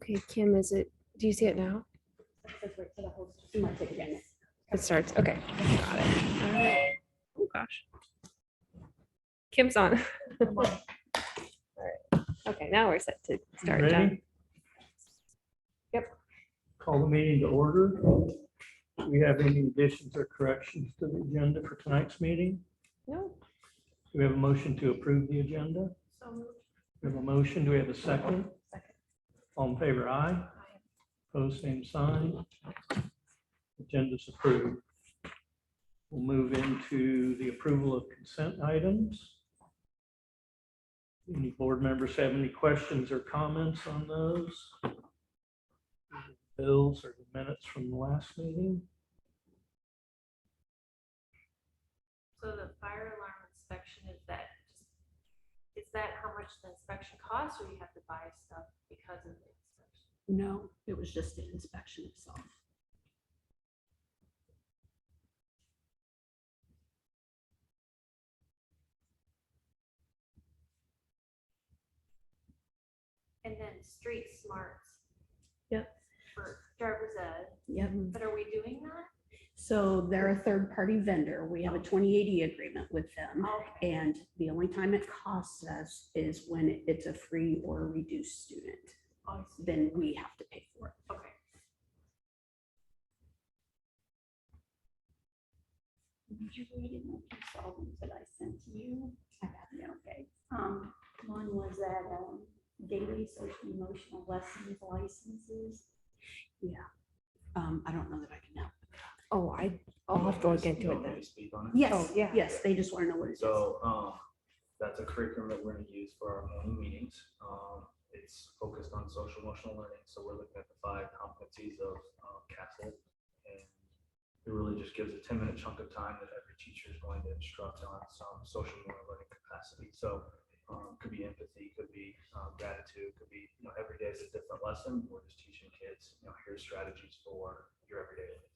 Okay, Kim, is it, do you see it now? It starts, okay, got it. All right. Oh, gosh. Kim's on. All right. Okay, now we're set to start. Ready? Done. Yep. Call the meeting to order. Do we have any additions or corrections to the agenda for tonight's meeting? No. Do we have a motion to approve the agenda? So moved. We have a motion. Do we have a second? Second. All in favor, aye. Opposed, same sign. Agenda's approved. We'll move into the approval of consent items. Any board members have any questions or comments on those? Bills or the minutes from the last meeting? So the fire alarm inspection, is that how much the inspection costs, or you have to buy stuff because of the inspection? No, it was just the inspection itself. And then street smarts. Yep. For driver's ed, Yep. but are we doing that? So they're a third-party vendor. We have a 2080 agreement with them. Okay. And the only time it costs us is when it's a free or reduced student. Oh, I see. Then we have to pay for it. Okay. Did you read it? You saw them that I sent to you? I got it. Yeah, okay. One was that daily social emotional lessons licenses. Yeah. I don't know that I can help. Oh, I'll have to look into it then. Speak on it. Yes, Oh, yeah. yes, they just want to know what it is. So that's a curriculum that we're going to use for our morning meetings. It's focused on social emotional learning. So we're looking at the 5 competencies of CASEL. And it really just gives a 10-minute chunk of time that every teacher is going to instruct on some social emotional learning capacity. So could be empathy, could be gratitude, could be, every day is a different lesson. We're just teaching kids, here's strategies for your everyday life.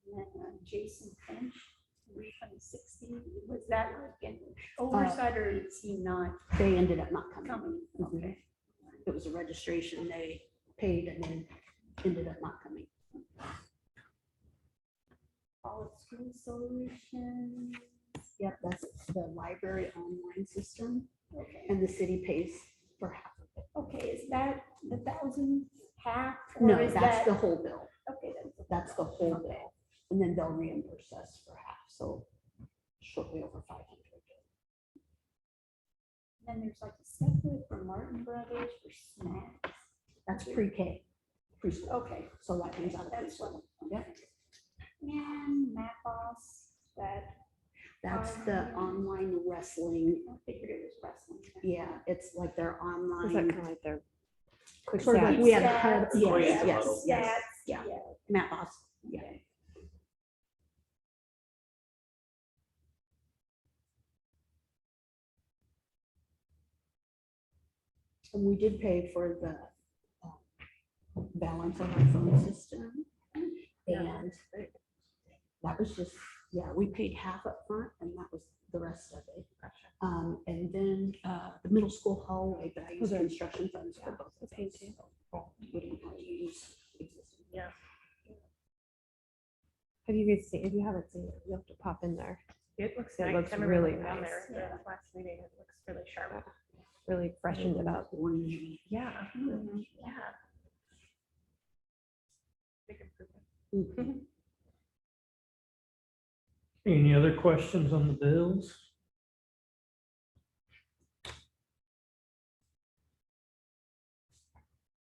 And then Jason Finch, refund 60. Was that like an oversight or is he not They ended up not coming. coming? Mhm. Okay. It was a registration. They paid and then ended up not coming. All school solutions. Yep, that's the library online system, Okay. and the city pays for half of it. Okay, is that the 1,000 half? or No, is that's that- the whole bill. Okay, That's the whole bill. And then they'll reimburse us for half, so shortly over 500. then there's like a separate for Martin Brothers for snacks. That's pre-K, preschool. Okay, So that comes out of that's preschool. what. Yep. And Mappos, that That's the online wrestling. I figured it was wrestling. Yeah, it's like their Is that online. kind of like their quick Sort of like stats? we have Stats. HUD, Oh, yeah, yes, the yes, huddle. yes, Yeah. yeah, Matt Boss, yeah. Okay. And we did pay for the balance of our phone system. And that was just, yeah, we paid half up front, and that was the rest of it. And then the middle school hallway, but I use Okay. construction funds for both. The of paid those, too. so we didn't have to use existing. Yeah. Have you guys seen, if you haven't seen it, you have to pop in there. It looks It nice. looks I remember really looking down nice. there the last meeting. It looks really sharp. Really freshened it up. Yeah. Mhm. Yeah. Big improvement. Mhm. Any other questions on the bills?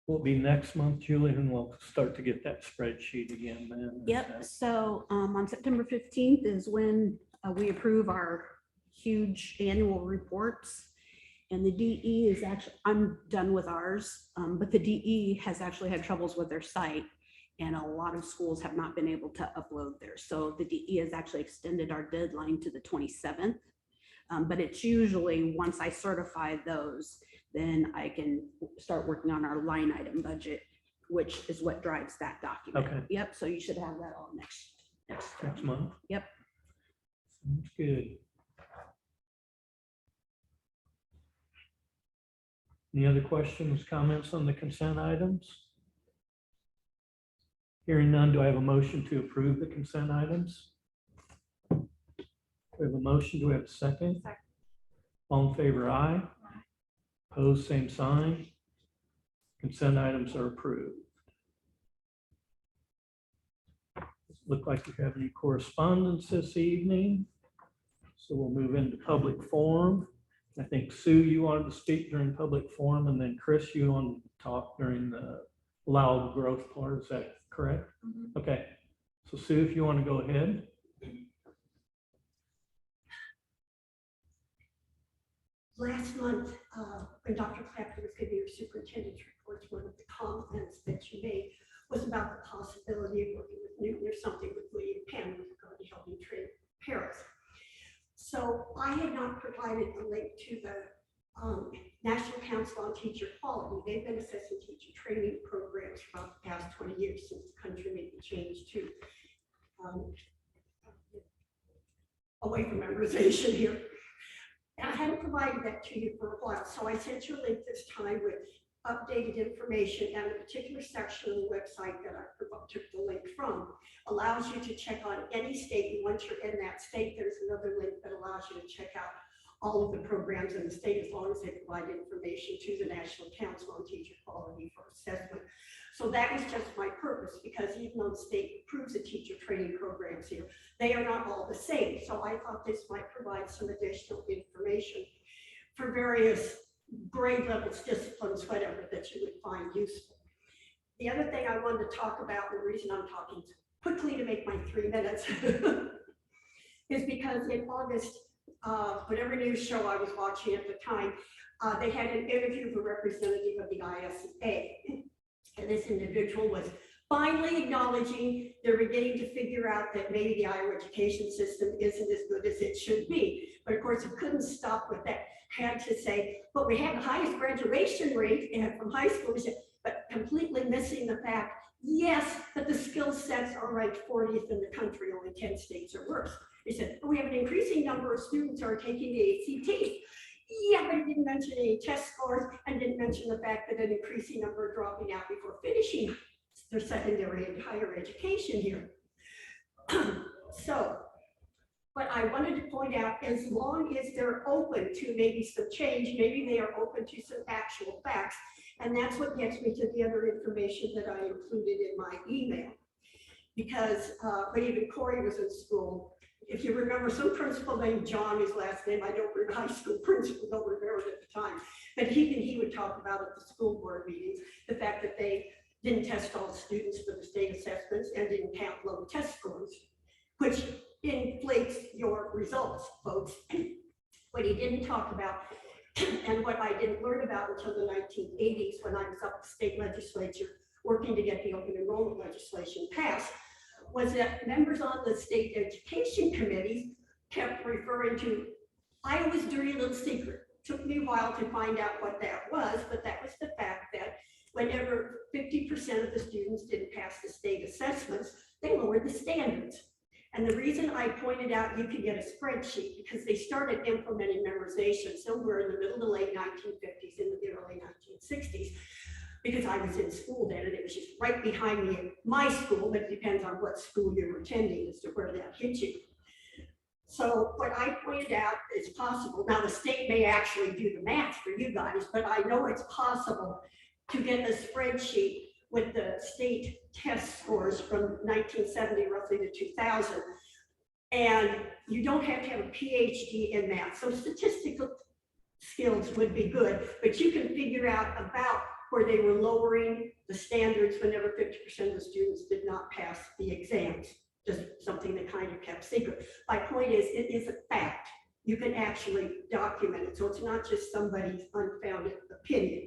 Will it be next month, Julie, and we'll start to get that spreadsheet again then? Yep, so on September 15th is when we approve our huge annual reports. And the DE is actually, I'm done with ours, but the DE has actually had troubles with their site. And a lot of schools have not been able to upload theirs. So the DE has actually extended our deadline to the 27th. But it's usually, once I certify those, then I can start working on our line item budget, which is what drives that document. Okay. Yep, so you should have that all next Next month? Yep. Sounds good. Any other questions, comments on the consent items? Hearing none, do I have a motion to approve the consent items? We have a motion, do we have a second? Second. All in favor, aye. Opposed, same sign. Consent items are approved. Look like we have any correspondence this evening. So we'll move into public forum. I think Sue, you wanted to speak during public forum, and then Chris, you wanted to talk during the allowable growth part. Is that correct? Okay. So Sue, if you want to go ahead. Last month, when Dr. Clapper was giving your superintendent's reports, one of the comments that you made was about the possibility of working with Newton or something with William Penn with regard to helping train parents. So I had not provided a link to the National Council on Teacher Quality. They've been assessing teacher training programs for about the past 20 years since the country made the change to away from memorization here. And I hadn't provided that to you for a while, so I sent you a link this time with updated information, and a particular section of the website that I took the link from allows you to check on any state. And once you're in that state, there's another link that allows you to check out all of the programs in the state as long as they provide information to the National Council on Teacher Quality for assessment. So that was just my purpose, because even though the state approves the teacher training programs here, they are not all the same. So I thought this might provide some additional information for various grade levels, disciplines, whatever, that you would find useful. The other thing I wanted to talk about, the reason I'm talking quickly to make my 3 minutes, is because in August, whatever news show I was watching at the time, they had an interview with a representative of the ISA. And this individual was finally acknowledging they're beginning to figure out that maybe the Iowa education system isn't as good as it should be. But of course, it couldn't stop with that. Had to say, but we have the highest graduation rate from high school, but completely missing the fact, yes, but the skill sets are ranked 40th in the country, only 10 states are worse. They said, we have an increasing number of students who are taking the ACT. Yeah, but it didn't mention any test scores, and didn't mention the fact that an increasing number are dropping out before finishing their secondary and higher education here. So, but I wanted to point out, as long as they're open to maybe some change, maybe they are open to some actual facts. And that's what gets me to the other information that I included in my email. Because when even Corey was in school, if you remember, some principal named John, his last name, I don't remember, high school principal, don't remember it at the time, but he would talk about at the school board meetings, the fact that they didn't test all students for the state assessments and didn't count low test scores, which inflates your results, folks. What he didn't talk about, and what I didn't learn about until the 1980s when I was up at the state legislature working to get the open enrollment legislation passed, was that members on the state education committees kept referring to Iowa's dirty little secret. Took me a while to find out what that was, but that was the fact that whenever 50% of the students didn't pass the state assessments, they lowered the standards. And the reason I pointed out you could get a spreadsheet, because they started implementing memorization somewhere in the middle of the late 1950s into the early 1960s, because I was in school then, and it was just right behind me in my school, but it depends on what school you're attending as to where that hits you. So what I pointed out is possible. Now the state may actually do the math for you guys, but I know it's possible to get a spreadsheet with the state test scores from 1970 roughly to 2000. And you don't have to have a PhD in math. So statistical skills would be good, but you can figure out about where they were lowering the standards whenever 50% of the students did not pass the exams. Just something that kind of kept secret. My point is, it is a fact. You can actually document it. So it's not just somebody's unfounded opinion.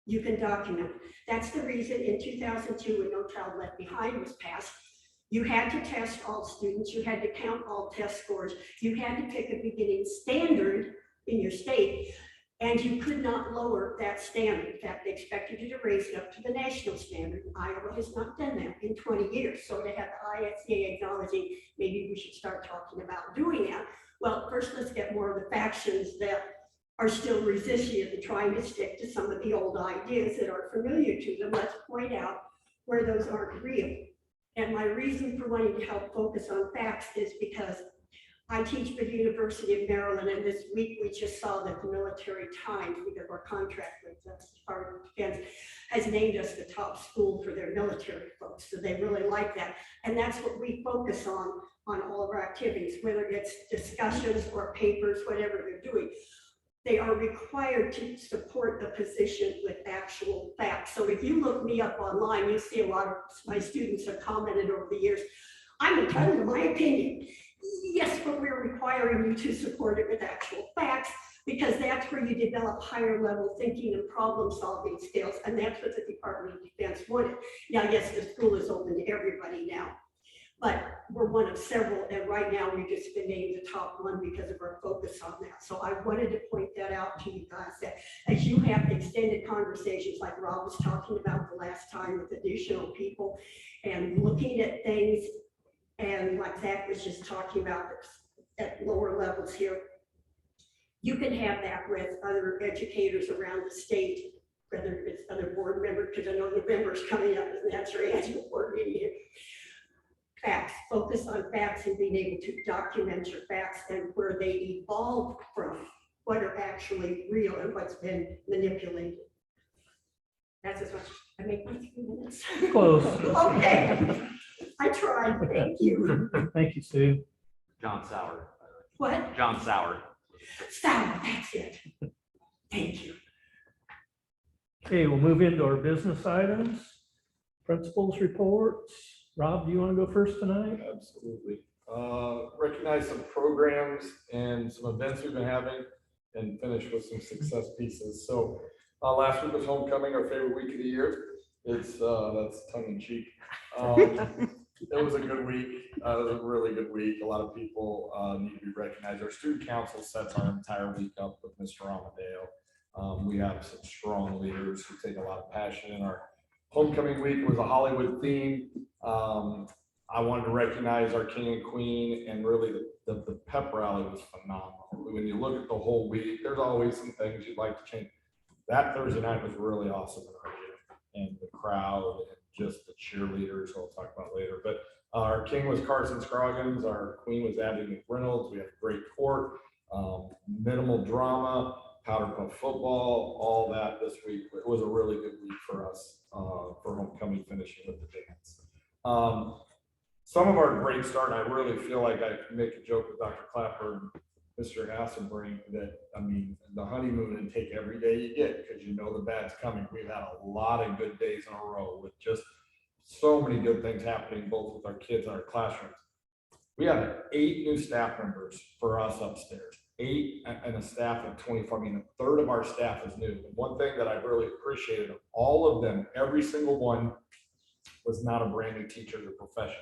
You can document it. That's the reason in 2002, when No Child Left Behind was passed, you had to test all students. You had to count all test scores. You had to pick a beginning standard in your state, and you could not lower that standard. In fact, they expected you to raise it up to the national standard. Iowa has not done that in 20 years. So to have the ISA acknowledging maybe we should start talking about doing that. Well, first let's get more of the factions that are still resistant and trying to stick to some of the old ideas that are familiar to them. Let's point out where those aren't real. And my reason for wanting to help focus on facts is because I teach for the University of Maryland, and this week we just saw that the Military Times, because of our contract with the Department of Defense, has named us the top school for their military folks. So they really like that. And that's what we focus on all of our activities, whether it's discussions or papers, whatever they're doing. They are required to support the position with actual facts. So if you look me up online, you see a lot of my students have commented over the years, I'm entitled to my opinion. Yes, but we're requiring you to support it with actual facts, because that's where you develop higher level thinking and problem solving skills. And that's what the Department of Defense wanted. Now, yes, the school is open to everybody now, but we're one of several. And right now we've just been named the top one because of our focus on that. So I wanted to point that out to you guys, that as you have extended conversations like Rob was talking about the last time with additional people and looking at things, and like Zach was just talking about at lower levels here, you can have that with other educators around the state, whether it's other board members, because I know November's coming up and that's our annual board meeting here. Facts, focus on facts and being able to document your facts and where they evolve from, what are actually real and what's been manipulated. That's as much, I make my 3 minutes. Close. Okay, I tried, thank you. Thank you, Sue. John Sauer. What? John Sauer. Stop, that's it. Thank you. Okay, we'll move into our business items, principals reports. Rob, do you want to go first tonight? Absolutely. Recognize some programs and some events we've been having and finish with some success pieces. So last week was homecoming, our favorite week of the year. It's that's tongue in cheek. It was a good week. It was a really good week. A lot of people need to be recognized. Our student council sets our entire week up with Mr. Amadeo. We have some strong leaders who take a lot of passion in our homecoming week. It was a Hollywood theme. I wanted to recognize our king and queen, and really the pep rally was phenomenal. When you look at the whole week, there's always some things you'd like to change. That Thursday night was really awesome in our gym, and the crowd and just the cheerleaders, who I'll talk about later. But our king was Carson Scroggins, our queen was Abby McReynolds. We had a great court, minimal drama, powder puff football, all that this week. It was a really good week for us for homecoming, finishing with the dance. Some of our great start, and I really feel like I can make a joke with Dr. Clapper and Mr. Hasselbrink that, I mean, the honeymoon and take every day you get, because you know the bad's coming. We've had a lot of good days in a row with just so many good things happening, both with our kids and our classrooms. We have 8 new staff members for us upstairs, 8 and a staff of 24. I mean, a third of our staff is new. And one thing that I really appreciated of all of them, every single one was not a brand new teacher or profession.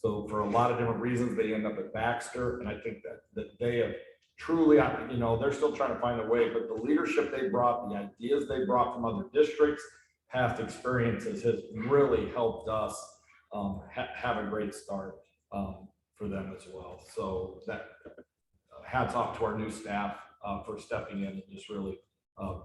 So for a lot of different reasons, they end up at Baxter. And I think that they have truly, you know, they're still trying to find a way, but the leadership they brought, the ideas they brought from other districts, past experiences, has really helped us have a great start for them as well. So that hats off to our new staff for stepping in and just really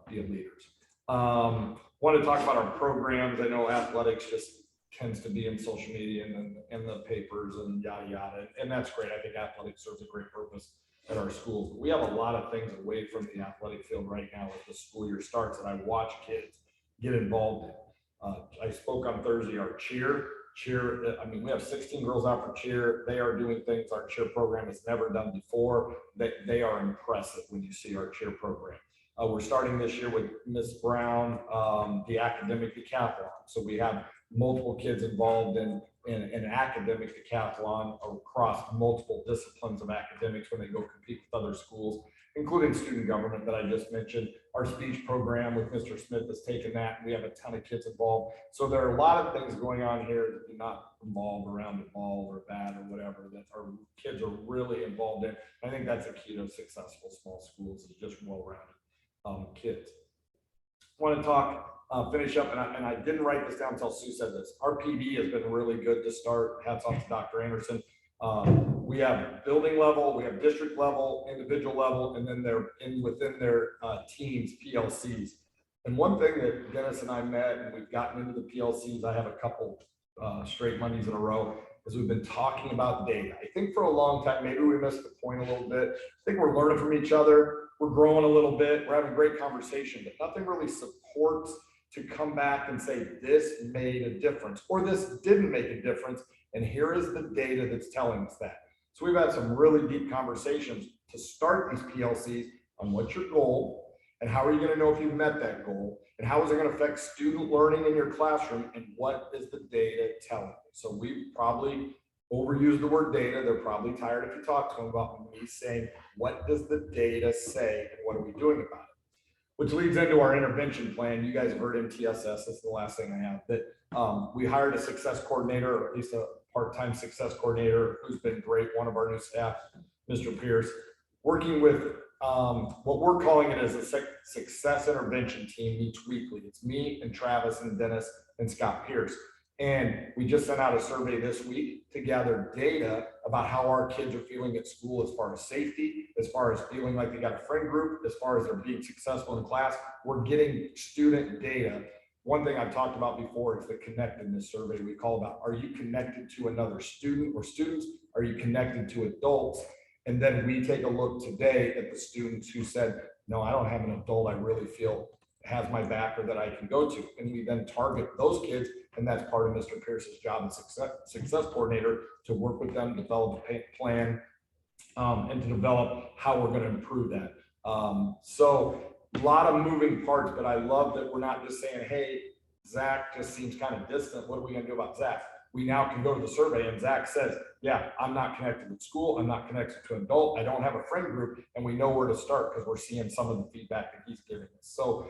being leaders. Want to talk about our programs. I know athletics just tends to be in social media and the papers and yada yada, and that's great. I think athletics serves a great purpose at our schools. But we have a lot of things away from the athletic field right now as the school year starts, and I watch kids get involved in. I spoke on Thursday, our cheer, I mean, we have 16 girls out for cheer. They are doing things our cheer program has never done before. They are impressive when you see our cheer program. We're starting this year with Miss Brown, the academic decathlon. So we have multiple kids involved in an academic decathlon across multiple disciplines of academics when they go compete with other schools, including student government that I just mentioned. Our speech program with Mr. Smith has taken that. We have a ton of kids involved. So there are a lot of things going on here that do not involve around a ball or bat or whatever that our kids are really involved in. I think that's a key to successful small schools, is just well-rounded kids. I want to talk, finish up, and I didn't write this down until Sue said this. Our PD has been really good to start. Hats off to Dr. Anderson. We have building level, we have district level, individual level, and then they're within their teams, PLCs. And one thing that Dennis and I met, and we've gotten into the PLCs, I have a couple straight Mondays in a row, is we've been talking about data. I think for a long time, maybe we missed the point a little bit. I think we're learning from each other. We're growing a little bit. We're having great conversation, but nothing really supports to come back and say, this made a difference, or this didn't make a difference. And here is the data that's telling us that. So we've had some really deep conversations to start these PLCs on what's your goal, and how are you going to know if you've met that goal, and how is it going to affect student learning in your classroom, and what is the data telling you? So we probably overuse the word data. They're probably tired if you talk to them about me saying, what does the data say, and what are we doing about it? Which leads into our intervention plan. You guys have heard MTSS. That's the last thing I have. That we hired a success coordinator, or at least a part-time success coordinator, who's been great. One of our new staff, Mr. Pierce, working with what we're calling it as a success intervention team meets weekly. It's me and Travis and Dennis and Scott Pierce. And we just sent out a survey this week to gather data about how our kids are feeling at school, as far as safety, as far as feeling like they got a friend group, as far as they're being successful in class. We're getting student data. One thing I've talked about before is the connectedness survey we call about. Are you connected to another student or students? Are you connected to adults? And then we take a look today at the students who said, no, I don't have an adult I really feel has my back or that I can go to. And we then target those kids. And that's part of Mr. Pierce's job as success coordinator, to work with them, develop a plan, and to develop how we're going to improve that. So a lot of moving parts, but I love that we're not just saying, hey, Zach just seems kind of distant. What are we going to do about Zach? We now can go to the survey and Zach says, yeah, I'm not connected with school. I'm not connected to an adult. I don't have a friend group, and we know where to start because we're seeing some of the feedback that he's giving us. So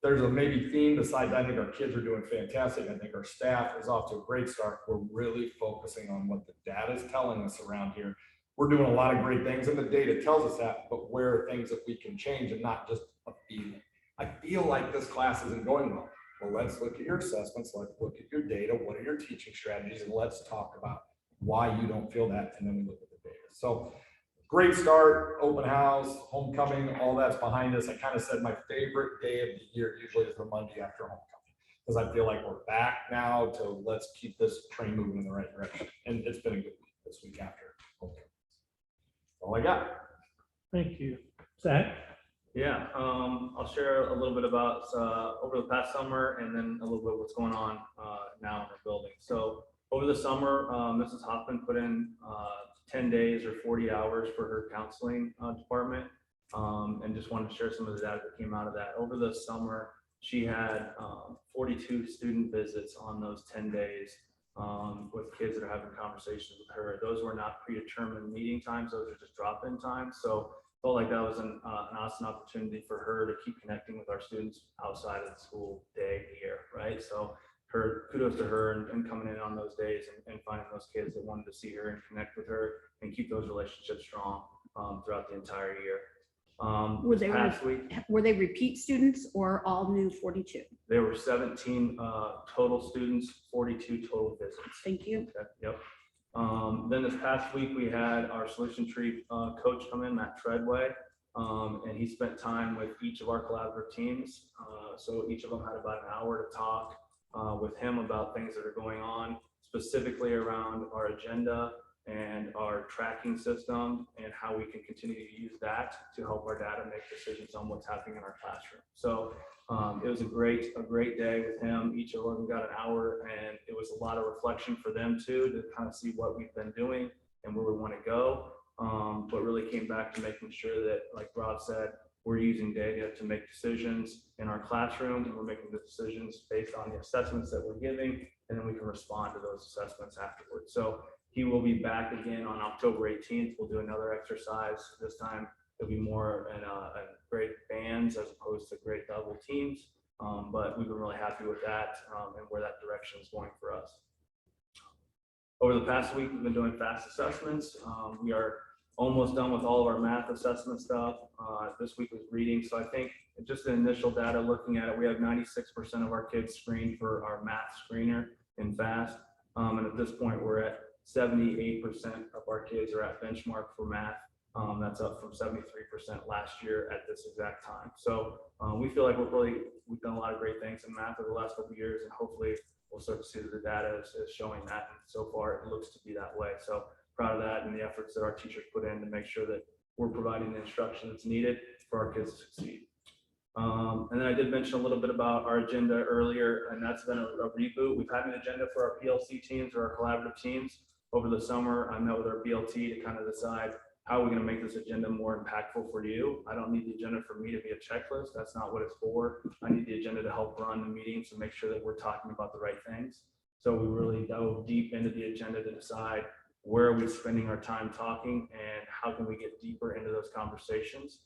there's a maybe theme besides, I think our kids are doing fantastic. I think our staff is off to a great start. We're really focusing on what the data is telling us around here. We're doing a lot of great things, and the data tells us that, but where are things that we can change, and not just a feeling. I feel like this class isn't going well. Well, let's look at your assessments, let's look at your data, what are your teaching strategies, and let's talk about why you don't feel that, and then we look at the data. So great start, open house, homecoming, all that's behind us. I kind of said my favorite day of the year usually is the Monday after homecoming, because I feel like we're back now to let's keep this train moving in the right direction. And it's been a good week this week after homecoming. That's all I got. Thank you. Zach? Yeah, I'll share a little bit about over the past summer, and then a little bit what's going on now in our building. So over the summer, Mrs. Hoffman put in 10 days or 40 hours for her counseling department, and just wanted to share some of the data that came out of that. Over the summer, she had 42 student visits on those 10 days with kids that are having conversations with her. Those were not predetermined meeting times, those are just drop-in times. So felt like that was an awesome opportunity for her to keep connecting with our students outside of the school day year, right? So kudos to her and coming in on those days and finding those kids that wanted to see her and connect with her and keep those relationships strong throughout the entire year. Were they repeat students or all new 42? There were 17 total students, 42 total visits. Thank you. Okay, yep. Then this past week, we had our Solution Tree coach come in, Matt Treadway, and he spent time with each of our collaborative teams. So each of them had about an hour to talk with him about things that are going on, specifically around our agenda and our tracking system and how we can continue to use that to help our data make decisions on what's happening in our classroom. So it was a great day with him. Each of them got an hour, and it was a lot of reflection for them too, to kind of see what we've been doing and where we want to go. But really came back to making sure that, like Rob said, we're using data to make decisions in our classroom, and we're making the decisions based on the assessments that we're giving, and then we can respond to those assessments afterwards. So he will be back again on October 18th. We'll do another exercise. This time it'll be more in grade bands as opposed to grade level teams. But we've been really happy with that and where that direction is going for us. Over the past week, we've been doing fast assessments. We are almost done with all of our math assessment stuff. This week was reading. So I think just the initial data looking at it, we have 96% of our kids screened for our math screener in FAST. And at this point, we're at 78% of our kids are at benchmark for math. That's up from 73% last year at this exact time. So we feel like we've done a lot of great things in math over the last couple of years, and hopefully we'll start to see that the data is showing that. And so far it looks to be that way. So proud of that and the efforts that our teachers put in to make sure that we're providing the instruction that's needed for our kids to succeed. And then I did mention a little bit about our agenda earlier, and that's been a reboot. We've had an agenda for our PLC teams or our collaborative teams over the summer. I met with our BLT to kind of decide how are we going to make this agenda more impactful for you. I don't need the agenda for me to be a checklist. That's not what it's for. I need the agenda to help run the meetings and make sure that we're talking about the right things. So we really dove deep into the agenda to decide where are we spending our time talking and how can we get deeper into those conversations.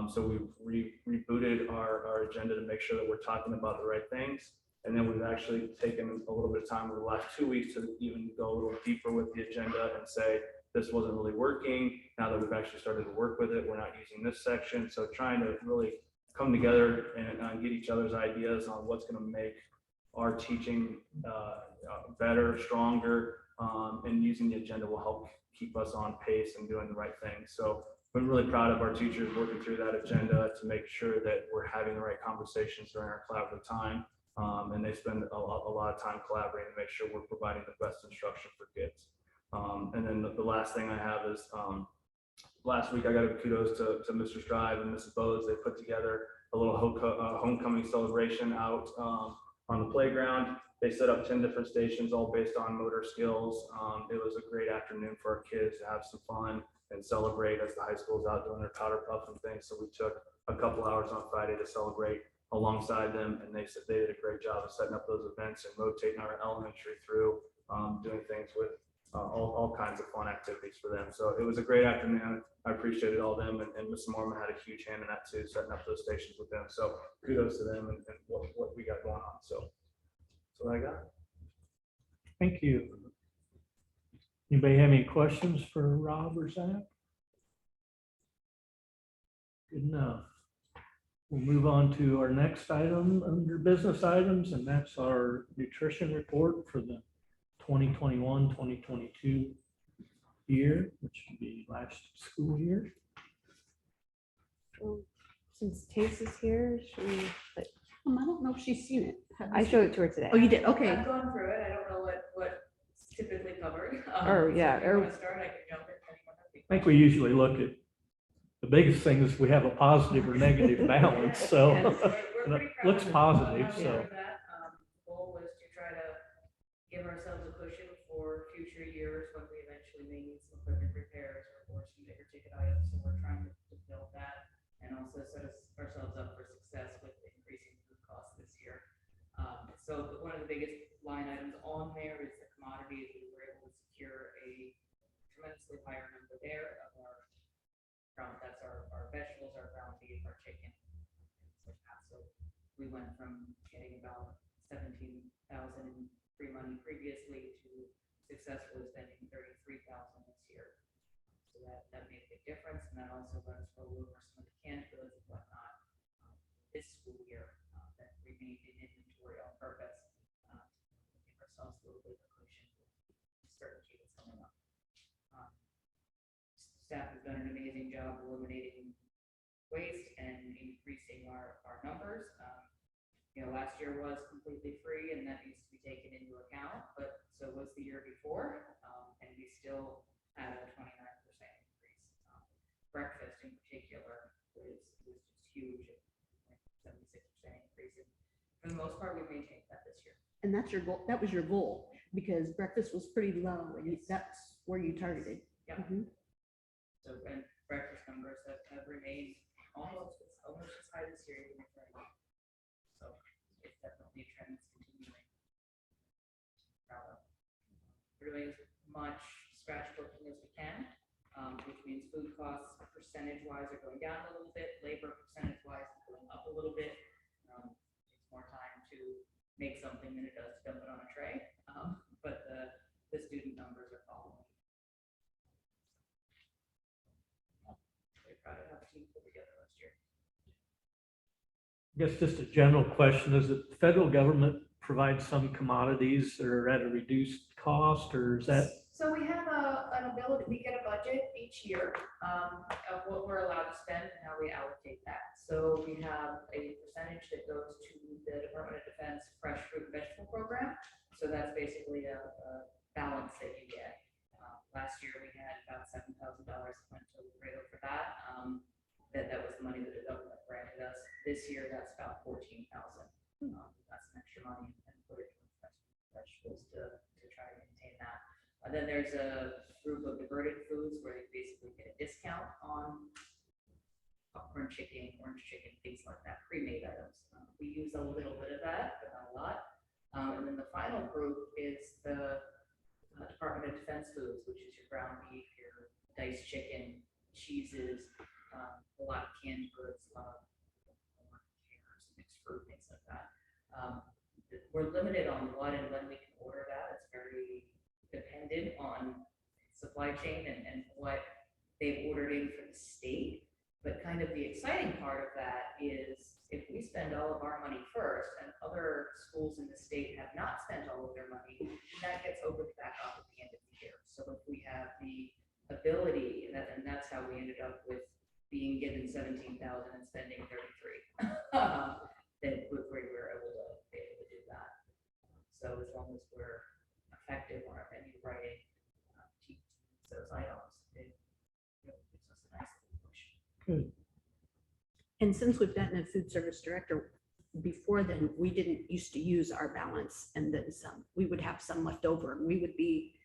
So we've rebooted our agenda to make sure that we're talking about the right things. And then we've actually taken a little bit of time over the last 2 weeks to even go a little deeper with the agenda and say, this wasn't really working. Now that we've actually started to work with it, we're not using this section. So trying to really come together and get each other's ideas on what's going to make our teaching better, stronger, and using the agenda will help keep us on pace and doing the right things. So I'm really proud of our teachers working through that agenda to make sure that we're having the right conversations during our collaborative time. And they spend a lot of time collaborating to make sure we're providing the best instruction for kids. And then the last thing I have is last week I got a kudos to Mr. Strive and Mrs. Bowes. They put together a little homecoming celebration out on the playground. They set up 10 different stations, all based on motor skills. It was a great afternoon for our kids to have some fun and celebrate as the high school is out doing their powder puff and things. So we took a couple hours on Friday to celebrate alongside them, and they said they did a great job of setting up those events and rotating our elementary through, doing things with all kinds of fun activities for them. So it was a great afternoon. I appreciated all them, and Mrs. Mormon had a huge hand in that too, setting up those stations with them. So kudos to them and what we got going on. So that's what I got. Thank you. Anybody have any questions for Rob or Zach? Good enough. We'll move on to our next item under business items, and that's our nutrition report for the 2021-2022 year, which would be last school year. Since Tace is here, should we, like, I don't know if she's seen it. Have you I seen showed it to her today. Oh, you did? Okay. I've gone through it. I don't know what's typically covered. Or, yeah, So if you or- want to start, I can jump in. Anyone have any I think we usually look at, the biggest thing is we have a positive or negative balance, so questions? We're pretty proud looks of positive, how we so. did that. The goal was to try to give ourselves a cushion for future years when we eventually may need some equipment repairs or some bigger ticket items. So we're trying to build that and also set ourselves up for success with increasing food costs this year. So one of the biggest line items on there is the commodities. We were able to secure a tremendously higher number there of our ground. That's our vegetables, our ground beef, our chicken. So we went from getting about 17,000 free money previously to successfully spending 33,000 this year. So that made a big difference, and that also let us roll over some of the canned goods and whatnot this school year that remained in inventory on purpose to give ourselves a little bit of a cushion with certainty that's coming up. Staff has done an amazing job eliminating waste and increasing our numbers. Last year was completely free, and that needs to be taken into account, but so was the year before, and we still had a 29% increase. Breakfast in particular was just huge, 76% increase. And for the most part, we maintained that this year. And that's your goal. That was your goal because breakfast was pretty low, and that's where you targeted. Yeah. Mhm. So, and breakfast numbers have remained almost as high this year. Even if they're not. So it's definitely a trend that's continuing. We're doing as much scratchbooking as we can, which means food costs percentage-wise are going down a little bit, labor percentage-wise is going up a little bit. It takes more time to make something than it does to dump it on a tray, but the student numbers are following. Very proud of how the team put together last year. I guess just a general question, is that the federal government provides some commodities that are at a reduced cost, or is that So we have an ability, we get a budget each year of what we're allowed to spend and how we allocate that. So we have a percentage that goes to the Department of Defense Fresh Fruit and Vegetable Program. So that's basically a balance that you get. Last year we had about $7,000 went to Laredo for that. That was the money that the government granted us. This year that's about $14,000. That's some extra money and put it towards vegetables to try to maintain that. Then there's a group of diverted foods where you basically get a discount on popcorn chicken, orange chicken, things like that, pre-made items. We use a little bit of that, but not a lot. And then the final group is the Department of Defense foods, which is your ground beef, your diced chicken, cheeses, a lot of canned goods, a lot of pears, mixed fruit, things like that. We're limited on what and when we can order that. It's very dependent on supply chain and what they've ordered in from the state. But kind of the exciting part of that is if we spend all of our money first and other schools in the state have not spent all of their money, that gets opened back up at the end of the year. So if we have the ability, and that's how we ended up with being given 17,000 and spending 33, then we were able to do that. So as long as we're effective on our menu writing, those items, it really gives us a nice little push. Good. And since we've gotten a food service director, before then, we didn't used to use our balance, and then some, we would have some left over, and we would be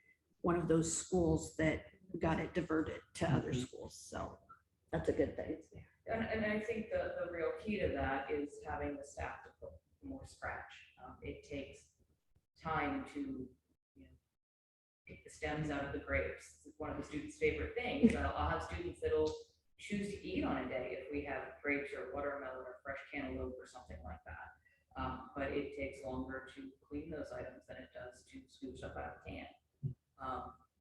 one of those schools that got it diverted to other schools. So that's a good thing. And I think the real key to that is having the staff to put more scratch. It takes time to take the stems out of the grapes. It's one of the students' favorite things. I'll have students that'll choose to eat on a day if we have grapes or watermelon or fresh cantaloupe or something like that. But it takes longer to clean those items than it does to scoop stuff out of the can.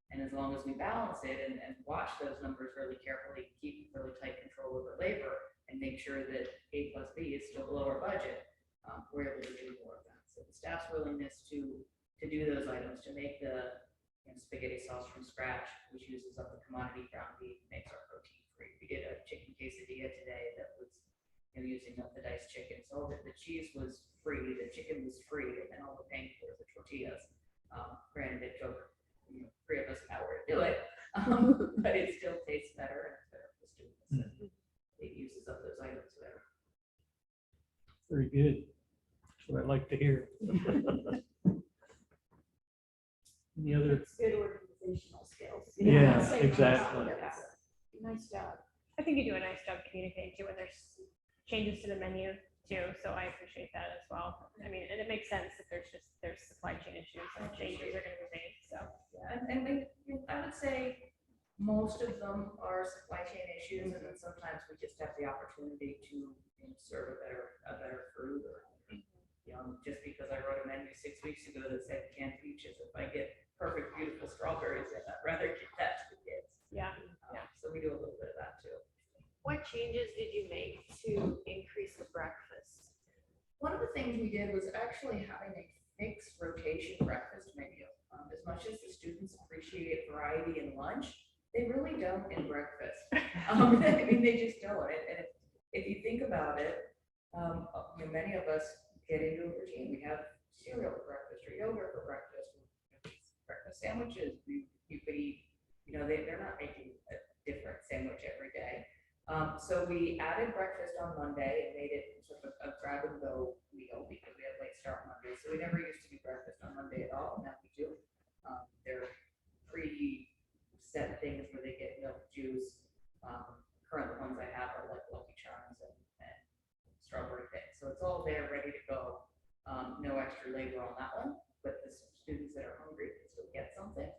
And as long as we balance it and watch those numbers really carefully, keep really tight control over labor and make sure that A plus B is still below our budget, we're able to do more of that. So the staff's willingness to do those items, to make the spaghetti sauce from scratch, which uses up the commodity ground beef, makes our protein free. We did a chicken quesadilla today that was using up the diced chicken. So the cheese was free, the chicken was free, and then all the paying for the tortillas. Granted, it took 3 of us an hour to do it, but it still tastes better and it's better for the students. It uses up those items better. Very good. That's what I like to hear. Any other? It's good organizational skills. Yeah, Say exactly. yes. Nice job. I think you do a nice job communicating too when there's changes to the menu too, so I appreciate that as well. I mean, and it makes sense if there's supply chain issues and changes are gonna be made, so. And I would say most of them are supply chain issues, and then sometimes we just have the opportunity to serve a better food, or just because I wrote a menu 6 weeks ago that said canned peaches, if I get perfect, beautiful strawberries, then I'd rather give that to the kids. Yeah. So we do a little bit of that too. What changes did you make to increase the breakfast? One of the things we did was actually having a fixed rotation breakfast menu. As much as the students appreciate variety in lunch, they really don't in breakfast. I mean, they just don't. And if you think about it, many of us get into a routine. We have cereal for breakfast or yogurt for breakfast, breakfast sandwiches. You could eat, they're not making a different sandwich every day. So we added breakfast on Monday and made it sort of a grab and go meal because we had late start Monday. So we never used to do breakfast on Monday at all. Now we do. They're pre-set things where they get milk, juice. Current ones I have are like Lucky Charms and strawberry things. So it's all there ready to go. No extra labor on that one, but the students that are hungry can still get something.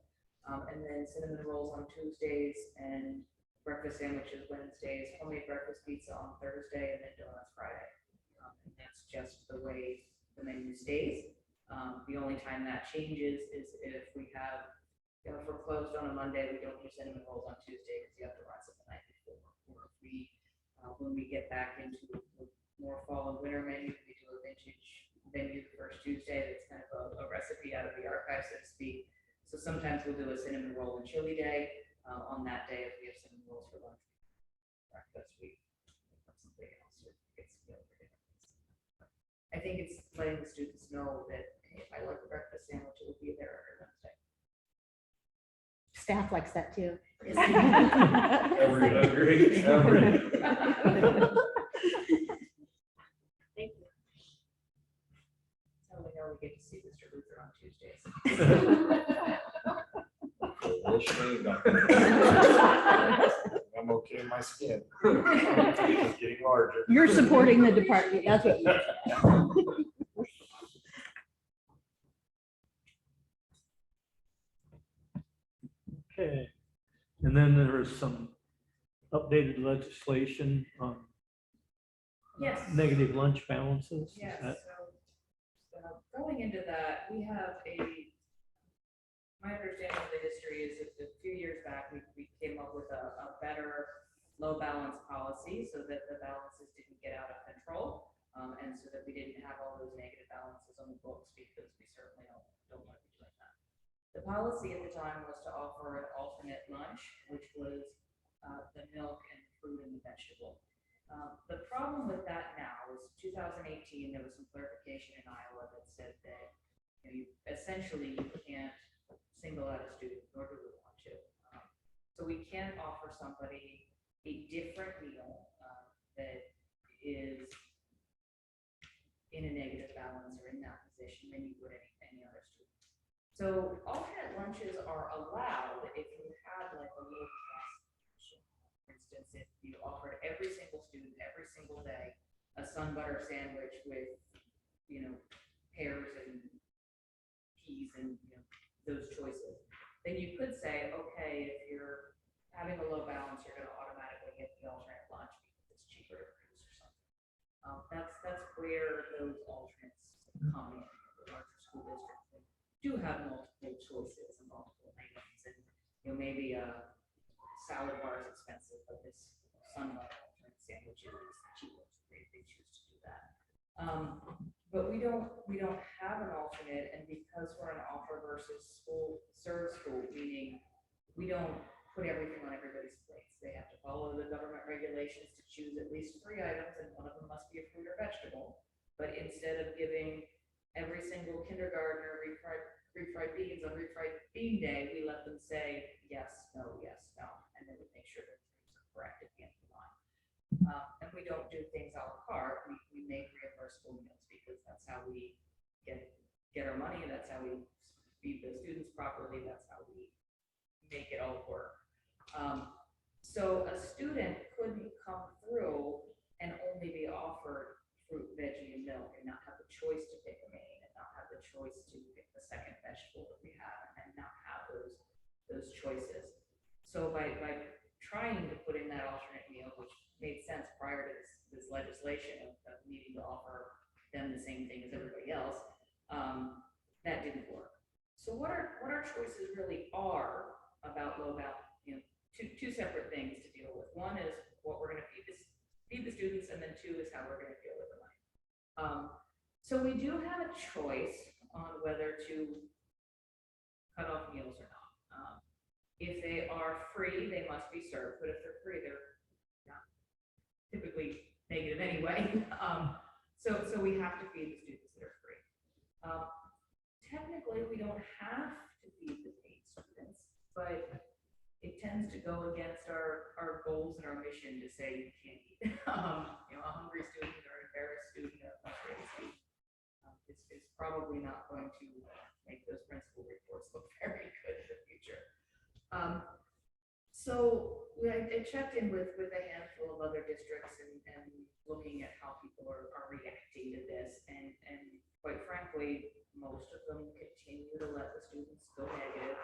And then cinnamon rolls on Tuesdays and breakfast sandwiches Wednesdays, homemade breakfast pizza on Thursday, and then donuts Friday. And that's just the way the menu stays. The only time that changes is if we have, if we're closed on a Monday, we don't do cinnamon rolls on Tuesday because you have to run some the night before. Or if we, when we get back into more fall and winter menu, we do a vintage menu the first Tuesday. That's kind of a recipe out of the archive, so to speak. So sometimes we'll do a cinnamon roll and chili day. On that day, if we have cinnamon rolls for lunch, breakfast, we have something else or get some meal for dinner. I think it's letting the students know that hey, if I like the breakfast sandwich, it will be there every Wednesday. Staff likes that too. Every. Thank you. So we know we get to see Mr. Luther on Tuesdays. I'm okay in my skin. It's getting larger. You're supporting the department, that's what. Okay, and then there is some updated legislation on Yes. negative lunch balances. Is Yes, that- so going into that, we have my understanding of the history is that a few years back, we came up with a better low balance policy so that the balances didn't get out of control. And so that we didn't have all those negative balances on the books because we certainly don't want to be doing that. The policy at the time was to offer an alternate lunch, which was the milk and fruit and the vegetable. The problem with that now is 2018, there was some clarification in Iowa that said that you essentially you can't single out a student, nor do we want to. So we can't offer somebody a different meal that is in a negative balance or in that position than you would any other student. So alternate lunches are allowed if you have like a little class. For instance, if you offered every single student every single day a sun butter sandwich with, pears and peas and those choices, then you could say, okay, if you're having a low balance, you're going to automatically get the alternate lunch because it's cheaper to produce or something. That's where those alternates come in. The larger school districts they do have multiple choices and multiple items, and maybe a salad bar is expensive, but this sun butter alternate sandwich is cheaper. So they choose to do that. But we don't have an alternate, and because we're an offer versus serve school, meaning we don't put everything on everybody's plates. They have to follow the government regulations to choose at least 3 items, and one of them must be a fruit or vegetable. But instead of giving every single kindergartner refried beans on refried bean day, we let them say yes, no, and then we make sure that things are correct at the end of the line. And we don't do things a la carte. We make reimbursable meals because that's how we get our money, and that's how we feed the students properly. That's how we make it all work. So a student couldn't come through and only be offered fruit, veggie, and milk, and not have the choice to pick a main, and not have the choice to pick the second vegetable that we have, and not have those choices. So by trying to put in that alternate meal, which made sense prior to this legislation of needing to offer them the same thing as everybody else, that didn't work. So what our choices really are about low balance, two separate things to deal with. One is what we're going to feed the students, and then 2 is how we're going to deal with the money. So we do have a choice on whether to cut off meals or not. If they are free, they must be served, but if they're free, they're not typically negative anyway. So we have to feed the students that are free. Technically, we don't have to feed the paid students, but it tends to go against our goals and our mission to say you can't eat. A hungry student or an embarrassed student or a frustrated student is probably not going to make those principal reports look very good in the future. So I checked in with a handful of other districts and looking at how people are reacting to this, and quite frankly, most of them continue to let the students go negative.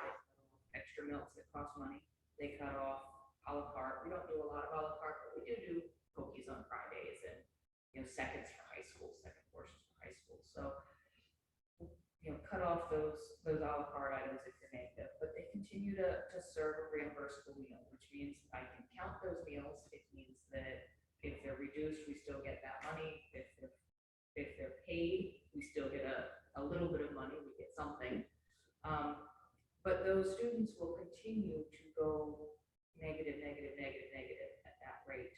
Extra milks that cost money. They cut off a la carte. We don't do a lot of a la carte, but we do cookies on Fridays and seconds for high school, second portions for high school. So cut off those a la carte items if they're negative, but they continue to serve a reimbursable meal, which means I can count those meals. It means that if they're reduced, we still get that money. If they're paid, we still get a little bit of money. We get something. But those students will continue to go negative, negative, negative, negative at that rate.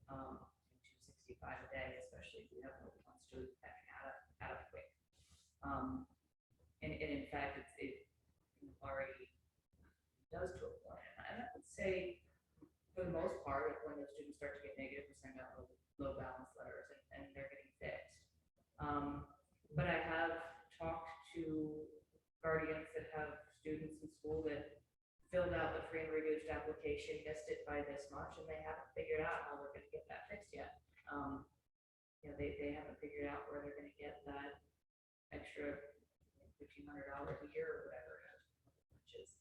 265 a day, especially if you have more than one student that can add up quick. And in fact, it already does to a point. And I would say, for the most part, when those students start to get negative, we send out low balance letters and they're getting fixed. But I have talked to guardians that have students in school that filled out the free and reduced application, missed it by this much, and they haven't figured out how they're going to get that fixed yet. They haven't figured out where they're going to get that extra $1,500 a year or whatever it is, which is.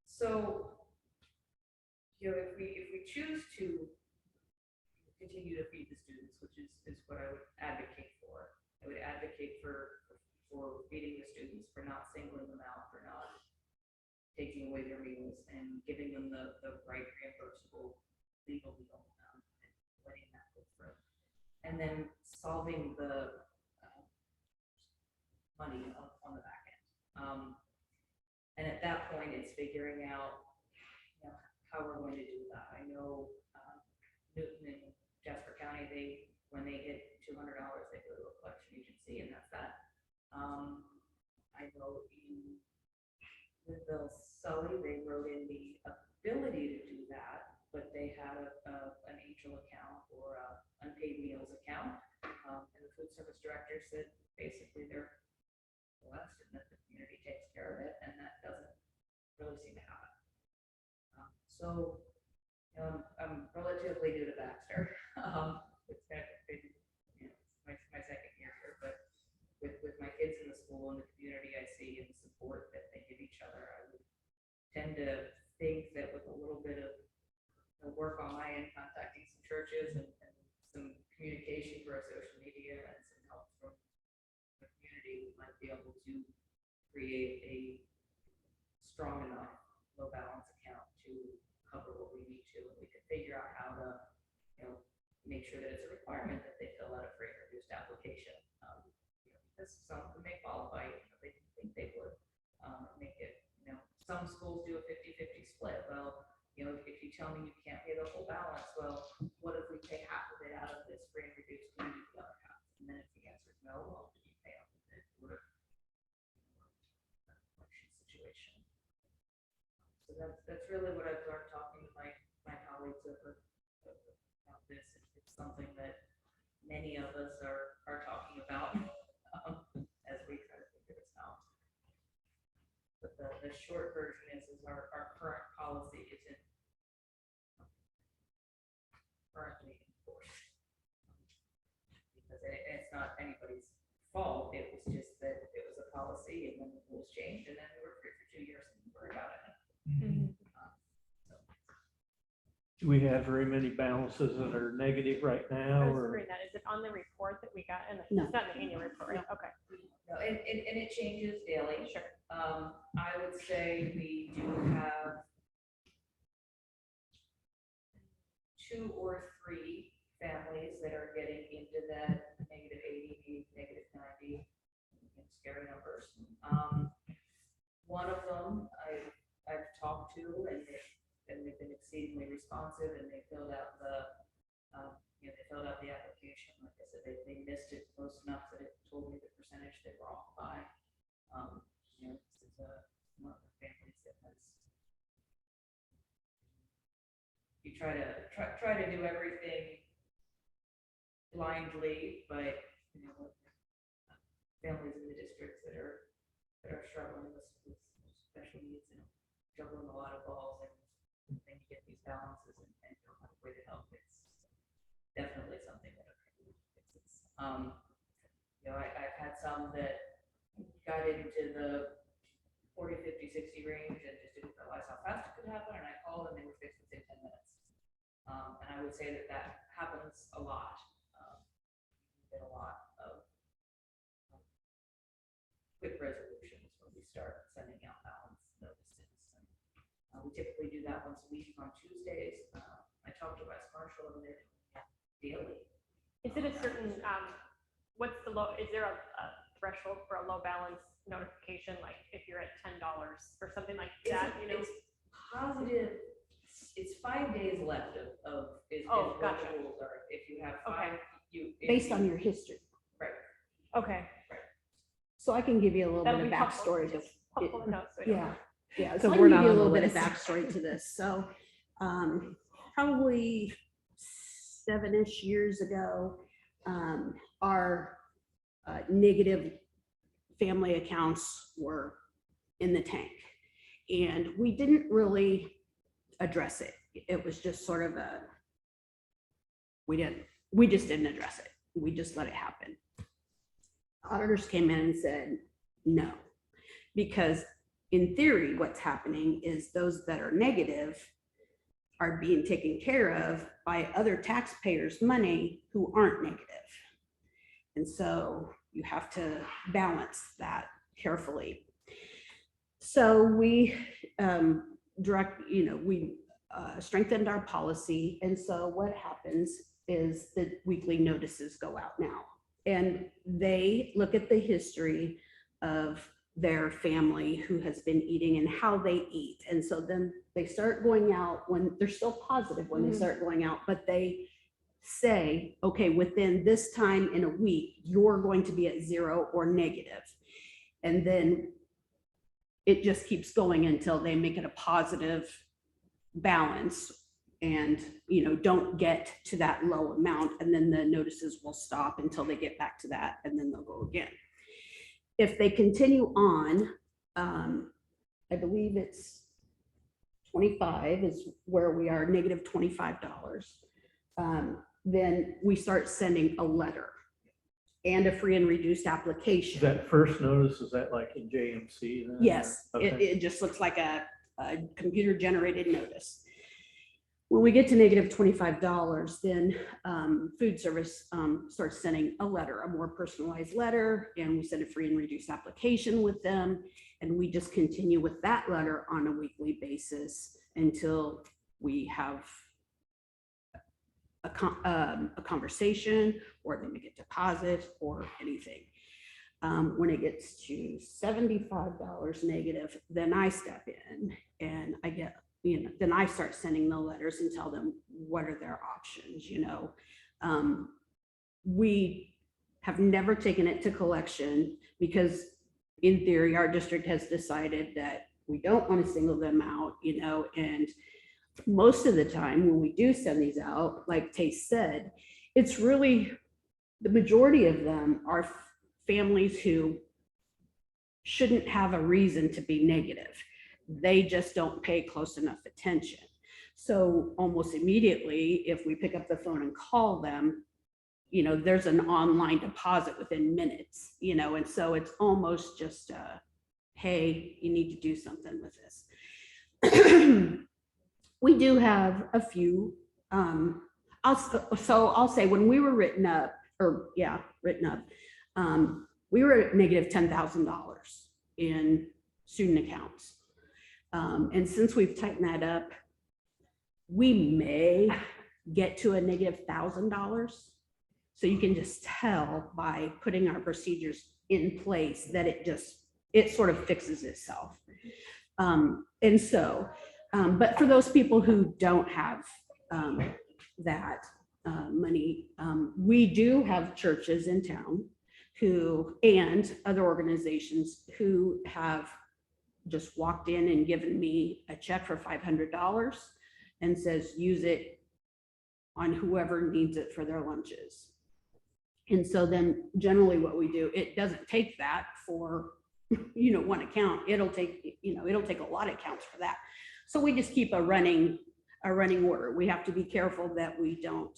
So, if we choose to continue to feed the students, which is what I would advocate for. I would advocate for feeding the students, for not singling them out, for not taking away their meals and giving them the right reimbursable legal meal, and letting that go through. And then solving the money on the back end. And at that point, it's figuring out how we're going to do that. I know Newton and Jasper County, when they hit $200, they go to a collection agency, and that's that. I know in Linville, Sully, they wrote in the ability to do that, but they had an Angel account or a unpaid meals account. And the food service director said basically they're blessed and that the community takes care of it, and that doesn't really seem to happen. I'm relatively new to Baxter. It's kind of been, it's my second year here, but with my kids in the school and the community I see and the support that they give each other, I would tend to think that with a little bit of work on my end, contacting some churches and some communication through our social media and some help from the community, we might be able to create a strong enough low balance account to cover what we need to, and we can figure out how to, make sure that it's a requirement that they fill out a free and reduced application. Because some of them may qualify, they think they would make it. Some schools do a 50-50 split. Well, if you tell me you can't pay the whole balance, well, what if we pay half of it out of this free and reduced and you do the other half? And then if the answer is no, well, do you pay up with it? Or election situation. So that's really what I've learned talking to my colleagues about this. It's something that many of us are talking about as we try to figure this out. But the short version is our current policy isn't currently enforced. Because it's not anybody's fault. It was just that it was a policy, and then the rules changed, and then we were free for 2 years and we worried about it. Do we have very many balances that are negative right I now, was or? wondering that, is it on the report that we got? And No. it's not in the annual report, right? Okay, No, and it changes daily. sure. I would say we do have 2 or 3 families that are getting into that -80, -90, scary numbers. One of them I've talked to, and they've been exceedingly responsive, and they filled out the application. Like I said, they missed it close enough that it told me the percentage they were off by. This is one of the families that has. You try to do everything blindly, but families in the districts that are struggling with special needs and juggling a lot of balls, and then you get these balances and don't have a way to help. It's definitely something that fixes. I've had some that got into the 40, 50, 60 range and just didn't realize how fast it could happen, and I called and they were fixed within 10 minutes. And I would say that happens a lot. Get a lot of quick resolutions when we start sending out balance notices. And we typically do that once a week on Tuesdays. I talk to West Marshall and they're daily. Is it a certain, what's the low, is there a threshold for a low balance notification, like if you're at $10 or something like It's, that, you know? it's positive, it's 5 days left of, is Oh, what gotcha. the rules are. If you have Okay. five, if Based you- on your history. Okay. So I can give you a little That'll bit of be helpful. backstory to, Helpful to know, so we don't- yeah, yeah. So So I we're can give not you a on the little bit of list. backstory to this. So probably 7-ish years ago, our negative family accounts were in the tank. And we didn't really address it. It was just sort of we just didn't address it. We just let it happen. Auditors came in and said, no, because in theory, what's happening is those that are negative are being taken care of by other taxpayers' money who aren't negative. And so you have to balance that carefully. So we strengthened our policy. And so what happens is the weekly notices go out now. And they look at the history of their family who has been eating and how they eat. And so then they start going out when they're still positive when they start going out, but they say, okay, within this time in a week, you're going to be at 0 or negative. And then it just keeps going until they make it a positive balance and, don't get to that low amount. And then the notices will stop until they get back to that, and then they'll go again. If they continue on, I believe it's 25 is where we are, negative $25. Then we start sending a letter and a free and reduced application. Is that first notice, is that like in JMC then? Yes, Okay. it just looks like a computer generated notice. When we get to negative $25, then food service starts sending a letter, a more personalized letter, and we send a free and reduced application with them. And we just continue with that letter on a weekly basis until we have a conversation, or they make a deposit or anything. When it gets to $75 negative, then I step in and I get, then I start sending the letters and tell them what are their options. We have never taken it to collection because in theory, our district has decided that we don't want to single them out, and most of the time when we do send these out, like Tace said, it's really, the majority of them are families who shouldn't have a reason to be negative. They just don't pay close enough attention. So almost immediately, if we pick up the phone and call them, there's an online deposit within minutes, and so it's almost just hey, you need to do something with this. We do have a few, I'll say when we were written up, we were at negative $10,000 in student accounts. And since we've tightened that up, we may get to a negative $1,000. So you can just tell by putting our procedures in place that it sort of fixes itself. And so, but for those people who don't have that money, we do have churches in town and other organizations who have just walked in and given me a check for $500 and says, use it on whoever needs it for their lunches. And so then generally what we do, it doesn't take that for, one account. It'll take a lot of accounts for that. So we just keep a running order. We have to be careful that we don't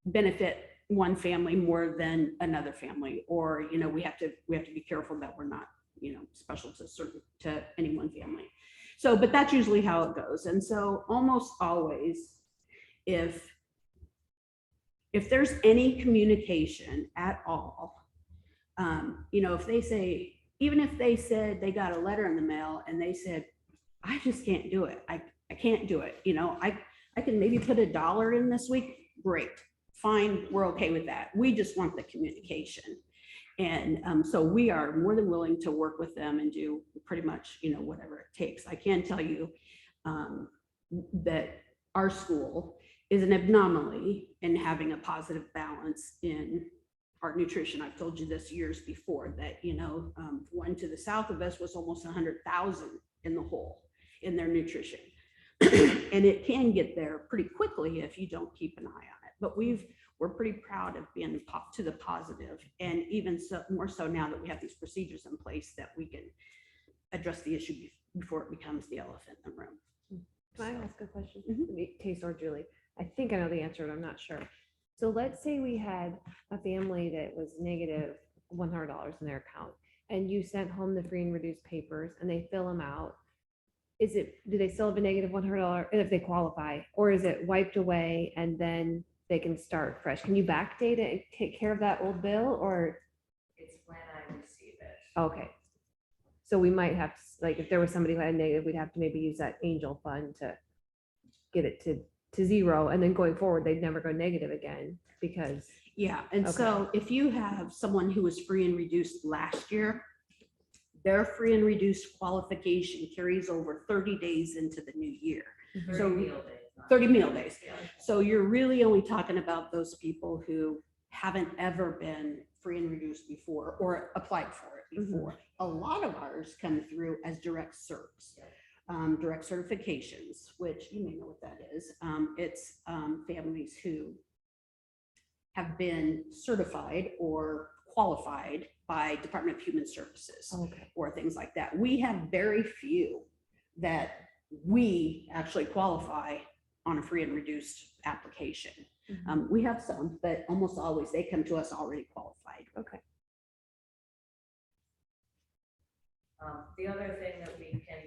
benefit one family more than another family, or we have to be careful that we're not special to any one family. So, but that's usually how it goes. And so almost always, if there's any communication at all, if they say, even if they said they got a letter in the mail and they said, I just can't do it. I can't do it. I can maybe put $1 in this week. Great. fine, we're okay with that. We just want the communication. And so we are more than willing to work with them and do pretty much, whatever it takes. I can tell you that our school is an anomaly in having a positive balance in our nutrition. I've told you this years before that, one to the south of us was almost 100,000 in the hole in their nutrition. And it can get there pretty quickly if you don't keep an eye on it. But we're pretty proud of being to the positive, and even so, more so now that we have these procedures in place that we can address the issue before it becomes the elephant in the room. Can I ask a question? Mhm. Taste or Julie? I think I know the answer, but I'm not sure. So let's say we had a family that was negative $100 in their account, and you sent home the free and reduced papers and they fill them out. Do they still have a negative $100 if they qualify, or is it wiped away and then they can start fresh? Can you backdate it and take care of that old bill, or? It's when I receive it. Okay. So we might have, like, if there was somebody who had a negative, we'd have to maybe use that angel fund to get it to zero, and then going forward, they'd never go negative again because. Yeah, and so if you have someone who was free and reduced last year, their free and reduced qualification carries over 30 days into the new year. 30 So meal days. not- 30 meal days. Yeah. So you're really only talking about those people who haven't ever been free and reduced before or applied for it before. A lot of ours come through as direct certs, direct certifications, which you may know what that is. It's families who have been certified or qualified by Department of Human Services Okay. or things like that. We have very few that we actually qualify on a free and reduced application. We have some, but almost always they come to us already qualified. Okay. The other thing that we can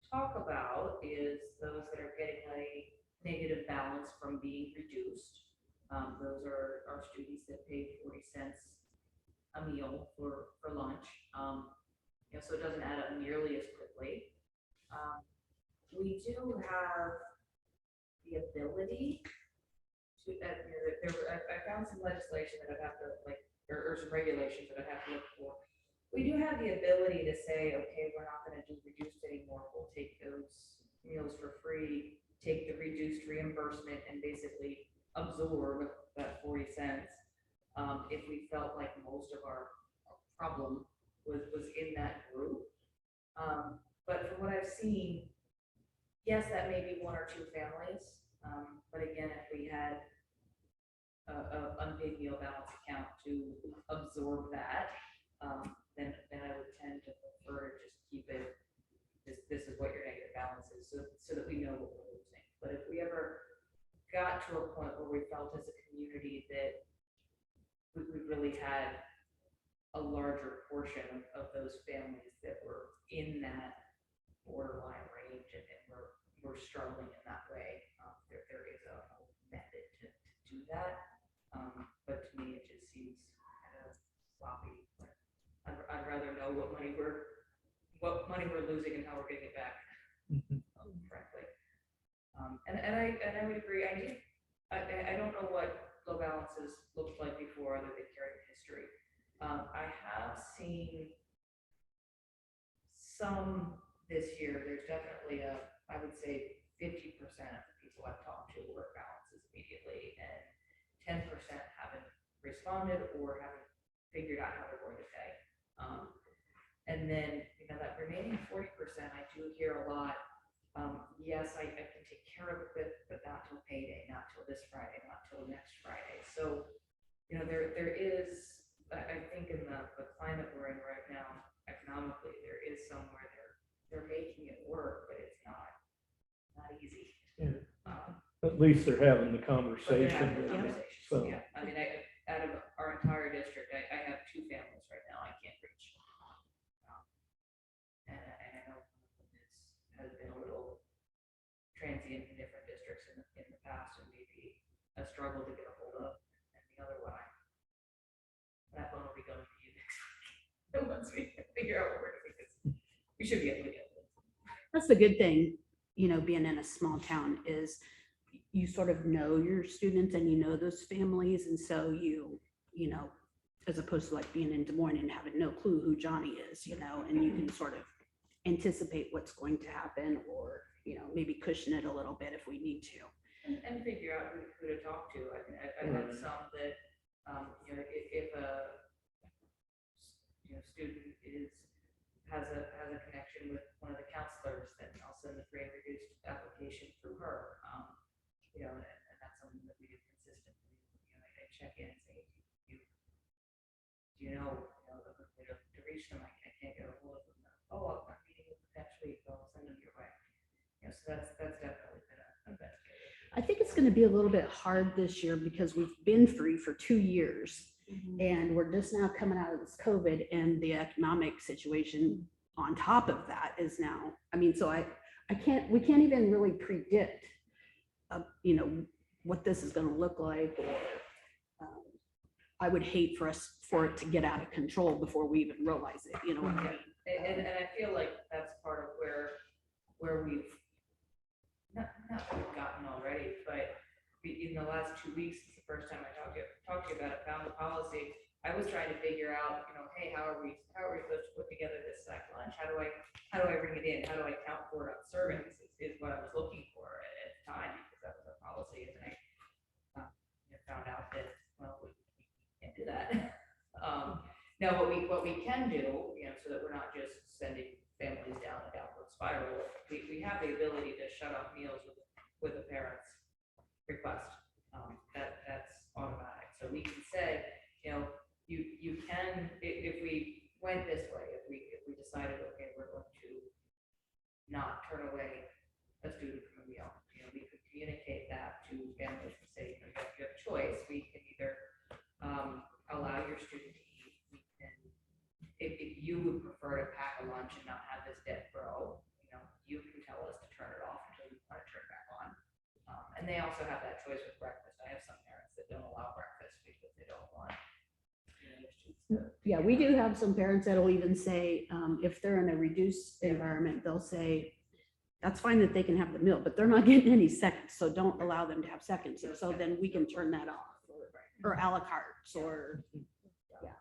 talk about is those that are getting a negative balance from being reduced. Those are our students that paid 40 cents a meal for lunch. So it doesn't add up nearly as quickly. We do have the ability to, I found some legislation that I'd have to or some regulations that I'd have to look for. We do have the ability to say, okay, we're not going to do reduced anymore. We'll take those meals for free, take the reduced reimbursement, and basically absorb that 40 cents. If we felt like most of our problem was in that group. But from what I've seen, yes, that may be one or two families. But again, if we had a unpaid meal balance account to absorb that, then I would tend to prefer to just keep it. This is what your negative balance is, so that we know what we're losing. But if we ever got to a point where we felt as a community that we really had a larger portion of those families that were in that borderline range and we're struggling in that way, there is a method to do that. But to me, it just seems kind of sloppy. I'd rather know what money we're losing and how we're getting it back, frankly. And I would agree. I don't know what low balances looked like before, other than carrying history. I have seen some this year. There's definitely I would say 50% of the people I've talked to were balances immediately, and 10% haven't responded or haven't figured out how they're going to pay. And then, that remaining 40%, I do hear a lot. Yes, I can take care of it, but not till payday, not till this Friday, not till next Friday. So, there is, I think in the climate we're in right now, economically, there is somewhere they're making it work, but it's not easy. Yeah. At least they're having the But they're conversation. having the conversations. So. Yeah, I mean, out of our entire district, I have 2 families right now I can't reach. And I know has been a little transient in different districts in the past, and maybe a struggle to get a hold of. And the other one, that one will be going to you next week. Once we figure out what we're doing, because we should be able to get it. That's the good thing, being in a small town is you sort of know your students and you know those families. And so you know, as opposed to like being in Des Moines and having no clue who Johnny is, you know, and you can sort of anticipate what's going to happen, or, you know, maybe cushion it a little bit if we need to. And figure out who to talk to. I mean, I've had some that, you know, if a, you know, student has a connection with one of the counselors, then I'll send the free and reduced application through her. You know, and that's something that we do consistently. You know, I check in and say, do you know the way to reach them? I can't get a hold of them. Oh, I'm meeting with them next week. I'll send them your way. You know, so that's definitely been a benefit. I think it's going to be a little bit hard this year because we've been free for 2 years and we're just now coming out of this COVID, and the economic situation on top of that is now, I mean, so we can't even really predict, you know, what this is going to look like, or I would hate for it to get out of control before we even realize it, you know what I mean? And I feel like that's part of where we've not that we've gotten already, but in the last 2 weeks, it's the first time I talked to you about it, found the policy. I was trying to figure out, you know, hey, how are we supposed to put together this sack lunch? How do I bring it in? How do I count for it on servings? Is what I was looking for at the time, because that was our policy, and I you know, found out that, well, we can't do that. Now, what we can do, you know, so that we're not just sending families down a downward spiral, we have the ability to shut off meals with a parent's request. That's automatic. So we can say, you know, you can, if we went this way, if we decided, okay, we're going to not turn away a student from a meal, you know, we could communicate that to families and say, you know, you have a choice. We can either allow your student to eat. We can, if you would prefer to pack a lunch and not have this debt grow, you know, you can tell us to turn it off until you want to turn it back on. And they also have that choice with breakfast. I have some parents that don't allow breakfast because they don't want, you know, their students to. Yeah, we do have some parents that'll even say, if they're in a reduced environment, they'll say, that's fine that they can have the meal, but they're not getting any seconds, so don't allow them to have seconds. And so then we can turn that off, or a la carte, or, yeah.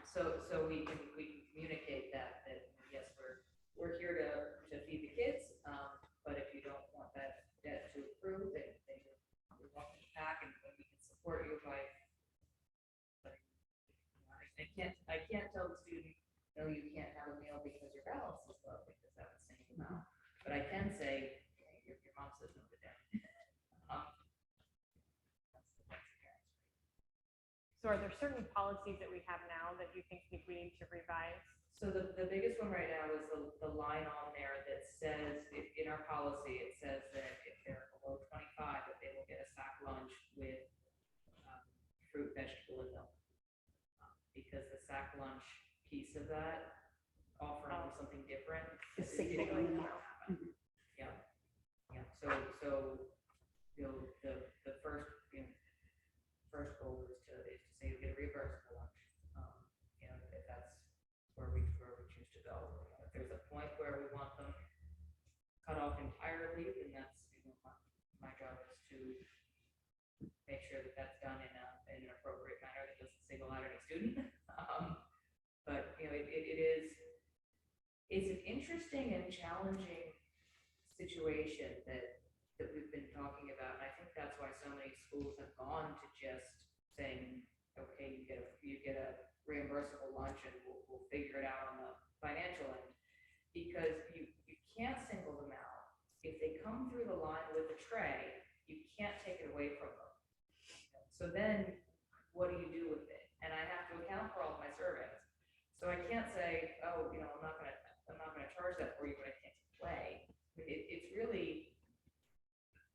So we can communicate that yes, we're here to feed the kids, but if you don't want that debt to accrue, then we want to pack, and we can support you by. I can't tell the student, no, you can't have a meal because your balance is low, because that's the same amount. But I can say, hey, your mom says no to debt. So are there certain policies that we have now that you think we need to revise? So the biggest one right now is the line on there that says, in our policy, it says that if they're below 25, that they will get a sack lunch with fruit, vegetable, and milk. Because the sack lunch piece of that, offering them something different, It's it sinking didn't them. happen. Yeah. So you know, the first goal is to say you get a reimbursable lunch. You know, if that's where we choose to go. If there's a point where we want them cut off entirely, then that's, you know, my job is to make sure that that's done in an appropriate manner that doesn't single out any student. But you know, it's an interesting and challenging situation that we've been talking about, and I think that's why so many schools have gone to just saying, okay, you get a reimbursable lunch, and we'll figure it out on the financial end, because you can't single them out. If they come through the line with a tray, you can't take it away from them. So then, what do you do with it? And I have to account for all of my servings. So I can't say, oh, you know, I'm not gonna charge that for you, but I can't play. It's really,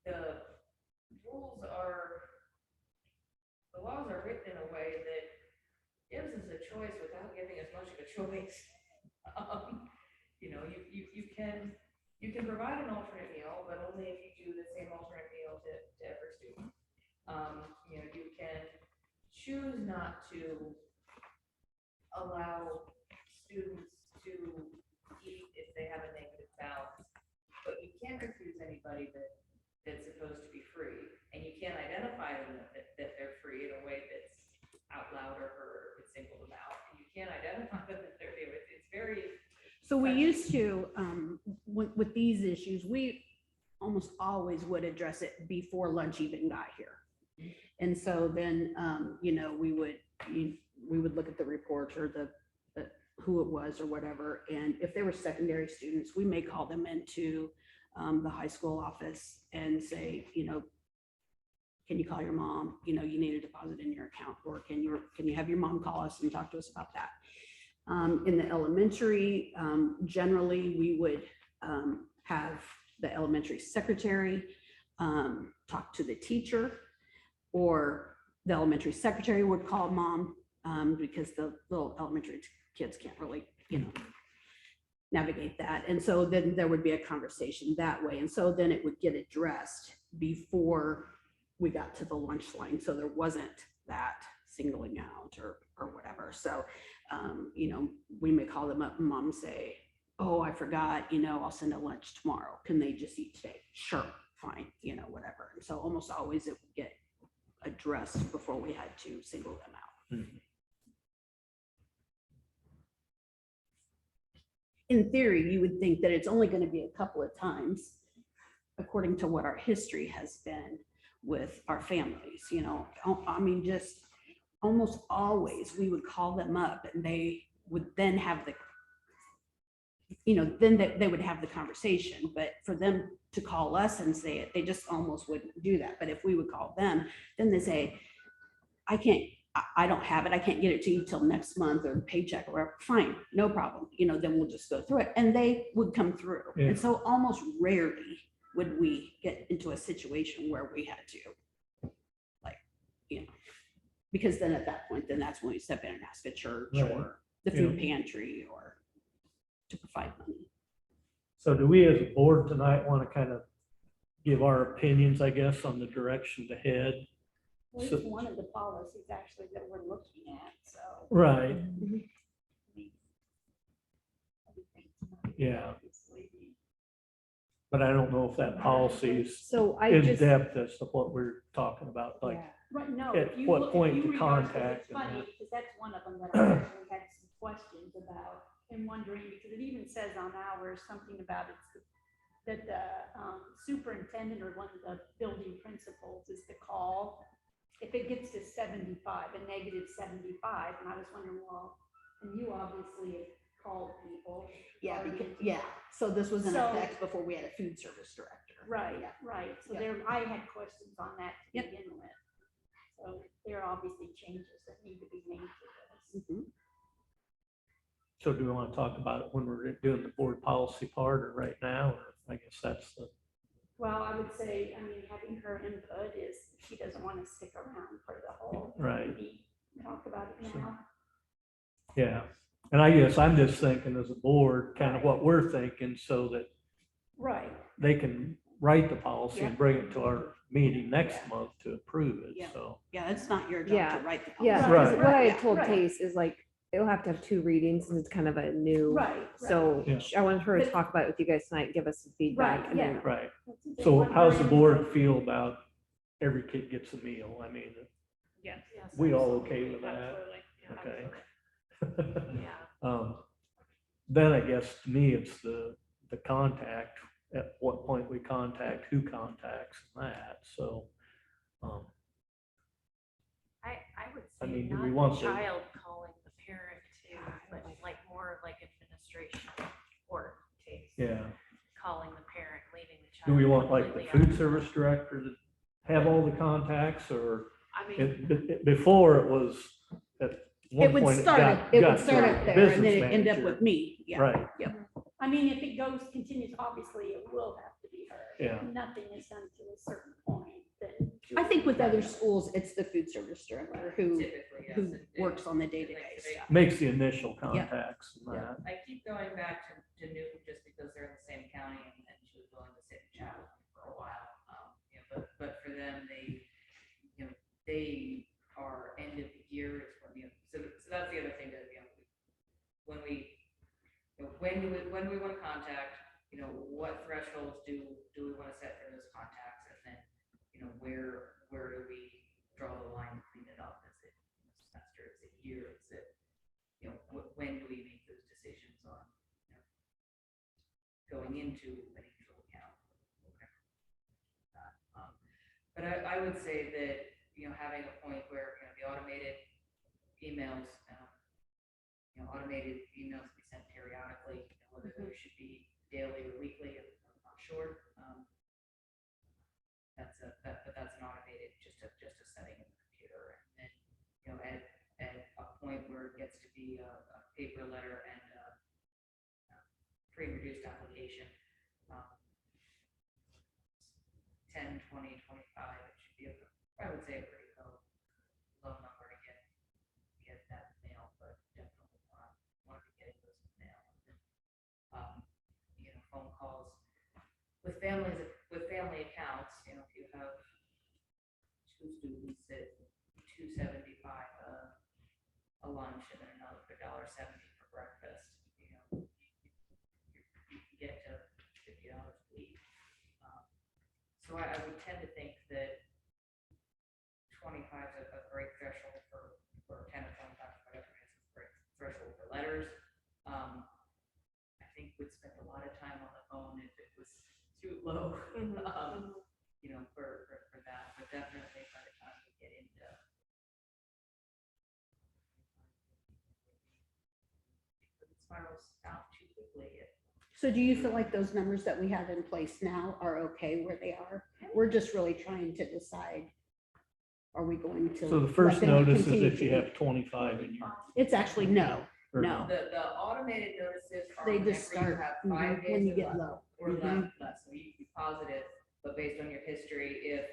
the laws are written in a way that gives us a choice without giving us much of a choice. You know, you can provide an alternate meal, but only if you do the same alternate meal to every student. You know, you can choose not to allow students to eat if they have a negative balance, but you can't refuse anybody that's supposed to be free. can't identify them that they're free in a way that's out loud or heard, or it's singled them out. And you can't identify them that they're free. It's very, So we used to, with these issues, we almost always would address it before lunch even got here. And so then, we would look at the reports or the who it was or whatever. And if they were secondary students, we may call them into the high school office and say, can you call your mom? You need a deposit in your account, or can you have your mom call us and talk to us about that? In the elementary, generally, we would have the elementary secretary talk to the teacher, or the elementary secretary would call mom because the little elementary kids can't really, navigate that. And so then there would be a conversation that way. And so then it would get addressed before we got to the lunch line. So there wasn't that singling out or whatever. So, we may call them up and mom say, oh, I forgot, I'll send a lunch tomorrow. Can they just eat today? Sure, fine, whatever. And so almost always it would get addressed before we had to single them out. In theory, you would think that it's only going to be a couple of times, according to what our history has been with our families, just almost always we would call them up and they would then have they would have the conversation. But for them to call us and say it, they just almost wouldn't do that. But if we would call them, then they say, I don't have it. I can't get it to you till next month or paycheck or whatever. Fine, no problem. Then we'll just go through it, and they would come through. Yeah. And so almost rarely would we get into a situation where we had to, because then at that point, then that's when we step in and ask a church Right. or the food pantry or to provide money. So do we as a board tonight want to kind of give our opinions, I guess, on the direction to head? Well, So- it's one of the policies actually that we're looking at, so. Right, I mean, everything's not Yeah. obviously the- but I don't know if that policy is So I in just, depth as to what we're talking about, like, yeah. Right, no. At if you what look- if point you to read ours, 'cause contact It's and funny, that. because that's one of them that I actually had some questions about and wondering, because it even says on ours something about that the superintendent or one of the building principals is to call if it gets to 75, a negative 75. And I was wondering, well, and you obviously have called people. Yeah, already. because, so this was in So- effect before we had a food service director. Right, Yeah. right. So Yeah. I had questions on that to Yep. begin with. So there are obviously changes that need to be made to this. Mhm. so do we want to talk about it when we're doing the board policy part or right now? Or I guess that's the, Well, I would say, having her input is, she doesn't want to stick around for the whole. Right. maybe talk about it So- now. yeah. And I guess I'm just thinking as a board, kind of what we're thinking so that Right, they can write the policy and Yeah. bring it to our meeting next Yeah. month to approve it, Yeah. so. Yeah, it's not your job Yeah. to write the Yeah, policy. Right. what I Right, had told right. Case is like, it'll have to have 2 readings and it's kind of a new. right. So Yeah. I wanted her to But- talk about it with you guys tonight, give us some feedback. Right, And then, yeah. Right. They So want how's her the board input. feel about every kid gets a meal? I mean, Yes. we all okay with that? Absolutely. Yeah, Okay. absolutely. Yeah. Then I guess to me, it's the contact, at what point we contact, who contacts and that, so. I would I say mean, do not we want the the- child calling the parent too, but like more like administration or case. Yeah, Calling the parent, leaving the child. do we want like the completely food out. service director to have all the contacts, or I mean, before it was at one It would point start, got it got would start to up the there and then business it end up manager. with me. Yeah. Right, If it continues, obviously it will have to be her. Yeah. If nothing is done to a certain point, then. I think with other schools, it's the food service director who Typically, yes. who it- works on the it- day-to-day like, stuff. makes the initial contacts and Yeah. that. I keep going back to Newton just because they're in the same county and she was willing to sit and chat with me for a while. But for them, they are end of the year is when, so that's the other thing that, when we want to contact, what thresholds do we want to set for those contacts? And then, where do we draw the line and clean it up? Is it a semester, is it a year, is it, when do we make those decisions on, going into an angel account? But I would say that, having a point where, the automated emails, automated emails be sent periodically, whether those should be daily or weekly, I'm not sure. But that's an automated, just a setting in the computer. And then, at a point where it gets to be a paper letter and a free and reduced application, 10, 20, 25, it should be, I would say, a pretty low number to get that mail, but definitely want to be getting those in mail. Phone calls with family accounts, if you have two students at $2.75 a lunch and then another for $1.70 for breakfast, you can get to $50 a week. So I would tend to think that 25 is a great threshold for 10 or 25, whatever it is, a great threshold for letters. I think we'd spend a lot of time on the phone if it was too low, for that, but definitely by the time we get into it spirals down too quickly. So do you feel like those numbers that we have in place now are okay where they are? We're just really trying to decide, are we going to? So the let first them notice is continue if you to- have 25 in your. It's actually no, or no. The automated notices are They whenever just you start have mhm, 5 days when you or get less, low. or Mhm. less, so you can be positive, but based on your history, if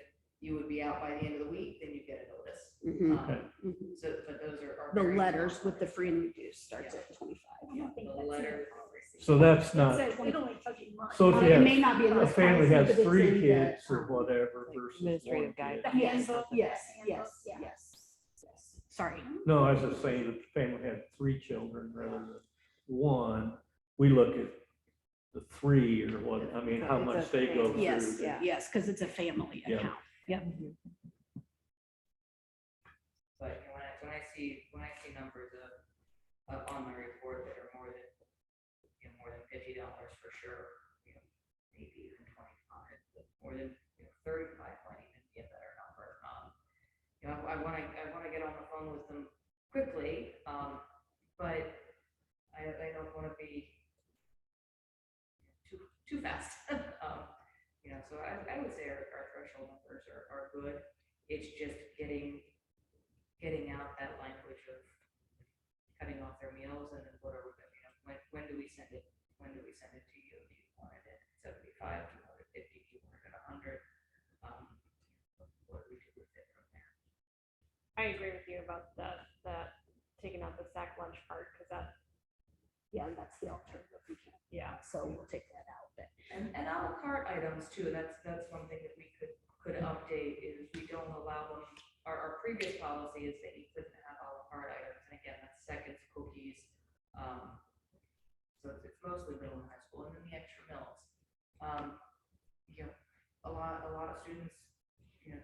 you would be out by the end of the week, then you get a notice. Mhm, Okay. mhm. So, but those are. The very letters small with the free and reduced starts Yeah. at 25. I don't think The that's in letters. the policy. So that's It not, says it only tells you month. So if you It have may not be in a this family policy, has but it's 3 in the, kids or whatever like versus administrative 1 guide. kid. The Yes, handbook, yes, the yes, handbook, yeah. yes. Sorry. No, I was just saying that the family had 3 children rather than 1. We look at the 3 or what, I mean, how It's a much they go through. thing. Yes, Yeah. yes, because it's a family Yeah. account. Yep. But when I see numbers on my report that are more than $50 for sure, maybe even 25, but more than 35 might even be a better number. I want to get on the phone with them quickly, but I don't want to be too fast. So I would say our threshold numbers are good. It's just getting out that language of cutting off their meals and then what are we going to, when do we send it? When do we send it to you? Do you want it at 75? Do you want it at 50? Do you want it at 100? What do we do with it from there? I agree with you about the taking out the sack lunch part, because that, Yeah, that's the alternative. We can't. yeah. So we'll take that out. But And a la carte items too, that's one thing that we could update is we don't allow them, our previous policy is that you couldn't have a la carte items, and again, that's seconds, cookies. So it's mostly middle and high school, and then the extra meals. A lot of students,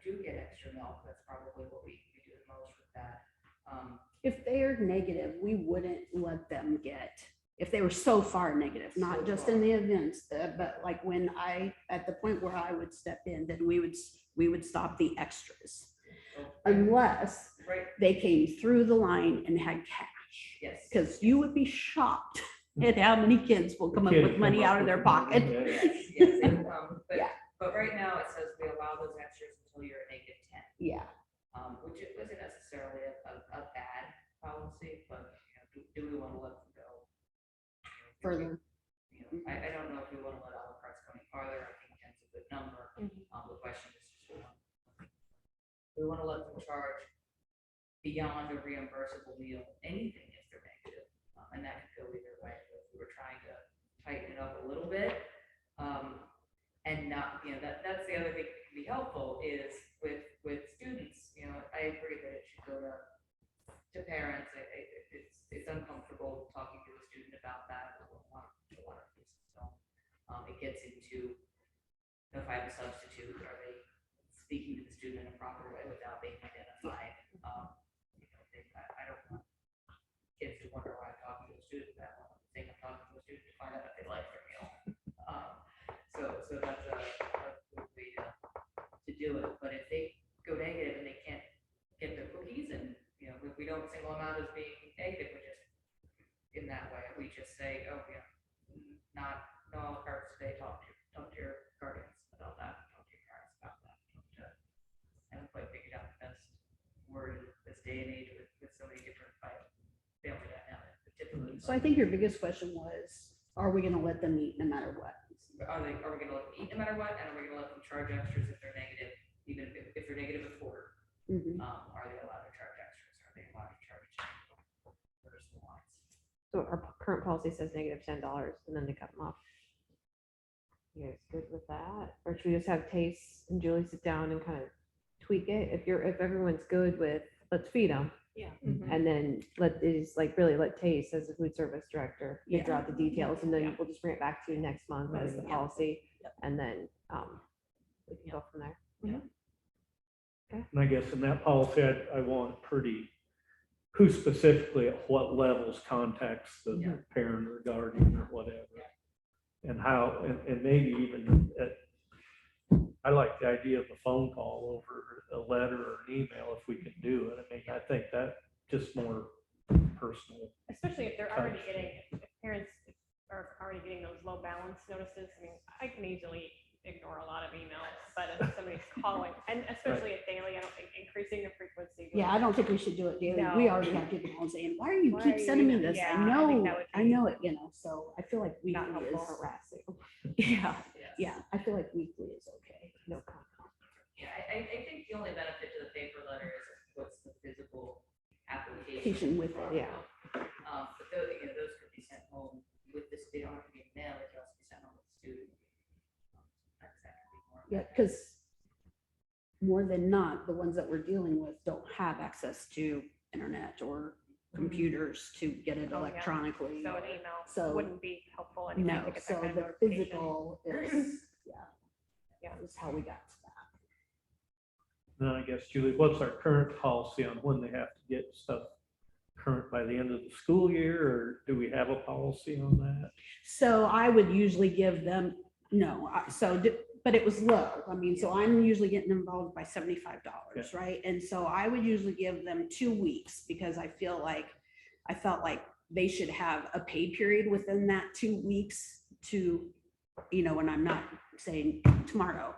do get extra milk, that's probably what we do the most with that. if they are negative, we wouldn't let them get, if they were so far negative, not So just far. in the events, but like when at the point where I would step in, then we would stop the extras. So, Unless right, they came through the line and had cash. yes. Because you would be shocked at how many kids will come up Kids with money come up out of with their money, pocket. yeah. Yes, but, Yeah. but right now it says we allow those extras until you're at -10. Yeah, Which it wasn't necessarily a bad policy, but do we want to let them go further. I don't know if we want to let a la cartes go any farther. I think 10's a good number. The question is just we want to let them charge beyond a reimbursable meal anything if they're negative, and that could go either way. If we were trying to tighten it up a little bit, and not, that's the other thing that can be helpful is with students. I agree that it should go to parents. It's uncomfortable talking to a student about that. A lot of reasons. So it gets into if I have a substitute, are they speaking to the student in a proper way without being identified. I don't want kids to wonder why I'm talking to a student that one, think I'm talking to a student to find out if they like their meal. So that's a good way to do it, but if they go negative and they can't get their cookies, and, we don't single them out as being negative, we just, in that way, we just say, oh, yeah, no a la carte today, talk to your guardians about that, talk to your parents about that. I haven't quite figured out the best word this day and age with so many different family dynamics, but typically. So I think your biggest question was, are we gonna let them eat no matter what? Are we gonna let them eat no matter what, and are we gonna let them charge extras if they're negative, even if they're negative a quarter? Mhm. Are they allowed to charge extras? Are they allowed to charge? Where's the lines? So our current policy says -$10 and then they cut them off. You guys good with that? Or should we just have Tace and Julie sit down and kind of tweak it? If everyone's good with, let's feed them. Yeah. And then really let Tace as the food service director figure out the details, and then we'll just bring it back to you next month as the policy. And then we can go from there. And I guess in that policy, I want pretty, who specifically at what levels contacts the parent or guardian or whatever. And how, and maybe even I like the idea of a phone call over a letter or an email if we can do it. I mean, I think that just more personal. Especially if they're already getting, if parents are already getting those low balance notices. I mean, I can easily ignore a lot of emails, but if somebody's calling, and especially at daily, I don't think increasing the frequency. Yeah, I don't think we should do it daily. No. We already have people calling saying, why are you Why keep are you sending me even- this? yeah, I I know, think that would I be know it, so I feel like weekly not helpful. is, Harassing. yeah, Yes. yeah, I feel like weekly is okay. No comment. Yeah, I think the only benefit to the paper letter is what's the physical application. Application with it, yeah. But those, those could be sent home with this, they don't have to be mailed, they can also be sent home with the student. That could be more Yeah, effective. because more than not, the ones that we're dealing with don't have access to internet or computers to get it Oh, yeah. electronically. So an email So- wouldn't be helpful anyway No, to get that so kind of the notification. physical is, Yeah. is how we got to that. Then I guess, Julie, what's our current policy on when they have to get stuff current by the end of the school year, or do we have a policy on that? So I would usually give them, but it was low. I mean, so I'm usually getting involved by $75, right? And so I would usually give them 2 weeks because I felt like they should have a pay period within that 2 weeks to, and I'm not saying tomorrow,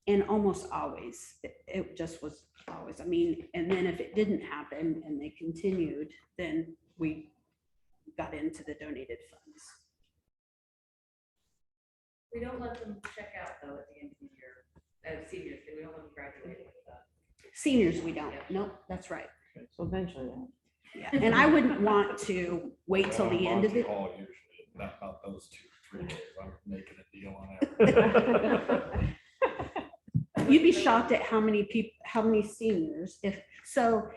and almost always, it just was always, I mean, and then if it didn't happen and they continued, then we got into the donated funds. We don't let them check out though at the end of the year, seniors, we don't let them graduate with that. Seniors, we don't. Nope, that's right. So eventually. Yeah, and I wouldn't want to wait till the end of the. All usually, not about those 2-3 days. I'm making a deal on that. You'd be shocked at how many seniors, so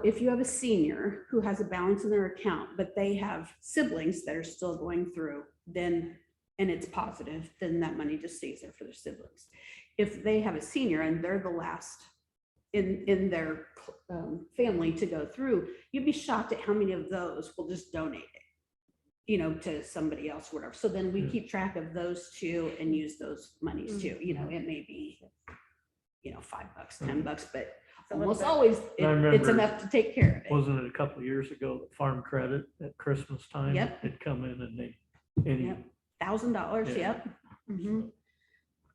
if you have a senior who has a balance in their account, but they have siblings that are still going through, then, and it's positive, then that money just stays there for their siblings. If they have a senior and they're the last in their family to go through, you'd be shocked at how many of those will just donate it, to somebody else, whatever. So then we keep track of those two and use those monies too. It may be, $5, $10, but almost always I it's remember- enough to take care of it. Wasn't it a couple of years ago that Farm Credit at Christmas time? Yep. Had come in and Yep. $1,000, Yeah. yep. Mhm.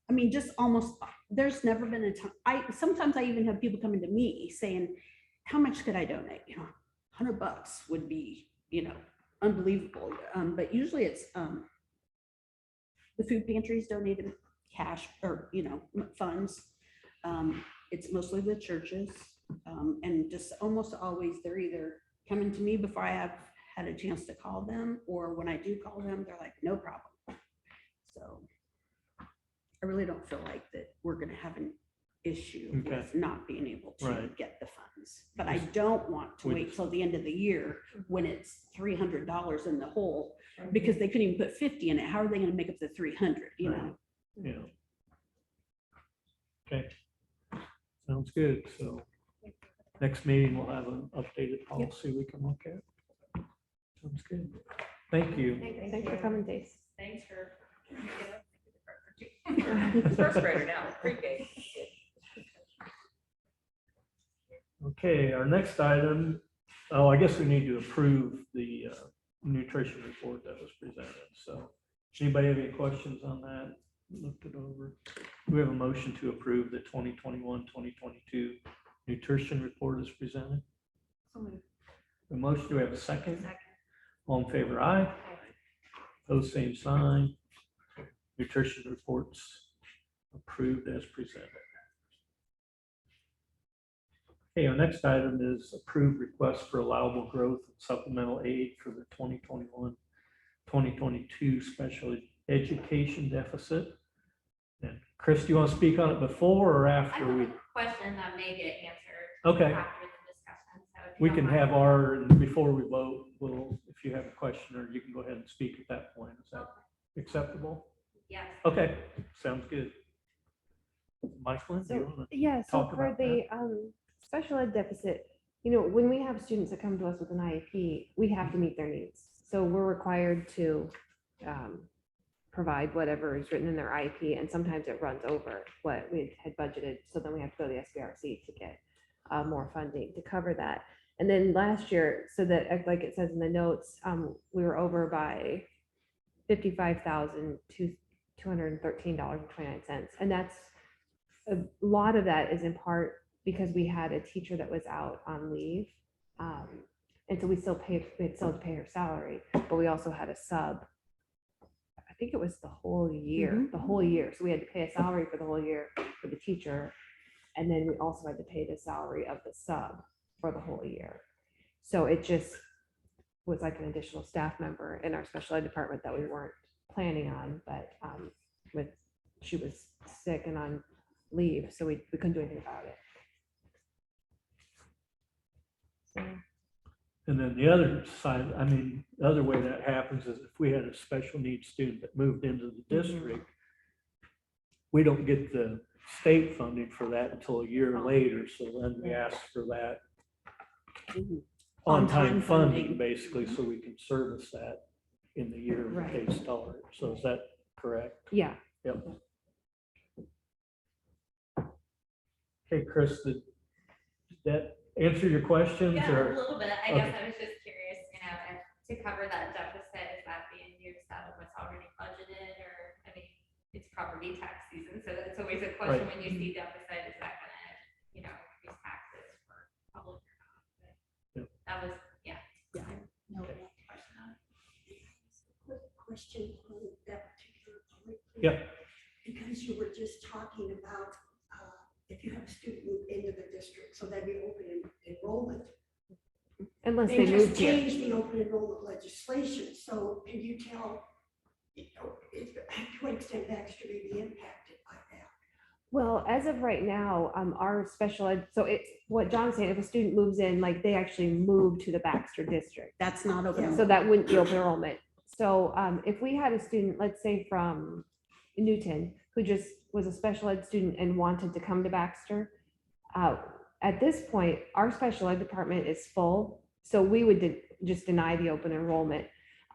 I mean, just almost, there's never been a time, sometimes I even have people coming to me saying, how much could I donate? $100 would be, unbelievable. But usually it's, the food pantries donated cash or, funds. It's mostly the churches. And just almost always, they're either coming to me before I have had a chance to call them, or when I do call them, they're like, no problem. So I really don't feel like that we're gonna have an issue Okay. with not being able to Right. get the funds. But I don't want to We wait just- till the end of the year when it's $300 in the hole, because they couldn't even put 50 in it. How are they gonna make up the 300, Right. Yeah. Okay. Sounds good. So next meeting, we'll have an updated policy we can look at. Sounds good. Thank you. Thanks for coming, Dace. Thanks for. First grader now, pre-K. Okay, our next item, oh, I guess we need to approve the nutrition report that was presented. So anybody have any questions on that? Looked it over. We have a motion to approve the 2021-2022 nutrition report as presented. A motion, do we have a second? All in favor, aye. Those same sign. Nutrition reports approved as presented. Okay, our next item is approved request for allowable growth and supplemental aid for the 2021-2022 special education deficit. And Chris, do you want to speak on it before or I after have we? a question that may get answered Okay, after the discussion, so. if you we don't can mind. have our, before we vote, we'll, if you have a question, or you can go ahead and speak at that point. Is that acceptable? Yes. Okay, sounds good. Michael, do you So, want to? yeah, so talk for about the special ed deficit, you know, when we have students that come to us with an IEP, we have to meet their needs. So we're required to provide whatever is written in their IEP, and sometimes it runs over what we had budgeted. So then we have to go to the SBRC to get more funding to cover that. And then last year, so that, like it says in the notes, we were over by $55,213.29. And that's, a lot of that is in part because we had a teacher that was out on leave. And so we had still to pay her salary, but we also had a sub. I think it was the whole year. So we had to pay a salary for the whole year for the teacher. And then we also had to pay the salary of the sub for the whole year. So it just was like an additional staff member in our special ed department that we weren't planning on, but she was sick and on leave, so we couldn't do anything about it. So, And then the other side, I mean, the other way that happens is if we had a special needs student that moved into the district, we don't get the state funding for that until a year later. So then we ask for that on-time funding, basically, so we can service that in the year that they start. So is that correct? yeah, Yep. Okay, Chris, did that answer your questions Yeah, a or? little bit. I Okay. guess I was just curious, you know, if to cover that deficit, is that being used out of what's already budgeted, or, I mean, it's property tax season, so that's always a question Right. when you see deficit, is that gonna, you know, increase taxes for public or not? But Yep. that was, yeah. No, Okay. Question on it. Quick question on that particular point. please. Yep. Because you were just talking about if you have a student move into the district, so that'd be open enrollment. unless They they just moved here. changed the open enrollment legislation, so can you tell, you know, to what extent Baxter may be impacted by that? Well, as of right now, our special ed, so what John's saying, if a student moves in, like they actually move to the Baxter district. That's not open. So that wouldn't be open enrollment. So if we had a student, let's say from Newton, who just was a special ed student and wanted to come to Baxter, at this point, our special ed department is full. So we would just deny the open enrollment.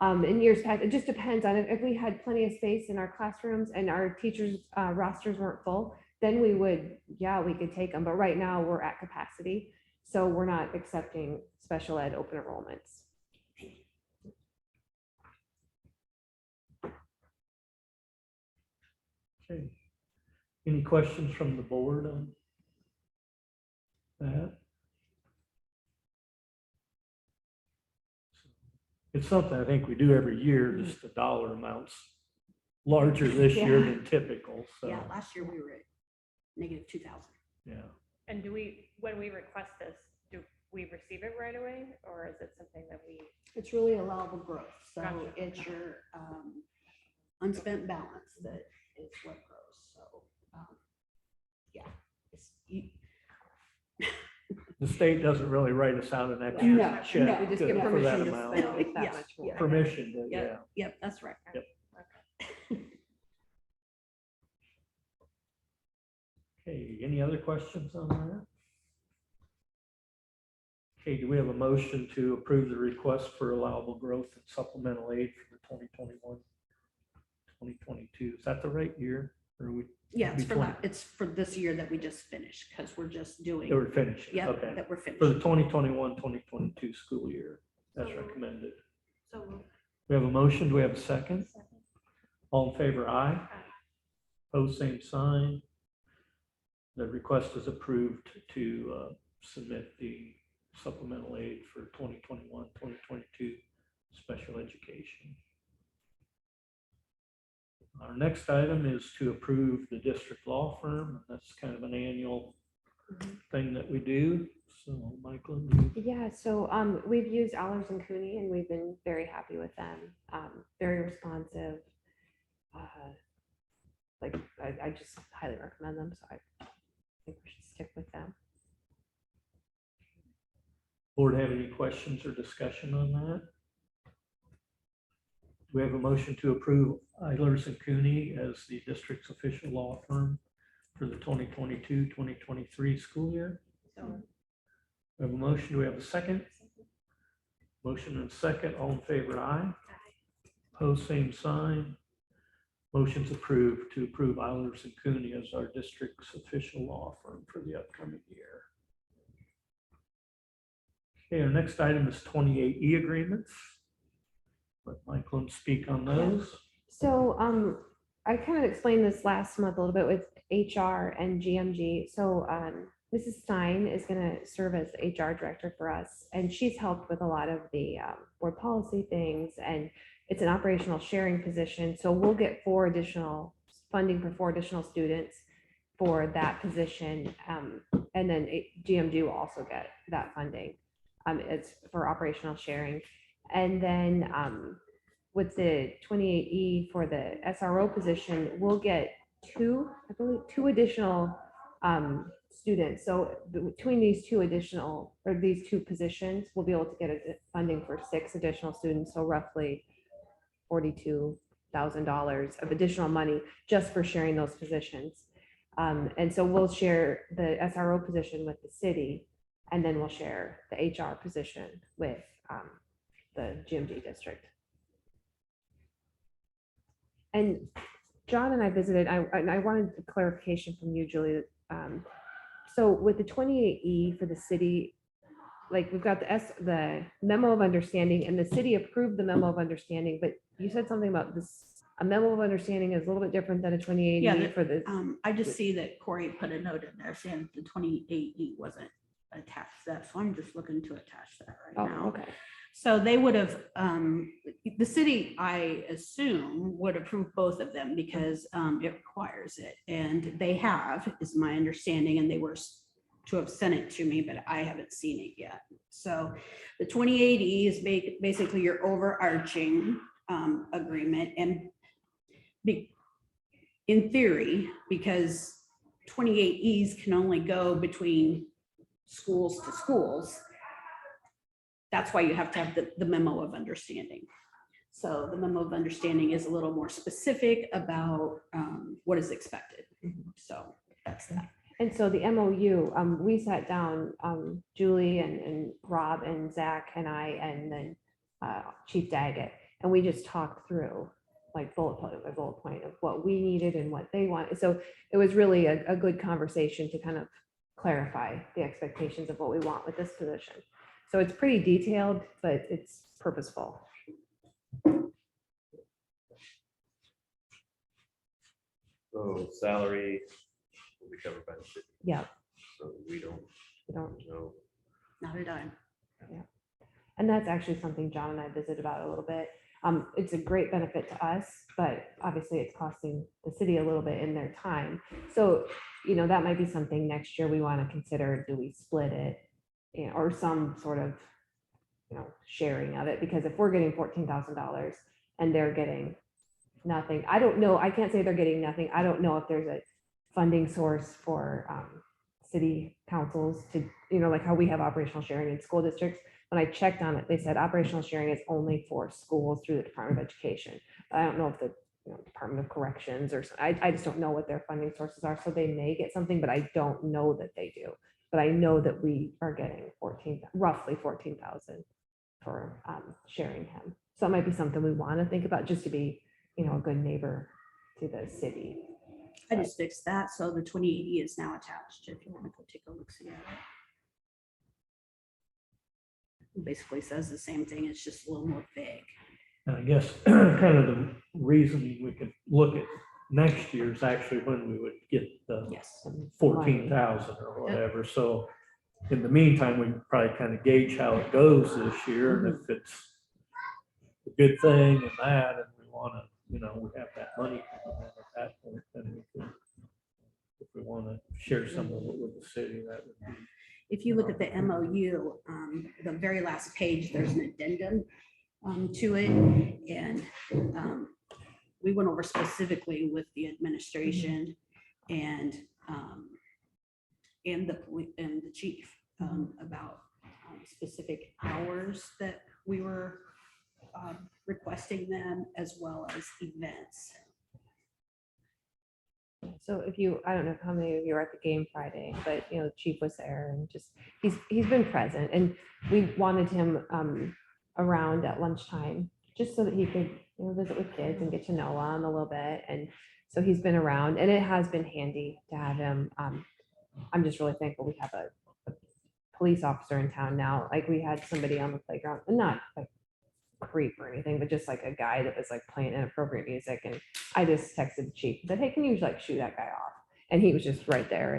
In years past, it just depends on if we had plenty of space in our classrooms and our teachers' rosters weren't full, then we could take them. But right now we're at capacity. So we're not accepting special ed open enrollments. Okay. Any questions from the board on that? It's something I think we do every year, just the dollar amounts larger this year than typical, so, Yeah, last year we were at negative 2,000. yeah. And do we, when we request this, do we receive it right away, or is it something that we? It's really allowable growth, so Gotcha. it's your unspent balance that is what grows, so, yeah. The state doesn't really write us out an extra No, check no, We just to- get for that permission to amount. spend like that Yes, much more. yeah. Permission, to- yeah. Yep, yep, that's right. Yep. Okay, any other questions on that? Okay, do we have a motion to approve the request for allowable growth and supplemental aid for the 2021, 2022? Is that the right year? Or are we? Yeah, it's for between- that, it's for this year that we just finished, because we're just doing, That we're finishing, yeah, okay. that we're For the finished. 2021, 2022 school year, as recommended. So moved. We have a motion, do we have a second? All in favor, aye. Aye. Pose same sign. The request is approved to submit the supplemental aid for 2021, 2022 special education. Our next item is to approve the district law firm. That's kind of an annual thing that we do. So Michael, you- Yeah, so we've used Allers and Cooney and we've been very happy with them. Very responsive. Like I just highly recommend them, so I think we should stick with them. board have any questions or discussion on that? We have a motion to approve Eilers and Cooney as the district's official law firm for the 2022, 2023 school year. So We have a motion. Do we have a second? Motion and second. All in favor, aye. Pose same sign. Motion's approved to approve Eilers and Cooney as our district's official law firm for the upcoming year. Okay, our next item is 28E agreements. Let Michael speak on those. So I kind of explained this last month a little bit with HR and GMG. So Mrs. Stein is going to serve as the HR director for us, and she's helped with a lot of the board policy things, and it's an operational sharing position. So we'll get funding for 4 additional students for that position, and then GMG will also get that funding. It's for operational sharing. And then with the 28E for the SRO position, we'll get 2 additional students. So between these 2 positions, we'll be able to get funding for 6 additional students. So roughly $42,000 of additional money just for sharing those positions. And so we'll share the SRO position with the city, and then we'll share the HR position with the GMG district. And John and I visited, and I wanted a clarification from you, Julie. So with the 28E for the city, like we've got the memo of understanding, and the city approved the memo of understanding, but you said something about this, a memo of understanding is a little bit different than a 28E Yeah, for the. I just see that Corey put a note in there saying the 28E wasn't attached to that, so I'm just looking to attach that right now. Oh, okay. So they would have, the city, I assume, would approve both of them because it requires it. And they have, is my understanding, and they were to have sent it to me, but I haven't seen it yet. So the 28E is basically your overarching agreement. And in theory, because 28Es can only go between schools to schools, that's why you have to have the memo of understanding. So the memo of understanding is a little more specific about what is expected. So that's that. And so the MOU, we sat down, Julie and Rob and Zach and I, and then Chief Daggett, and we just talked through like bullet point by bullet point of what we needed and what they wanted. So it was really a good conversation to kind of clarify the expectations of what we want with this position. So it's pretty detailed, but it's purposeful. So salary will be covered by the city. Yeah, So we don't know. Not a dime. and that's actually something John and I visited about a little bit. It's a great benefit to us, but obviously it's costing the city a little bit in their time. So, that might be something next year we want to consider. Do we split it, or some sort of, sharing of it? Because if we're getting $14,000 and they're getting nothing, I don't know. I can't say they're getting nothing. I don't know if there's a funding source for city councils to, like how we have operational sharing in school districts. When I checked on it, they said operational sharing is only for schools through the Department of Education. I don't know if the Department of Corrections or, I just don't know what their funding sources are, so they may get something, but I don't know that they do. But I know that we are getting roughly 14,000 for sharing him. So it might be something we want to think about, just to be, a good neighbor to the city. I just fixed that, so the 2080 is now attached, if you want to go take a look, see at it. It basically says the same thing, it's just a little more vague. And I guess kind of the reasoning we could look at next year is actually when we would get the Yes. 14,000 or whatever. So in the meantime, we can probably kind of gauge how it goes this year. And if it's a good thing and that, and we want to, we have that money coming in at that point, then we can, if we want to share some of it with the city, that would be. If you look at the MOU, the very last page, there's an addendum to it. And we went over specifically with the administration and the chief about specific hours that we were requesting them, as well as events. So I don't know how many of you were at the game Friday, but the chief was there and just, he's been present, and we wanted him around at lunchtime, just so that he could, visit with kids and get to know them a little bit. And so he's been around, and it has been handy to have him. I'm just really thankful we have a police officer in town now. Like, we had somebody on the playground, and not like creep or anything, but just like a guy that was like playing inappropriate music. And I just texted the chief and said, hey, can you like shoo that guy off? And he was just right there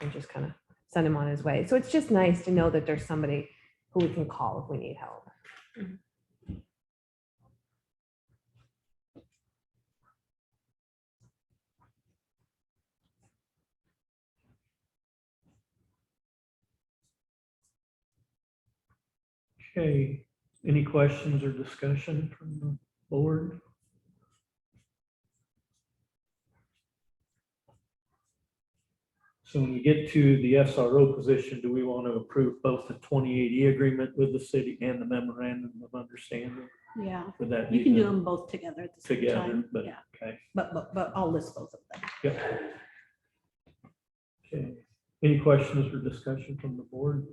and just kind of send him on his way. So it's just nice to know that there's somebody who we can call if we need help. Okay, any questions or discussion from the board? So when we get to the SRO position, do we want to approve both the 2080 agreement with the city and the memorandum of understanding? Yeah, Would that you be can do the- them both together at the same together? time. But Yeah, okay, but I'll list both of them. yep. Okay, any questions or discussion from the board?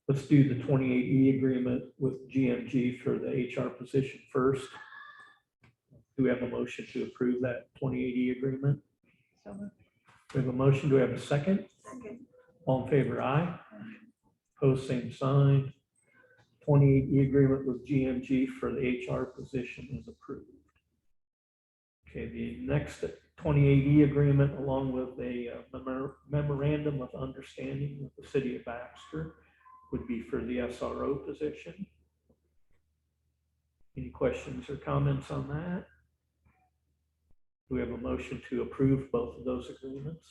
Let's do the 28E agreement with GMG for the HR position first. Do we have a motion to approve that 2080 agreement? We have a motion. Do we have a second? Second. All in favor, aye. Opposed, same sign. 28E agreement with GMG for the HR position is approved. Okay, the next 28E agreement, along with a memorandum of understanding with the city of Baxter, would be for the SRO position. Any questions or comments on that? Do we have a motion to approve both of those agreements?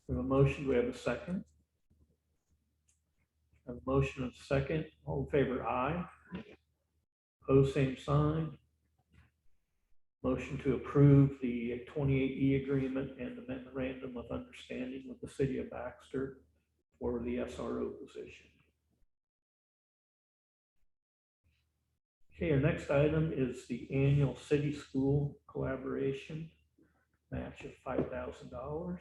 We have a motion. Do we have a second? Have a motion and a second. All in favor, aye. Opposed, same sign. Motion to approve the 28E agreement and the memorandum of understanding with the city of Baxter for the SRO position. Okay, our next item is the annual city school collaboration match of $5,000.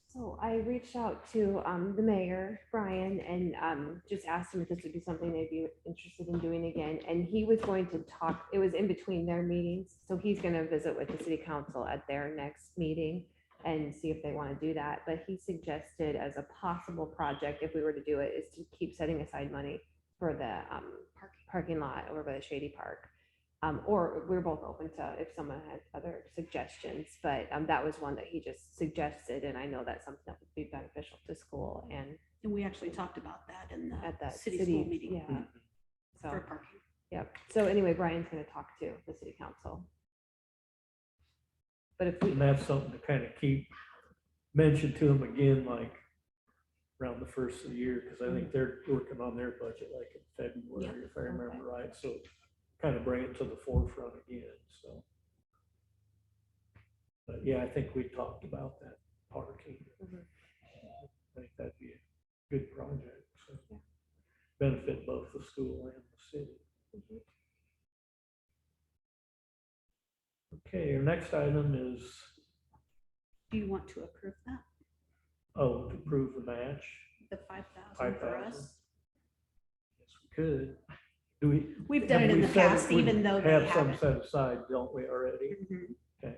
So I reached out to the mayor, Brian, and just asked him if this would be something they'd be interested in doing again. And he was going to talk, it was in between their meetings. So he's going to visit with the city council at their next meeting and see if they want to do that. But he suggested as a possible project, if we were to do it, is to keep setting aside money for the parking lot over by the Shady Park. Or we're both open to if someone had other suggestions, but that was one that he just suggested, and I know that's something that would be beneficial to school and And we actually talked about that in the at that city school meeting. Yeah. So, For parking. yep. So anyway, Brian's going to talk to the city council. But if we, And that's something to kind of keep, mention to them again, like around the first of the year, because I think they're working on their budget like in February, if I remember right. So kind of bring it to the forefront again, so. But yeah, I think we talked about that parking. I think that'd be a good project, so. Benefit both the school and the city. Okay, our next item is, Do you want to approve that? oh, to approve the match. The 5,000 for 5,000. us? Yes, we could. Do we? We've done have it in we the set past, we even though they have some haven't. set aside, don't we already? Mhm. Okay.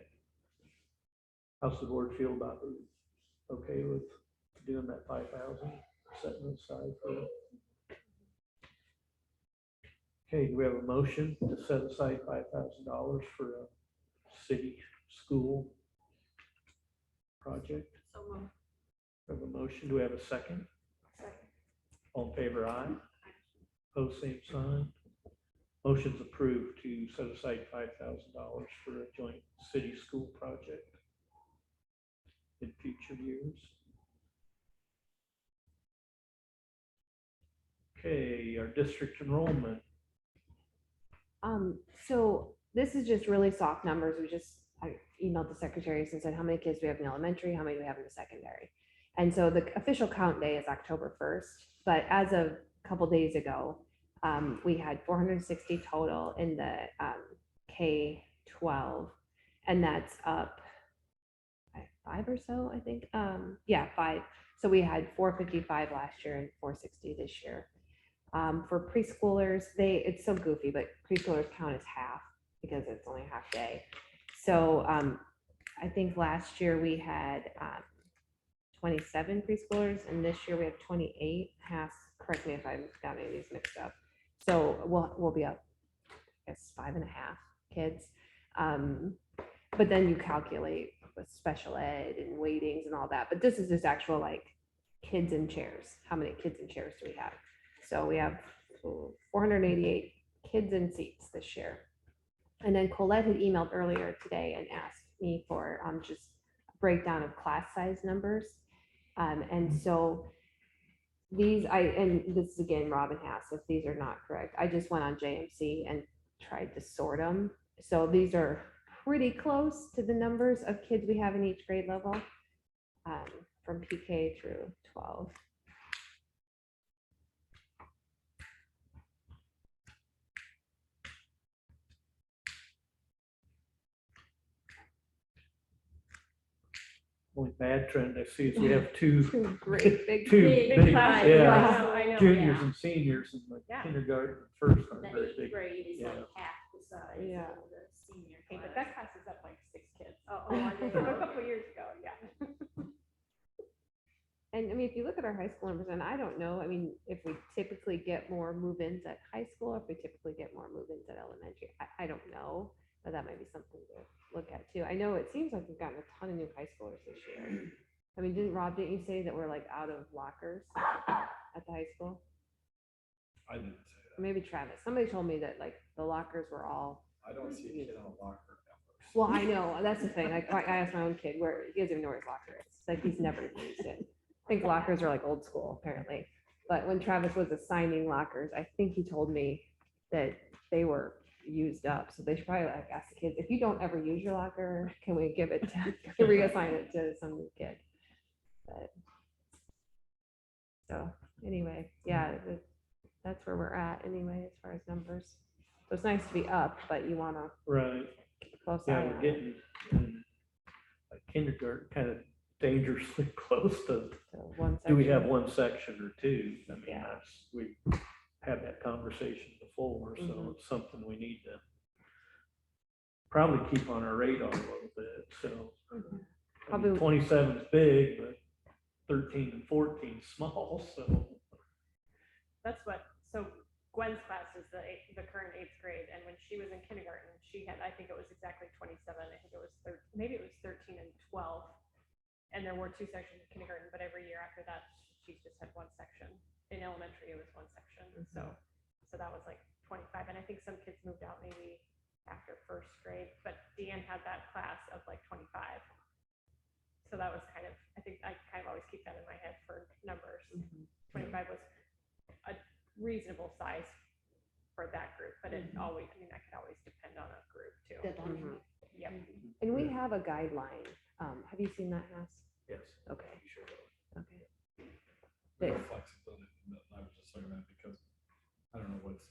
How's the board feel about it? Okay with doing that 5,000, setting it aside for it? Okay, do we have a motion to set aside $5,000 for a city school project? So moved. We have a motion, do we have a second? All in favor, aye. Pose same sign. Motion's approved to set aside $5,000 for a joint city school project in future years. Okay, our district enrollment. So this is just really soft numbers. I emailed the secretaries and said, how many kids do we have in elementary? How many do we have in the secondary? And so the official count day is October 1st, but as of a couple days ago, we had 460 total in the K-12, and that's up 5 or so, I think. Yeah, 5. So we had 455 last year and 460 this year. For preschoolers, it's so goofy, but preschoolers count as half because it's only a half day. So I think last year we had 27 preschoolers, and this year we have 28 half. Correct me if I've got any of these mixed up. So we'll be up, I guess, 5.5 kids. But then you calculate with special ed and weightings and all that. But this is just actual like kids in chairs. How many kids in chairs do we have? So we have 488 kids in seats this year. And then Colette had emailed earlier today and asked me for just a breakdown of class size numbers. And so and this is again, Robin has, if these are not correct, I just went on JMC and tried to sort them. So these are pretty close to the numbers of kids we have in each grade level, from PK through 12. Only bad trend I see is we have two Great big. two Big big, classes, yeah, I know, juniors yeah. and seniors in like Yeah. kindergarten, first are The very 8th big. grade is like Yeah. half the size Yeah. of the senior Hey, but class. that class is up like 6 kids. Oh, I A know. couple of years ago, yeah. And I mean, if you look at our high school numbers, and I don't know, I mean, if we typically get more move-ins at high school, if we typically get more move-ins at elementary, I don't know, but that might be something to look at too. I know it seems like we've gotten a ton of new high schoolers this year. I mean, didn't you say that we're like out of lockers at the high school? I didn't say that. Maybe Travis, somebody told me that like the lockers were all, I don't see a kid in a locker ever. well, I know, that's the thing. I asked my own kid where, he doesn't even know where his locker is. It's like he's never used it. I think lockers are like old school apparently. But when Travis was assigning lockers, I think he told me that they were used up. So they should probably like ask the kids, if you don't ever use your locker, can we give it to, can we reassign it to some new kid? But so anyway, yeah, that's where we're at anyway, as far as numbers. So it's nice to be up, but you wanna Right, keep a close yeah, eye we're on it. getting in like kindergarten, kind of dangerously close to, So one do we section. have one section or two? I mean, Yeah. we had that conversation before, so Mhm. it's something we need to probably keep on our radar a little bit, so. Probably- 27 is big, but 13 and 14 is small, so. That's so Gwen's class is the current 8th grade, and when she was in kindergarten, she had, I think it was exactly 27, I think it was maybe it was 13 and 12. And there were 2 sections of kindergarten, but every year after that, she's just had 1 section. In elementary, it was 1 section, so that was like 25, and I think some kids moved out maybe after 1st grade, but Deanne had that class of like 25. So that was kind of, I think I kind of always keep that in my head for numbers. 25 was a reasonable size for that group, but it always, I mean, that could always depend on a group too. Mhm. Yep. And we have a guideline. Have you seen that, Hess? Yes. Okay. You sure will. Okay. We But- have flexibility, but I was just saying that because I don't know what's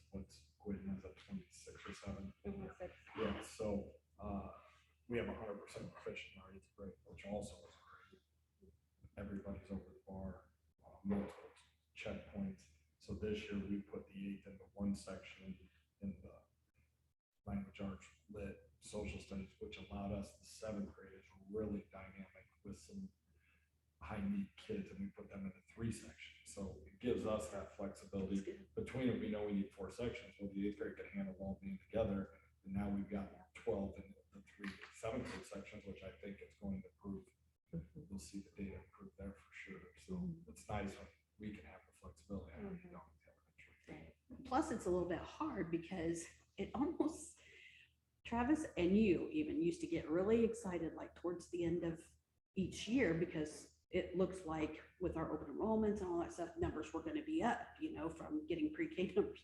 Gwydon is at 26 or 7. Mhm, so Yeah, so So this year we put the 8th into one section in the language arts, lit, social studies, which allowed us, the 7th graders were really dynamic with some high need kids, and we put them into 3 sections. So it gives us that flexibility. Between them, we know we need 4 sections. Well, the 8th grade can handle all being together. And now we've got 12 in the 3 7th grade sections, which I think is going to prove, we'll see the data improve there for sure. So it's nice when we can have the flexibility. I know you don't in the elementary. Plus, it's a little bit hard because it almost, Travis and you even used to get really excited like towards the end of each year because it looks like with our open enrollments and all that stuff, numbers were going to be up, from getting pre-K numbers.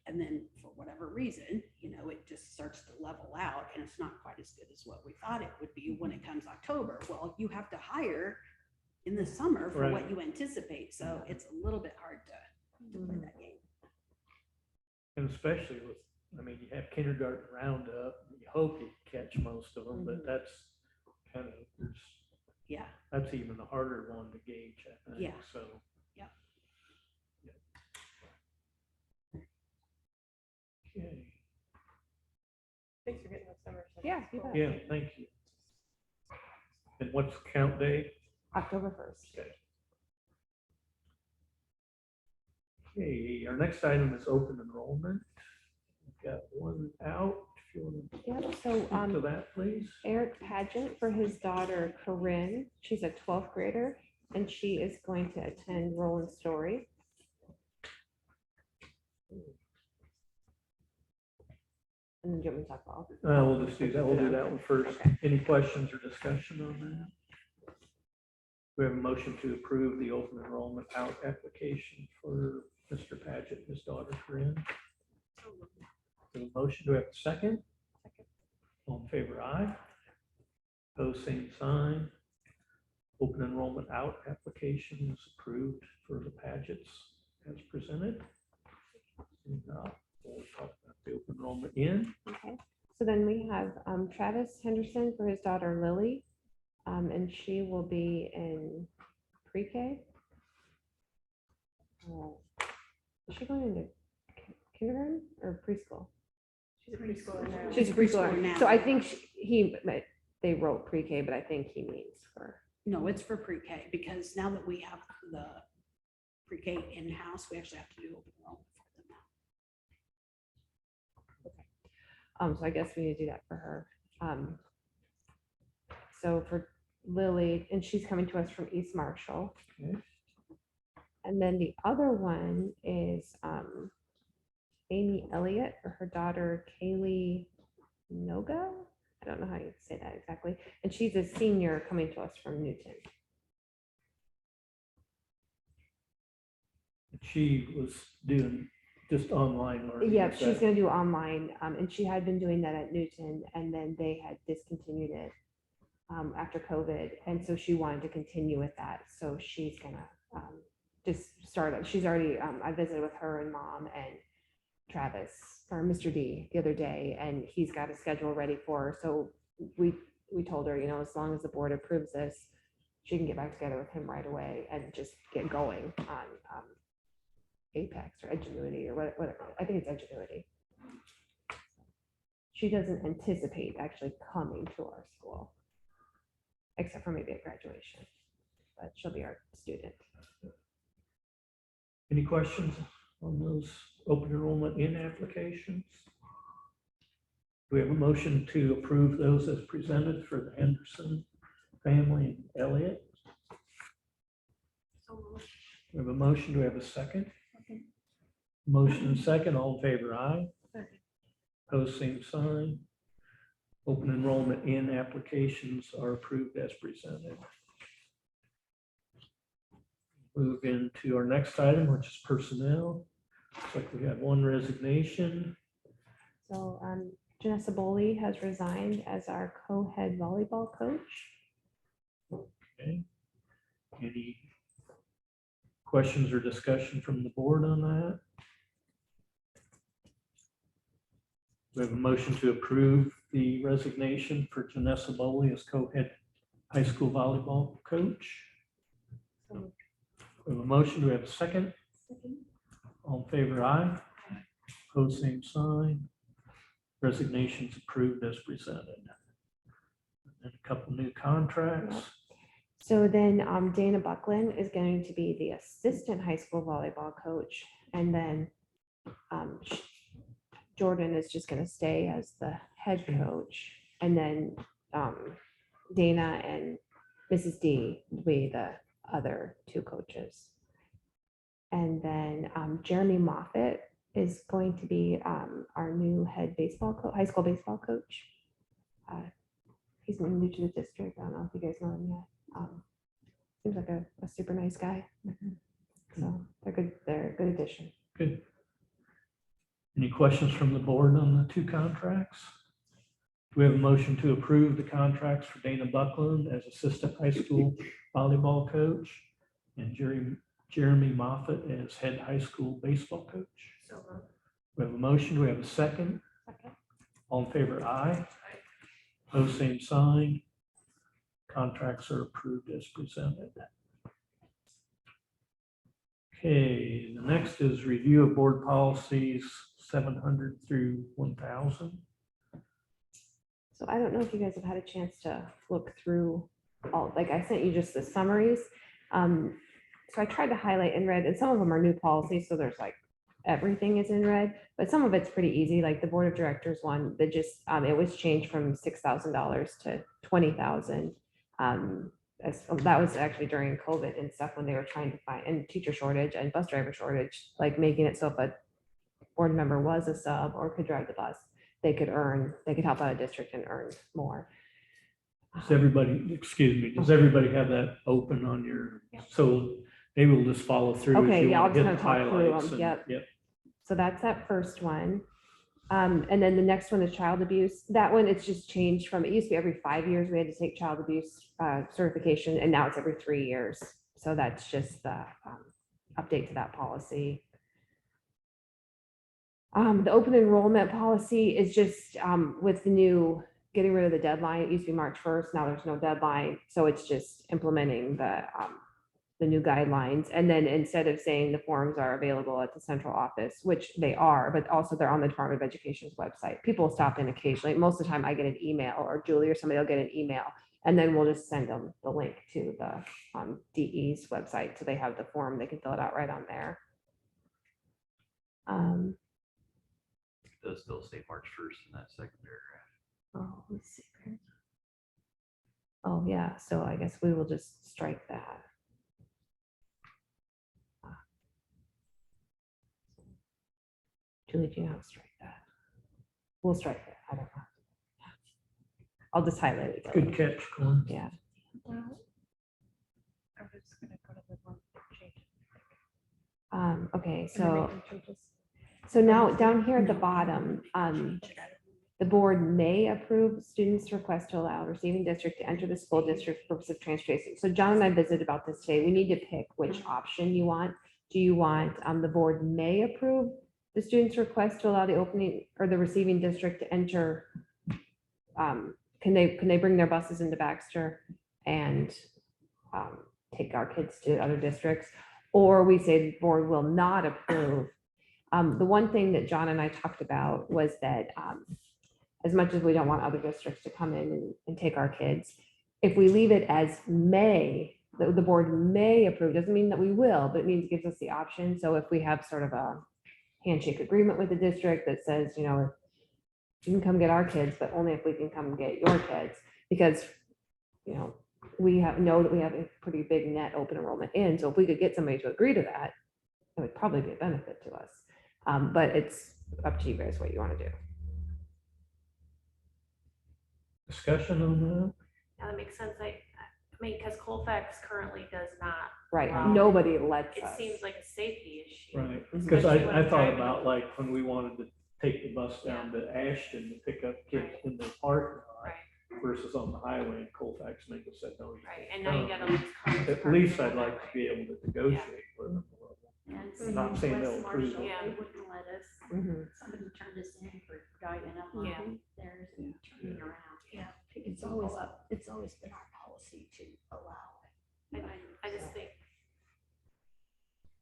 And then for whatever reason, it just starts to level out and it's not quite as good as what we thought it would be when it comes October. Well, you have to hire in the summer for what you anticipate. So it's a little bit hard to play that game. And especially with, you have kindergarten roundup, you hope you catch most of them, but that's kind of, that's even the harder one to gauge, I think. Yeah. So. Yeah. Okay. Thanks for getting the summer. Yeah, you bet. Yeah, thank you. And what's the count date? October 1st. Okay. Okay, our next item is open enrollment. We've got one out. If you want to Yeah, speak so to that, please. Eric Pageant for his daughter Corinne. She's a 12th grader and she is going to attend Roland Story. And then do you want me to talk about? We'll just do that. We'll do that one first. Okay. Any questions or discussion on that? We have a motion to approve the open enrollment out application for Mr. Paget and his daughter Corinne. We have a motion. Do we have a second? Second. All in favor, aye. Opposed, same sign. Open enrollment out application is approved for the Pagets as presented. And, we'll talk about the open enrollment in. Okay, so then we have Travis Henderson for his daughter Lily, and she will be in pre-K. Is she going into kindergarten or preschool? She's a preschooler now. She's a Preschooler preschooler now. So I think they wrote pre-K, but I think he means for. No, it's for pre-K because now that we have the pre-K in-house, we actually have to do open enrollment for them now. So I guess we need to do that for her. So for Lily, and she's coming to us from East Marshall. Okay. And then the other one is Amy Elliott for her daughter Kaylee Noga. I don't know how you say that exactly. And she's a senior coming to us from Newton. She was doing just online learning. Yeah, is she's that- going to do online, and she had been doing that at Newton, and then they had discontinued it after COVID, and so she wanted to continue with that. So she's gonna just start it. She's already. I visited with her and mom and Travis or Mr. D the other day, and he's got a schedule ready for her. So we told her, as long as the board approves this, she can get back together with him right away and just get going on Apex or Edgenuity or whatever. I think it's Edgenuity. She doesn't anticipate actually coming to our school, except for maybe at graduation, but she'll be our student. Any questions on those open enrollment in applications? We have a motion to approve those as presented for the Henderson family and Elliott. We have a motion. Do we have a second? Motion and second. All in favor, aye. Opposed, same sign. Open enrollment in applications are approved as presented. Move into our next item, which is personnel. Looks like we have one resignation. So Janessa Boley has resigned as our co-head volleyball coach. Okay. Any questions or discussion from the board on that? We have a motion to approve the resignation for Janessa Boley as co-head high school volleyball coach. We have a motion. Do we have a second? All in favor, aye. Pose same sign. Resignations approved as presented. And a couple new contracts. So then Dana Buckland is going to be the assistant high school volleyball coach. And then Jordan is just going to stay as the head coach. And then Dana and Mrs. D will be the other two coaches. And then Jeremy Moffett is going to be our new head baseball coach, high school baseball coach. He's new to the district. I don't know if you guys know him yet. Seems like a super nice guy. So they're good. They're a good addition. Good. Any questions from the board on the two contracts? Do we have a motion to approve the contracts for Dana Buckland as assistant high school volleyball coach and Jeremy Moffett as head high school baseball coach? So, We have a motion. Do we have a second? Second. All in favor, aye. Pose same sign. Contracts are approved as presented. Okay, the next is review of board policies 700 through 1000. So I don't know if you guys have had a chance to look through all, like I sent you just the summaries. So I tried to highlight in red, and some of them are new policies, so there's like everything is in red, but some of it's pretty easy, like the board of directors one that just, it was changed from $6,000 to $20,000. That was actually during COVID and stuff when they were trying to find, and teacher shortage and bus driver shortage, like making it so if a board member was a sub or could drive the bus, they could help out a district and earn more. Does everybody, excuse me, does everybody have that open on your, so they will just follow through? as Okay, you yeah, I'll want, just hit kind of talk through highlights them, and- yep. So that's that first one. And then the next one is child abuse. That one, it's just changed from, it used to be every 5 years we had to take child abuse certification, and now it's every 3 years. So that's just the update to that policy. The open enrollment policy is just with the new, getting rid of the deadline. It used to be March 1st. Now there's no deadline. So it's just implementing the new guidelines. And then instead of saying the forms are available at the central office, which they are, but also they're on the Department of Education's website. People stop in occasionally. Most of the time I get an email, or Julie or somebody will get an email, and then we'll just send them the link to the DE's website. So they have the form, they can fill it out right on there. It does still say March 1st in that second paragraph. Oh, let's see. Oh, yeah. So I guess we will just strike that. Julie, do you know how to strike that? We'll strike it. I don't know. I'll just highlight it. Good catch, Colin. Yeah. I'm just gonna go to the one that changed. Okay, And the so, rating changes. so now down here at the bottom, the board may approve students' request to allow receiving district to enter the school district for purpose of transportation. So John and I visited about this today. We need to pick which option you want. Do you want, the board may approve the student's request to allow the opening or the receiving district to enter? Can they bring their buses into Baxter and take our kids to other districts? Or we say the board will not approve. The one thing that John and I talked about was that as much as we don't want other districts to come in and take our kids, if we leave it as may, the board may approve, doesn't mean that we will, but it means it gives us the option. So if we have sort of a handshake agreement with the district that says, you know, you can come get our kids, but only if we can come get your kids, because, you know, we know that we have a pretty big net open enrollment in. So if we could get somebody to agree to that, it would probably be a benefit to us. But it's up to you guys what you want to do. Discussion on that? yeah, that makes sense. I mean, because Colfax currently does not. Right, allow- nobody lets It us. seems like a safety issue. Right, Mhm. because Especially when I I'm thought driving. about like when we wanted to take the bus down to Ashton to pick up kids in the parking lot Right, versus on the highway in Colfax, and they just said, no. you right. can't And now you come. gotta lose cars. At parked least on I'd the like to highway. be able to negotiate with them. And I'm not same saying with they'll West approve Marshall, it. they wouldn't let us. Mhm. Somebody turned us in for driving up Yeah. on theirs and turning around. Yeah. It's always been our policy to allow it. I just think,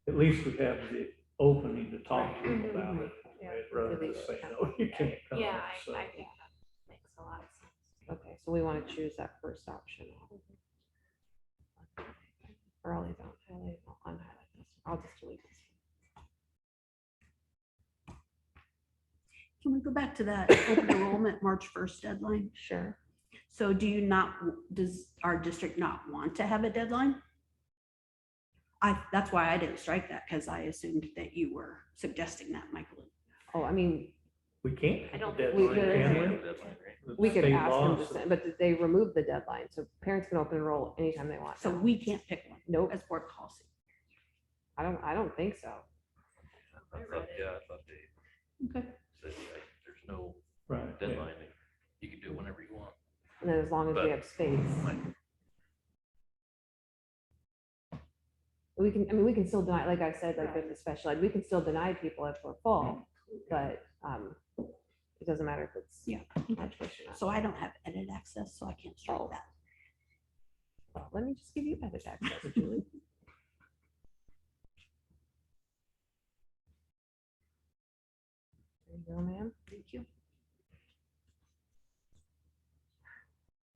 At least we have the opening to talk to them about it. Yeah. Rather than say, no, you can't come. Yeah, so. I think that makes a lot of sense. Okay, so we want to choose that first option. Or I'll leave out, unhighlight this. I'll just delete this. Can we go back to that open enrollment March 1st deadline? Sure. So do you not, does our district not want to have a deadline? That's why I didn't strike that, because I assumed that you were suggesting that, Michael. Oh, I mean, We can't. I don't have a think we deadline, could. can No we? deadline, right? The we could state ask law them to says- send, but they removed the deadline, so parents can open enroll anytime they want. So now. we can't pick one Nope, as board policy. I don't think so. I thought they Okay. said, like, there's no Right. yeah. deadline. You can do it whenever you want. And then as long as we But- have space. We can, I mean, we can still deny, like I said, like with the special ed, we can still deny people if we're full, but it doesn't matter if it's. Yeah. March 1st or not. So I don't have edit access, so I can't strike Oh. that. Well, let me just give you edit access, Julie. There you go, ma'am. Thank you.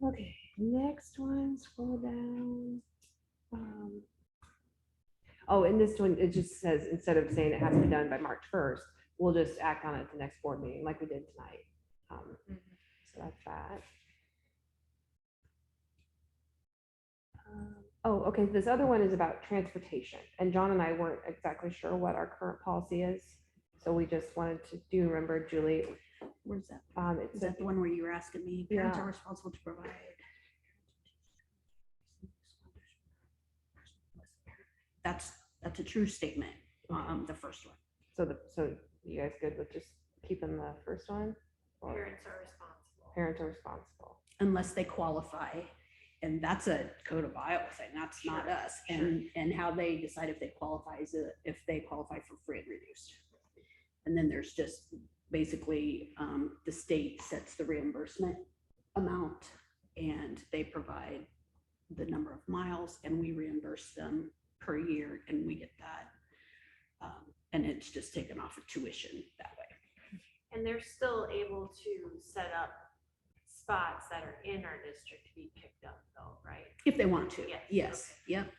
Okay, next one, scroll down. Oh, and this one, it just says, instead of saying it has to be done by March 1st, we'll just act on it at the next board meeting like we did tonight. So that's that. Oh, okay, this other one is about transportation, and John and I weren't exactly sure what our current policy is. So we just wanted to, do you remember, Julie? Where's that? It's Is that the one where you were asking me? Parents are responsible to provide. That's a true statement. The first one. so you guys good with just keeping the first one? Or Parents are responsible. Parents are responsible. Unless they qualify. And that's a code of Iowa thing. That's not us. And how they decide if they qualify is if they qualify for free and reduced. And then there's just basically the state sets the reimbursement amount and they provide the number of miles and we reimburse them per year and we get that. And it's just taken off of tuition that way. And they're still able to set up spots that are in our district to be picked up though, right? If they want to. Yes, Yes. Yep.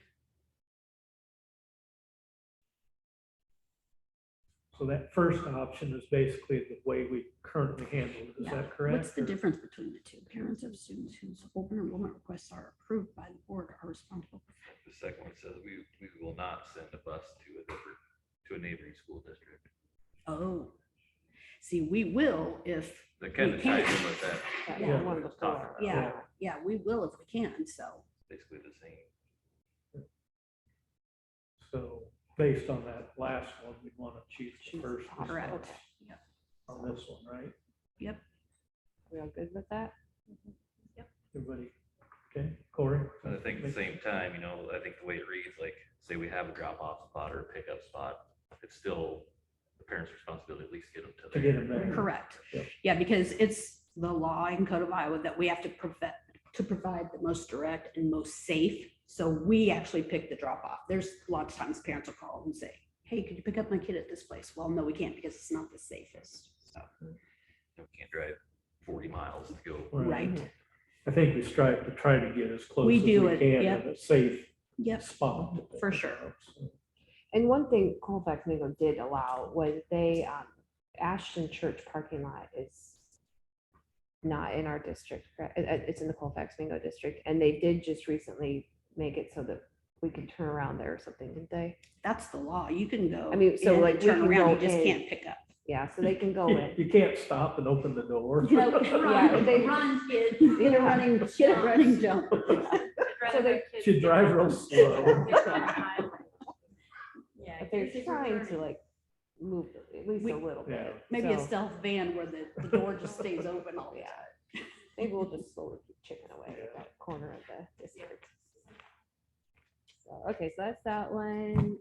So that first option is basically the way we currently handle it. Is Yeah. that correct? What's the or- difference between the two? Parents of students whose open enrollment requests are approved by the board are responsible. The second one says we will not send a bus to a neighboring school district. Oh, see, we will if, That kind We of ties can't. in with that. That Yeah. one we was talking before. about. yeah, we will if we can, so. Basically the same. So based on that last one, we want to choose the Choose first the Correct. response Yep. on this one, right? We all good with that? Everybody, okay, Corey? But I think at the same time, I think the way it reads, like, say we have a drop-off spot or a pickup spot, it's still the parent's responsibility to at least get them to To there. get them there. Correct. Yep. Yeah, because it's the law in Code of Iowa that we have to provide the most direct and most safe. So we actually pick the drop off. There's lots of times parents will call and say, hey, could you pick up my kid at this place? Well, no, we can't because it's not the safest. So, We can't drive 40 miles to go. right. I think we strive to try to get as close We as do we it, can yep. in a safe Yep. spot. to pick For them sure. up, so. And one thing Colfax Mingo did allow was they, Ashton Church parking lot is not in our district, correct? It's in the Colfax Mingo district, and they did just recently make it so that we can turn around there or something, didn't they? That's the law. You can go. I mean, so, in like, and we turn can around, go you just in. can't pick up. Yeah, so they can go in. You can't stop and open the door. You know, Yeah, run, they- run, kid, get a running jump. Rather they than kids Should drive real slow. get on the highway. Yeah. But they're kids are trying to learning. like move at least We- a little Yeah. bit. Maybe a So, stealth van where the door just stays open all the Yeah. time. maybe we'll just slowly keep chipping away at that corner of the district. So, okay, so that's that one.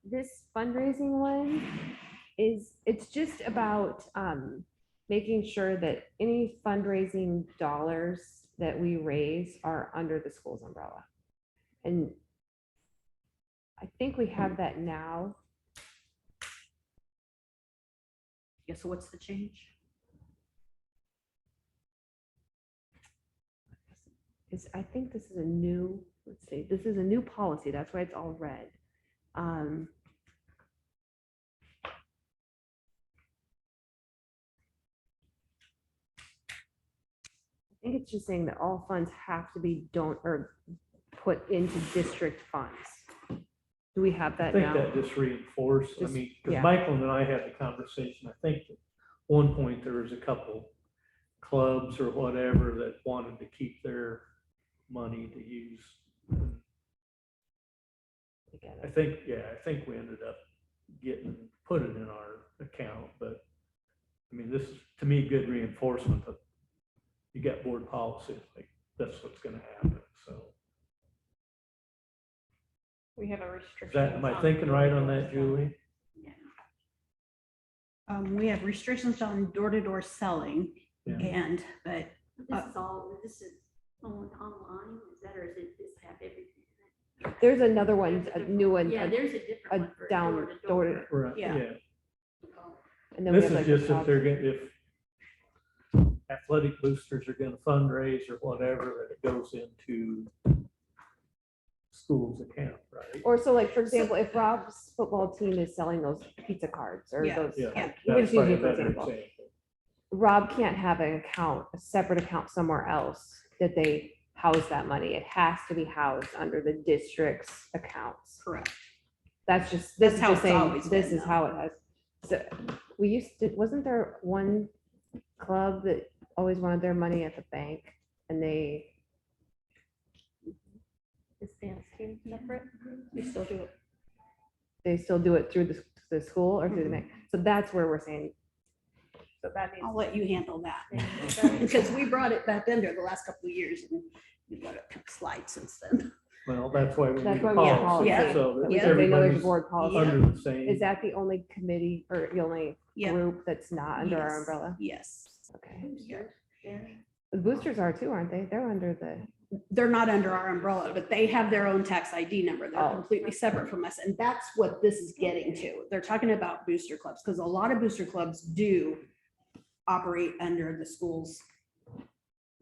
This fundraising one it's just about making sure that any fundraising dollars that we raise are under the school's umbrella. And I think we have that now. Yeah, so what's the change? I think this is a new, let's see, this is a new policy. That's why it's all red. I think it's just saying that all funds have to be put into district funds. Do we have I that think now? that just reinforced, I Just- mean, yeah. because Michael and I had the conversation, I think at one point there was a couple clubs or whatever that wanted to keep their money to use. I think we ended up put it in our account, but I mean, this is, to me, good reinforcement that you got board policy, like, that's what's gonna happen, so. We have a Is restriction. that, am I thinking right on that, Julie? We have restrictions on door-to-door selling Yeah. and, but This is online, is that, or is it just have everything? There's another one, a new one. Yeah, there's a different a one for down door to door, door. Right, Yeah. yeah. and then we This have is like the just if top- they're gonna, if athletic boosters are gonna fundraise or whatever, that it goes into school's account, right? Or so like, for example, if Rob's football team is selling those pizza cards or Yeah, those, Yeah, we're that's just probably using a for better example. example. Rob can't have an account, a separate account somewhere else that they house that money. It has to be housed under the district's accounts. correct. That's just, this That's is how just it's saying, always this been, is though. how it has. So we used to, wasn't there one club that always wanted their money at the bank and they, Is dance team separate? We still do it. they still do it through the school or through the bank? So that's where we're saying, So that needs. I'll let you handle that. Yeah. Because we brought it back under the last couple of years and we've let it slide since then. Well, that's why we that's need why a we have policy, policy. so That that we say they know there's a everybody's board policy. under the same. Is that the only committee or the only Yeah. group that's not under our Yes, umbrella? Yes. Okay. Yeah. The boosters are too, aren't they? They're under the, They're not under our umbrella, but they have their own tax ID number. They're Oh. completely separate from us. And that's what this is getting to. They're talking about booster clubs because a lot of booster clubs do operate under the schools,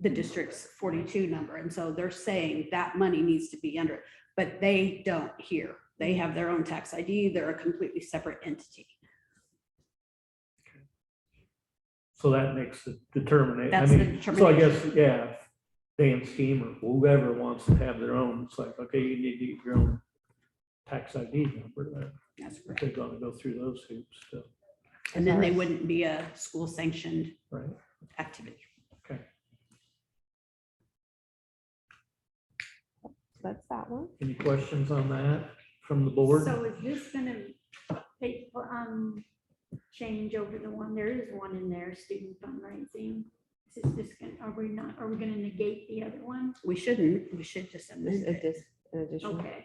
the district's 42 number. And so they're saying that money needs to be under it, but they don't here. They have their own tax ID. They're a completely separate entity. So that makes the determination. I That's the mean, so I guess, determination. yeah, dance team or whoever wants to have their own, it's like, okay, you need to get your own tax ID number there. That's If correct. they're gonna go through those hoops, so, And then they wouldn't be a school sanctioned right, activity. okay. that's that one. Any questions on that from the board? So is this gonna take, change over the one, there is one in there, student fundraising? Is this gonna, are we gonna negate the other one? We shouldn't, we should just This amend is it. just an addition. Okay.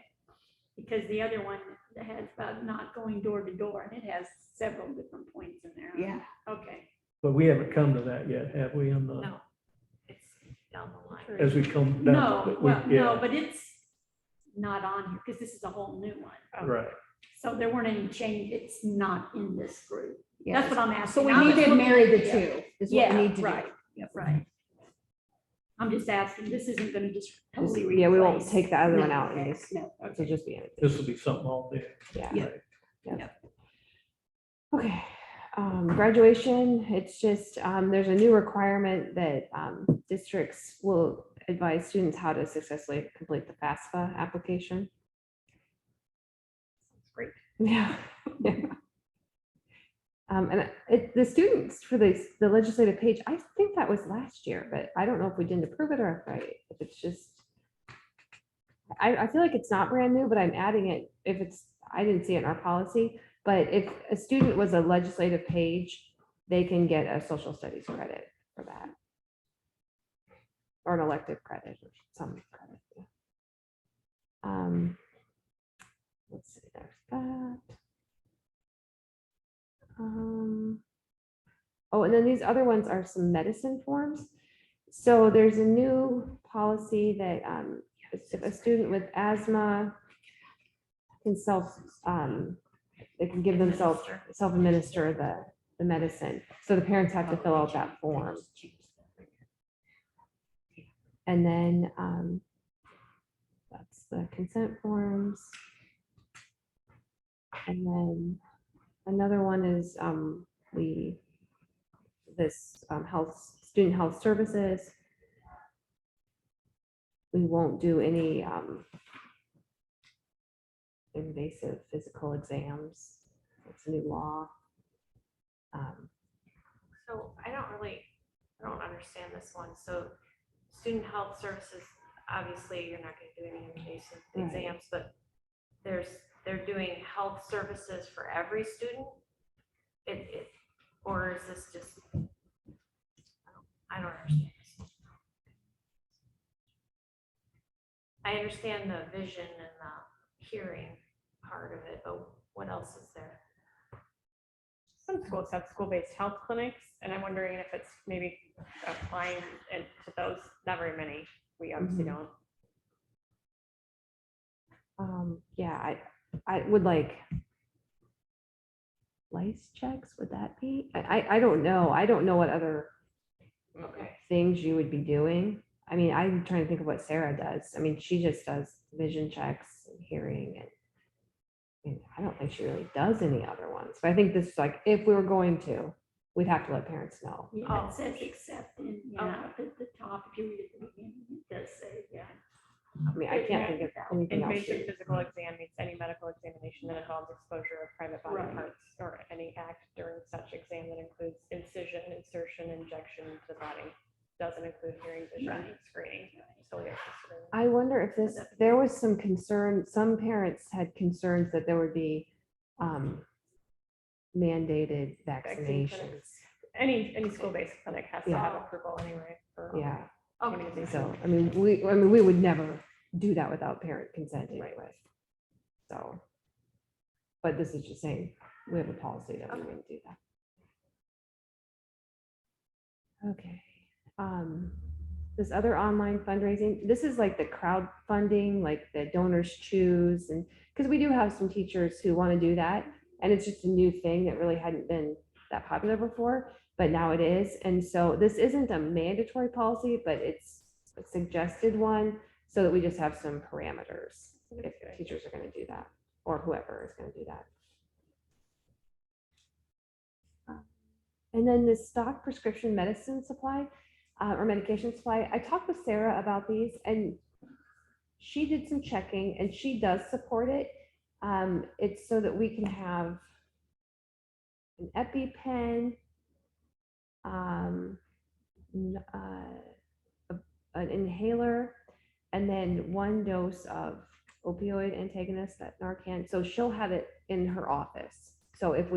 Because the other one that has about not going door to door, and it has several different points in there. Yeah. Okay. But we haven't come to that yet, have we, on the, No, it's down the line. as we come down? No, we- well, yeah, no, but it's not on here, because this is a whole new one. Right, So there weren't any change, it's not in this group. Yeah. That's what I'm asking. So we I need was to looking- marry the yeah. two, is what Yeah, we need to do. right. Yep. Right. I'm just asking, this isn't gonna just Just- totally Yeah, we won't replace- take the other one No, out and okay, just, No. so just be in it. this will be something all day. Yeah. Yeah. Okay, graduation, it's just, there's a new requirement that districts will advise students how to successfully complete the FAFSA application. Great. Yeah. Yeah. And the students for the legislative page, I think that was last year, but I don't know if we didn't approve it or if it's just, I feel like it's not brand new, but I'm adding it if it's, I didn't see it in our policy. But if a student was a legislative page, they can get a social studies credit for that. Or an elective credit or some credit. Yeah. Let's see, there's that. Oh, and then these other ones are some medicine forms. So there's a new policy that if a student with asthma can they can give themselves, self-administer the medicine. So the parents have to fill out that form. And then, that's the consent forms. And then another one is, student health services. We won't do any, invasive physical exams. It's a new law. So I don't understand this one. So student health services, obviously, you're not gonna do any invasive Right. exams, but they're doing health services for every student? Or is this just, I don't understand this. I understand the vision and the hearing part of it, but what else is there? Some schools have school-based health clinics, and I'm wondering if it's maybe applying to those, not very many, we obviously Mhm. don't. Yeah, I would like lice checks, would that be? I don't know. I don't know what other Okay. things you would be doing. I mean, I'm trying to think of what Sarah does. I mean, she just does vision checks and hearing and I mean, I don't think she really does any other ones, but I think this is like, if we were going to, we'd have to let parents know. Yeah, Oh. it says except in, at the top, if you read it, at the beginning, it does say, yeah. I mean, I can't think of anything else. Invasive physical exam means any medical examination that involves exposure of private body Right. parts or any act during such exam that includes incision, insertion, injection to the body. Doesn't include hearing, vision, Right. screening. Solely assisted. I wonder if there was some concern, some parents had concerns that there would be mandated Vaccine vaccinations. clinics. Any school-based clinic has to Yeah. have approval anyway for. Yeah, immunization. so, I mean, we would never do that without parent consent anyway. So, but this is just saying, we have a policy that we wouldn't do that. Okay, this other online fundraising, this is like the crowdfunding, like the donors choose, and, because we do have some teachers who want to do that, and it's just a new thing that really hadn't been that popular before, but now it is, and so this isn't a mandatory policy, but it's a suggested one, so that we just have some parameters if teachers are going to do that, or whoever is going to do that. And then the stock prescription medicine supply or medication supply, I talked with Sarah about these and she did some checking and she does support it. It's so that we can have an EpiPen, an inhaler, and then 1 dose of opioid antagonist, that Narcan. So she'll have it in her office. So if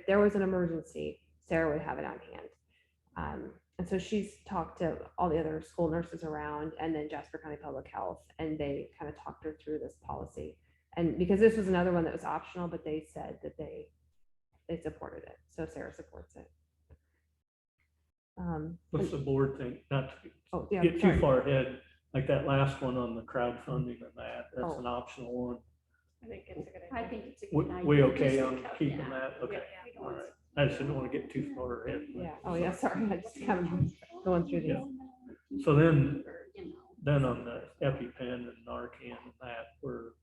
there was an emergency, Sarah would have it on hand. And so she's talked to all the other school nurses around and then Jasper County Public Health, and they kind of talked her through this policy. And because this was another one that was optional, but they said that they supported it. So Sarah supports it. What's the board think? Not Oh, to yeah, get too sorry. far ahead, like that last one on the crowdfunding and that's Oh. an optional one. I think it's a good I idea. think it's a We, good idea. we okay Just on because- keeping yeah. that? Okay, Yeah. We don't all want right. I just didn't want to get too far ahead. Yeah. Oh, yeah. Sorry. I just kind of going through these. Yeah. So then, or, you know. then on the EpiPen and Narcan and that, were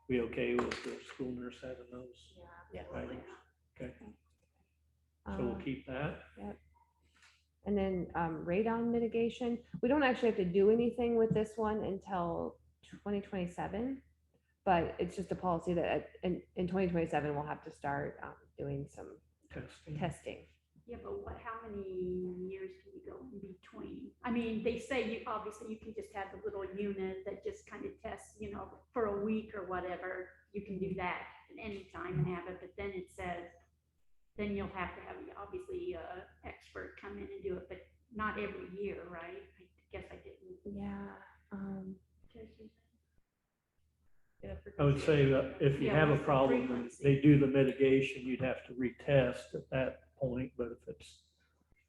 we okay with the school nurse having those? Yeah. items? Okay, so we'll keep that. And then radon mitigation, we don't actually have to do anything with this one until 2027, but it's just a policy that in 2027, we'll have to start doing some testing. Yeah, but how many years can you go in between? I mean, they say obviously you can just have a little unit that just kind of tests, for a week or whatever. You can do that at any time and have it, but then it says, then you'll have to have, obviously, expert come in and do it, but not every year, right? I guess I didn't. Yeah. I would say that if you Yeah, have a what's the problem and frequency? they do the mitigation, you'd have to retest at that point, but if it's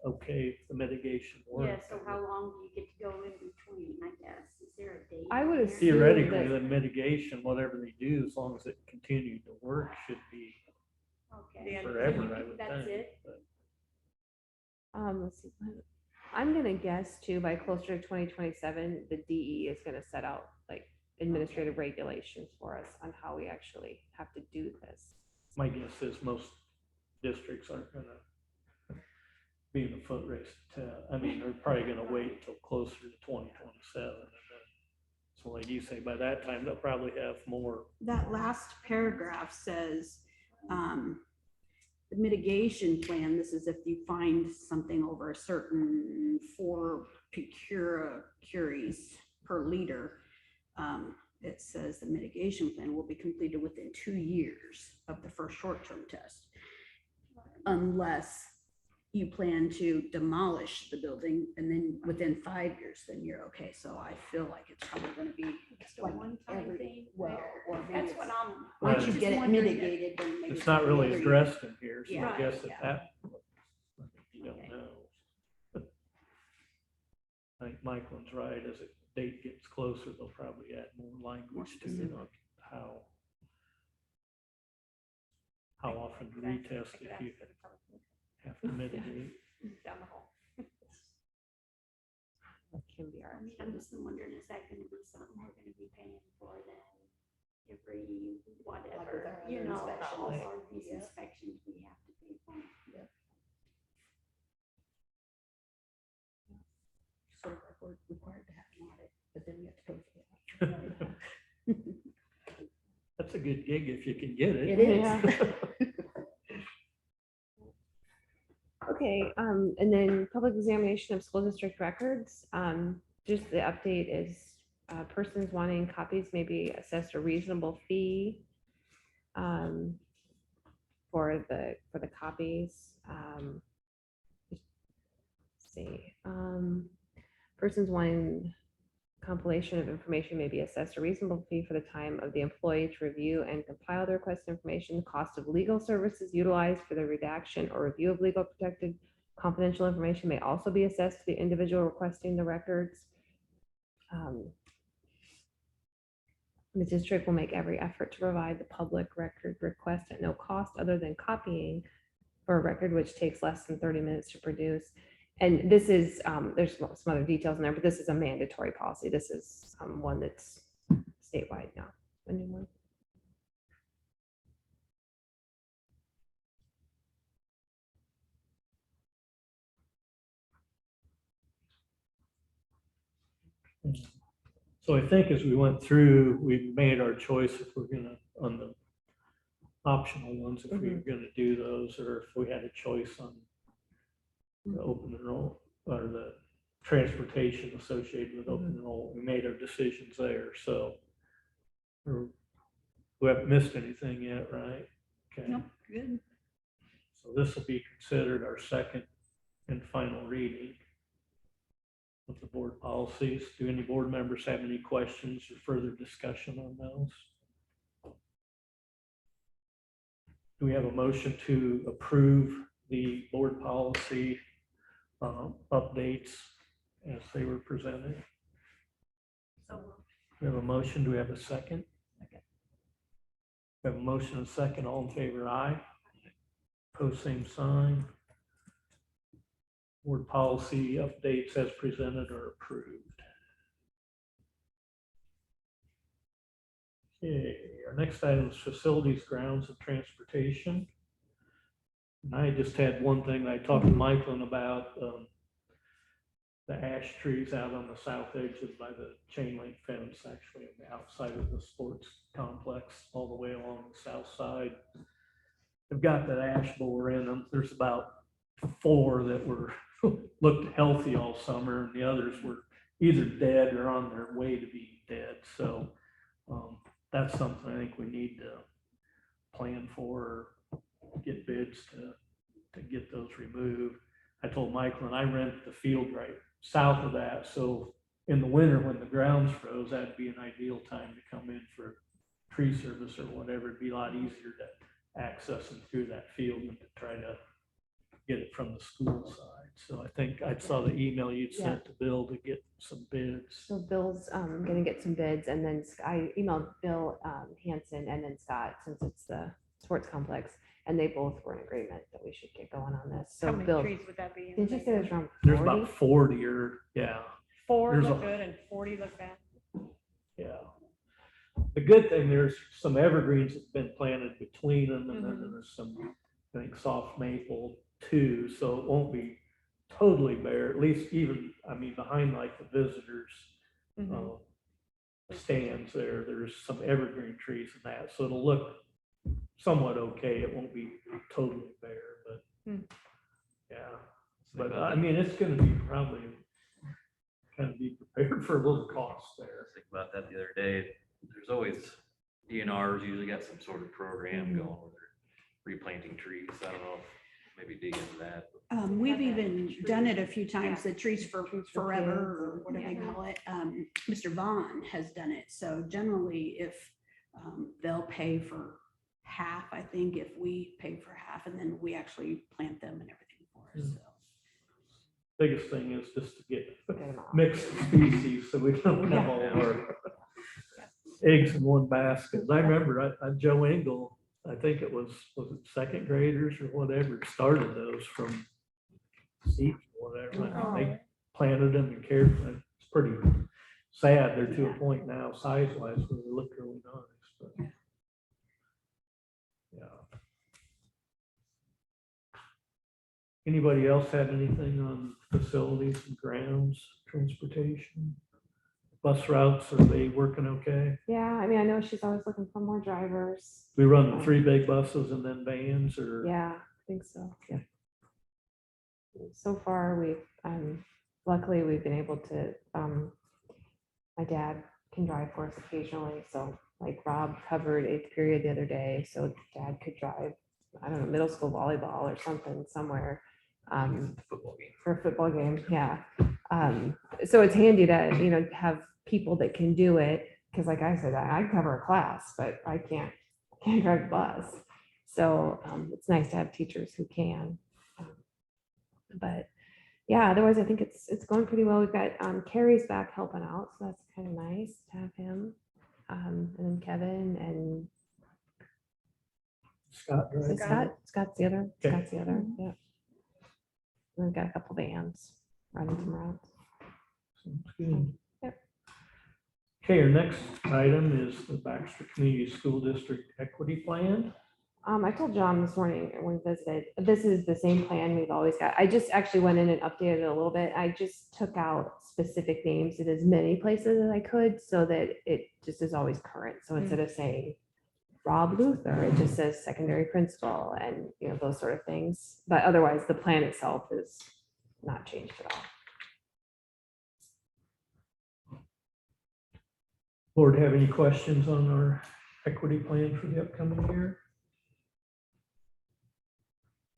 okay the mitigation work. Yeah, so how long do you get to go in between, I guess? Is there a date? I would in there? assume Theoretically, that- the mitigation, whatever they do, as long as it continued to work, should be Okay. Yeah. forever, I would That's think. it? But let's see. I'm gonna guess too, by closer to 2027, the DE is gonna set out like administrative regulations for us on how we actually have to do this. my guess is most districts aren't gonna be in a foot race I mean, they're probably gonna wait until closer to 2027. And then, so like you say, by that time, they'll probably have more. That last paragraph says, the mitigation plan, this is if you find something over a certain 4 curies per liter. It says the mitigation plan will be completed within 2 years of the first short-term test. Unless you plan to demolish the building and then within 5 years, then you're okay. So I feel like it's probably gonna be Just a like one-time every, thing? well, or maybe That's it's, what I'm. Right. once you just get it wondering if- mitigated, then maybe. It's not really every year. addressed in here, so Yeah, I guess yeah. that you don't Okay. know. I think Michael's right. As the date gets closer, they'll probably add more language to it on how often to retest if you have to mitigate. Down the hall. That can be our. I'm just wondering, is that gonna be something we're gonna be paying for then? Every whatever, our you other know, inspections. all our these Yeah. inspections we have to pay for. Sort of like we're required to have an audit, but then we have to pay for it. That's a good gig if you can get it. It is. Yeah. Okay, and then public examination of school district records. Just the update is persons wanting copies may be assessed a reasonable fee for the copies. Let's see, persons wanting compilation of information may be assessed a reasonable fee for the time of the employee to review and compile the requested information. The cost of legal services utilized for the redaction or review of legal protected confidential information may also be assessed to the individual requesting the records. The district will make every effort to provide the public record request at no cost other than copying for a record which takes less than 30 minutes to produce. And this is, there's some other details in there, but this is a mandatory policy. This is one that's statewide now, a new one. So I think as we went through, we made our choice if we're gonna, on the optional ones, if we were gonna do those, or if we had a choice on the open enroll, or the transportation associated with open enroll. We made our decisions there, so we haven't missed anything yet, right? Okay. Nope, good. So this will be considered our second and final reading of the board policies. Do any board members have any questions or further discussion on those? Do we have a motion to approve the board policy updates as they were presented? So We have a motion. Do we have a second? We have a motion and a second. All in favor, aye. Post same sign. Board policy updates as presented are approved. Okay, our next item is facilities, grounds, and transportation. And I just had one thing I talked to Michael about, the ash trees out on the south edges by the chain link fence, actually on the outside of the sports complex, all the way along the south side. They've got that ash borer in them. There's about 4 that were looked healthy all summer, and the others were either dead or on their way to being dead. So that's something I think we need to plan for, or get bids to get those removed. I told Michael, and I rent the field right south of that, so in the winter when the ground's froze, that'd be an ideal time to come in for tree service or whatever. It'd be a lot easier to access them through that field than to try to get it from the school side. So I think I saw the email you'd sent to Bill to get some bids. So Bill's gonna get some bids, and then I emailed Bill Hanson and then Scott, since it's the sports complex, and they both were in agreement that we should get going on this. How So many Bill, trees would that be? did you say there's around There's 40? about 40 or, yeah, 4 there's look a- good and 40 look bad. yeah. The good thing, there's some evergreens that's been planted between them, and then there's some, I think, soft maple too, so it won't be totally bare, at least even, I mean, behind like the visitors stands there, there's some evergreen trees and that, so it'll look somewhat okay. It won't be totally bare, but yeah. But I mean, it's gonna be probably kind of be prepared for a little cost there. Think about that the other day. There's always DNR's usually got some sort of program going where they're replanting trees. I don't know, maybe dig into that. We've even done it a few times, the Trees for Trees for Forever, Kids, or whatever they yeah. call it. Mr. Vaughn has done it. So generally, if they'll pay for half, I think, if we pay for half, and then we actually plant them and everything for us. So. Biggest thing is just to get Get 'em all. mixed species, so we don't have all of our eggs in one basket. I remember Joe Engel, I think it was it second graders or whatever, started those from seeds or whatever. and They planted them and cared for them. It's pretty sad. They're to a point now, size-wise, where they look really nice, but yeah. Anybody else have anything on facilities and grounds, transportation? Bus routes, are they working okay? Yeah, I mean, I know she's always looking for more drivers. We run the 3 big buses and then vans, or? Yeah, I think so. Yeah. So far, luckily, we've been able to, my dad can drive for us occasionally. So like Rob covered 8th period the other day, so dad could drive, I don't know, middle school volleyball or something somewhere. Football game. For a football game, yeah. So it's handy to, have people that can do it, because like I said, I cover a class, but I can't drive a bus. So it's nice to have teachers who can. But yeah, otherwise I think it's going pretty well. We've got Carrie's back helping out, so that's kind of nice to have him. And then Kevin and Scott is it drives? Scott's the other, Okay. Scott's the other, yeah. We've got a couple vans running some routes. Sounds good. Yep. Okay, our next item is the Baxter Community School District Equity Plan. I told John this morning when we visited, this is the same plan we've always got. I just actually went in and updated it a little bit. I just took out specific names in as many places as I could so that it just is always current. So instead of saying Rob Luther, it just says secondary principal and, those sort of things. But otherwise, the plan itself is not changed at all. Board have any questions on our equity plan for the upcoming year?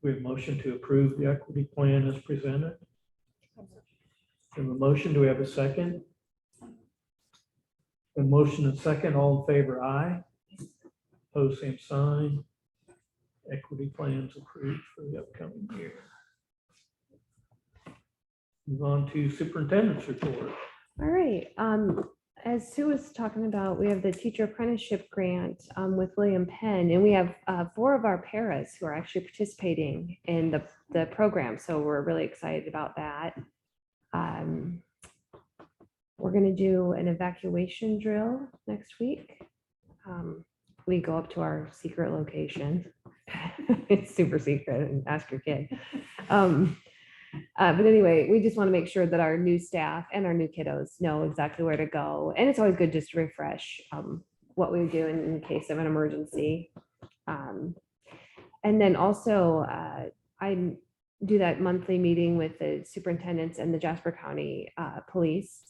We have a motion to approve the equity plan as presented. We have a motion, do we have a second? A motion and second, all in favor, aye. Opposed, same sign. Equity plans approved for the upcoming year. Move on to superintendent's report. All right. As Sue was talking about, we have the teacher apprenticeship grant with William Penn, and we have 4 of our paras who are actually participating in the program. So we're really excited about that. We're going to do an evacuation drill next week. We go up to our secret location. It's super secret, and ask your kid. But anyway, we just want to make sure that our new staff and our new kiddos know exactly where to go. And it's always good just to refresh what we do in case of an emergency. And then also, I do that monthly meeting with the superintendents and the Jasper County Police.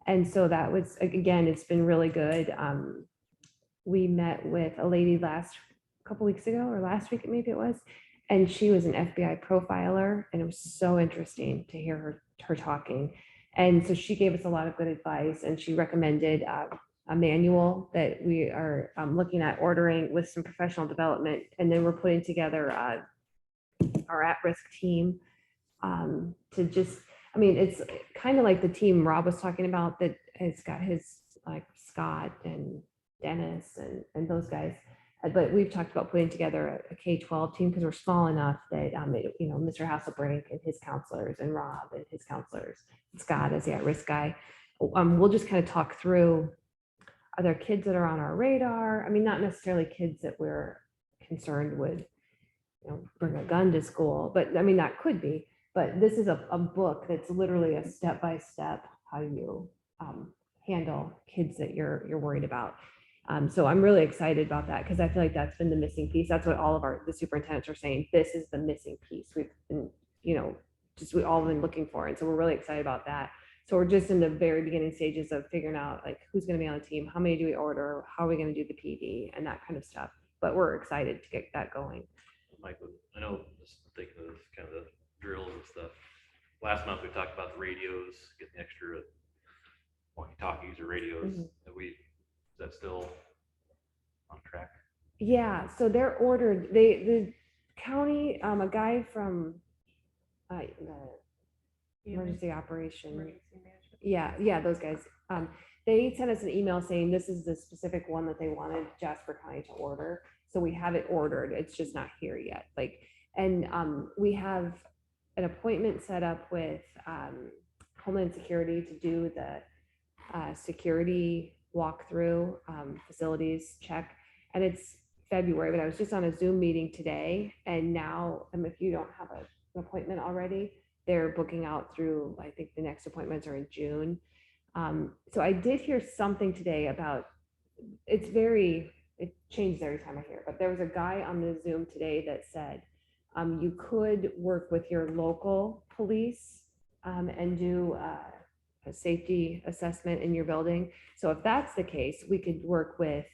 And so that was, again, it's been really good. We met with a lady couple weeks ago, or last week, maybe it was. And she was an FBI profiler, and it was so interesting to hear her talking. And so she gave us a lot of good advice, and she recommended a manual that we are looking at ordering with some professional development. And then we're putting together our at-risk team to just, I mean, it's kind of like the team Rob was talking about that has got his like Scott and Dennis and those guys. But we've talked about putting together a K-12 team because we're small enough that, Mr. Hasselbrink and his counselors and Rob and his counselors, Scott as the at-risk guy. We'll just kind of talk through, are there kids that are on our radar? I mean, not necessarily kids that we're concerned would, bring a gun to school, but I mean, that could be. But this is a book that's literally a step-by-step how you handle kids that you're worried about. So I'm really excited about that because I feel like that's been the missing piece. That's what all of the superintendents are saying. This is the missing piece. We've been, we all been looking for. And so we're really excited about that. So we're just in the very beginning stages of figuring out like who's going to be on the team, how many do we order, how are we going to do the PD and that kind of stuff. But we're excited to get that going. Michael, I know, just thinking of kind of the drills and stuff. Last month we talked about the radios, getting the extra walkie-talkies or radios. Is that still on track? Yeah, so they're ordered. The county, a guy from the emergency operation. Yeah, those guys. They sent us an email saying this is the specific one that they wanted Jasper County to order. So we have it ordered. It's just not here yet. We have an appointment set up with Homeland Security to do the security walkthrough, facilities check, and it's February. But I was just on a Zoom meeting today, and now if you don't have an appointment already, they're booking out through, I think the next appointments are in June. So I did hear something today about, it changes every time I hear, but there was a guy on the Zoom today that said, you could work with your local police and do a safety assessment in your building. So if that's the case, we could work with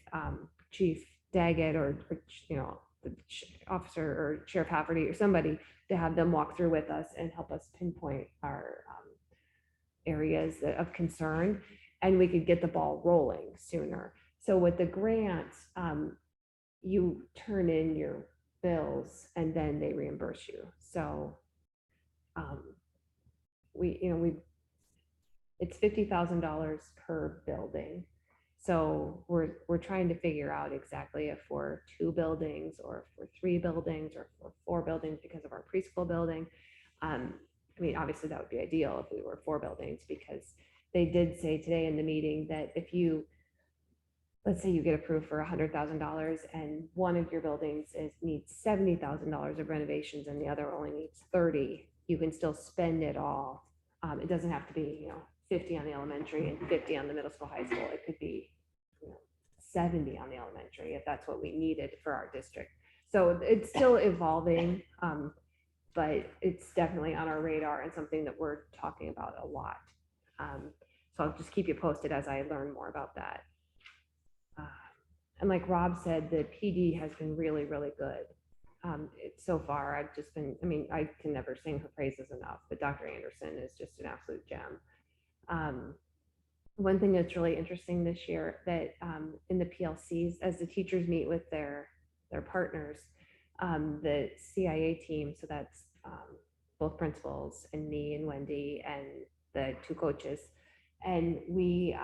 Chief Daggett or the officer or Sheriff Hafferty or somebody to have them walk through with us and help us pinpoint our areas of concern, and we could get the ball rolling sooner. So with the grant, you turn in your bills and then they reimburse you. So it's $50,000 per building. So we're trying to figure out exactly if we're 2 buildings or if we're 3 buildings or if we're 4 buildings because of our preschool building. Obviously that would be ideal if we were 4 buildings, because they did say today in the meeting that if let's say you get approved for $100,000 and one of your buildings needs $70,000 of renovations and the other only needs 30, you can still spend it all. It doesn't have to be, 50 on the elementary and 50 on the middle school, high school. It could be 70 on the elementary if that's what we needed for our district. So it's still evolving, but it's definitely on our radar and something that we're talking about a lot. So I'll just keep you posted as I learn more about that. And like Rob said, the PD has been really, really good. So far, I've just been, I can never sing her praises enough, but Dr. Anderson is just an absolute gem. One thing that's really interesting this year that in the PLCs, as the teachers meet with their partners, the CIA team, so that's both principals and me and Wendy and the 2 coaches, and we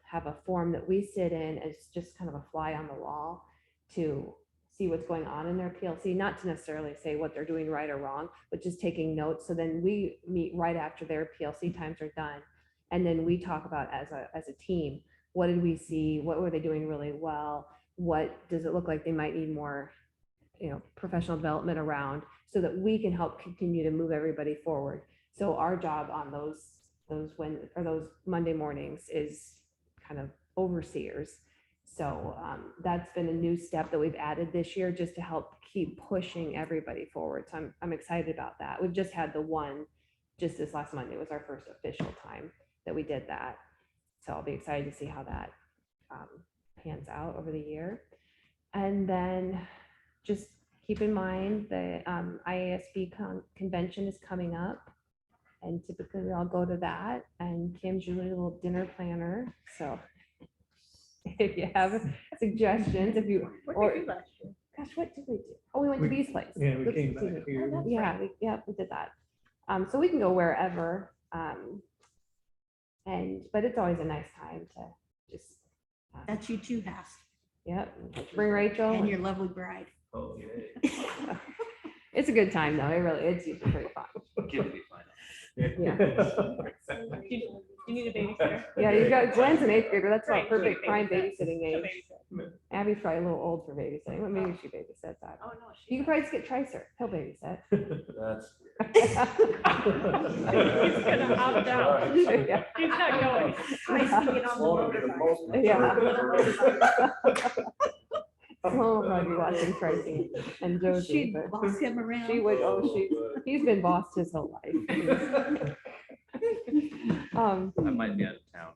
have a form that we sit in as just kind of a fly on the wall to see what's going on in their PLC, not to necessarily say what they're doing right or wrong, but just taking notes. So then we meet right after their PLC times are done. And then we talk about as a team, what did we see? What were they doing really well? What does it look like they might need more, professional development around, so that we can help continue to move everybody forward. So our job on those Monday mornings is kind of overseers. So that's been a new step that we've added this year just to help keep pushing everybody forward. So I'm excited about that. We've just had the one just this last Monday was our first official time that we did that. So I'll be excited to see how that pans out over the year. And then just keep in mind the IASB convention is coming up. And typically I'll go to that, and Kim's usually a little dinner planner. So if you have suggestions, gosh, what did we do? Oh, we went to We- Bee's place. Yeah, we Let's came see. back here. Yeah, we did that. So we can go wherever. But it's always a nice time to just, That's you too, Haas, yep, bring Rachel. and your lovely bride. Oh, yeah. It's a good time though. It's usually pretty fun. Kids will be fine. Yeah. You need a babysitter? Yeah, you've got Glenn's an eighth grader. That's Right, not perfect babysit. prime babysitting She'll age. babysit. Abby's probably a little old for babysitting, but maybe she babysits. I don't Oh, know. no, she. You can probably just get Tricer. He'll babysit. That's. He's gonna opt out. Yeah. He's not going. I see it on the Yeah. Oh, probably be watching Tracy and Josie, She'd but boss him around. she would, he's been bossed his whole life. I might be out of town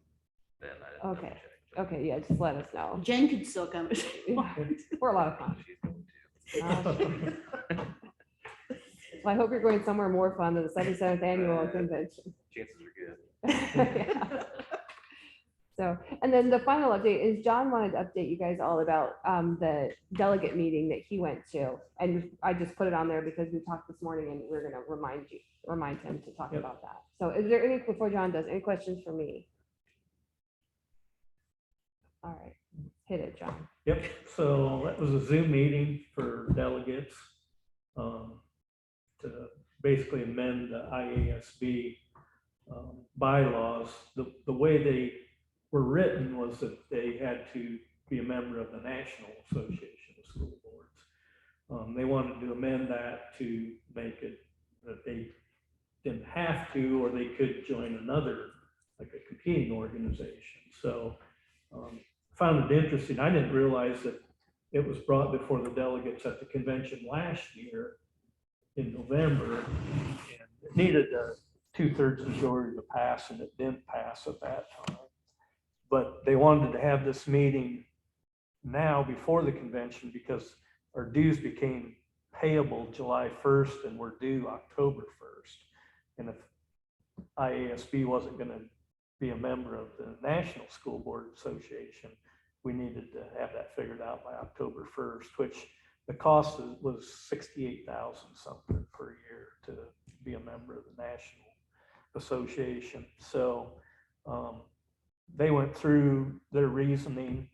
then. I didn't Okay. double check. Okay, yeah, just let us know. Jen could still come. if she Yeah, wants. we're a lot of fun. She's going to. Well, I hope you're going somewhere more fun than the 77th annual convention. Chances are good. Yeah. So, and then the final update is John wanted to update you guys all about the delegate meeting that he went to. And I just put it on there because we talked this morning and we're gonna remind him to talk Yep. about that. So is there any, before John does, any questions for me? All right, hit it, John. Yep, so that was a Zoom meeting for delegates to basically amend the IASB bylaws. The way they were written was that they had to be a member of the National Association of School Boards. They wanted to amend that to make it that they didn't have to, or they could join another, like a competing organization. So found it interesting. I didn't realize that it was brought before the delegates at the convention last year in November, and it needed a 2/3 majority to pass, and it didn't pass at that time. But they wanted to have this meeting now before the convention because our dues became payable July 1st and were due October 1st. And if IASB wasn't going to be a member of the National School Board Association, we needed to have that figured out by October 1st, which the cost was $68,000 something per year to be a member of the National Association. So they went through their reasoning.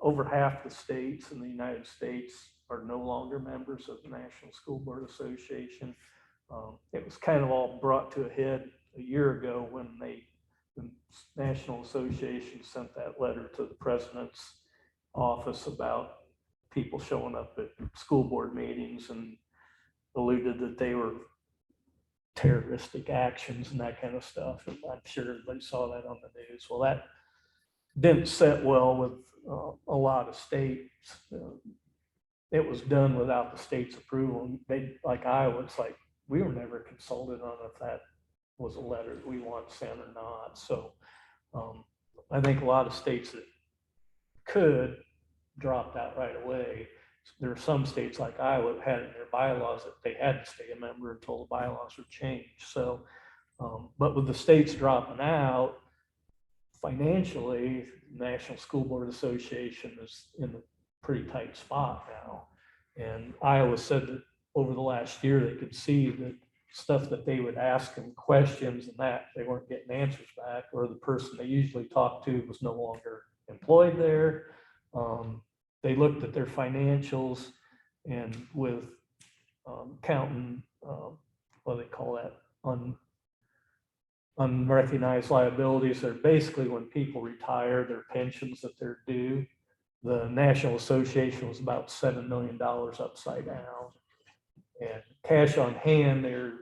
Over half the states in the United States are no longer members of the National School Board Association. It was kind of all brought to a head a year ago when the National Association sent that letter to the president's office about people showing up at school board meetings and alluded that they were terroristic actions and that kind of stuff. And I'm sure everybody saw that on the news. Well, that didn't sit well with a lot of states. It was done without the state's approval. And they, like Iowa, it's like, we were never consulted on if that was a letter that we want sent or not. So I think a lot of states that could dropped out right away. There are some states like Iowa that had in their bylaws that they had to stay a member until the bylaws were changed. So, but with the states dropping out, financially, National School Board Association is in a pretty tight spot now. And Iowa said that over the last year, they could see that stuff that they would ask them questions and that they weren't getting answers back, or the person they usually talked to was no longer employed there. They looked at their financials, and with counting, what do they call that, unrecognized liabilities, they're basically when people retire, their pensions that they're due. The National Association was about $7 million upside down. And cash on hand, their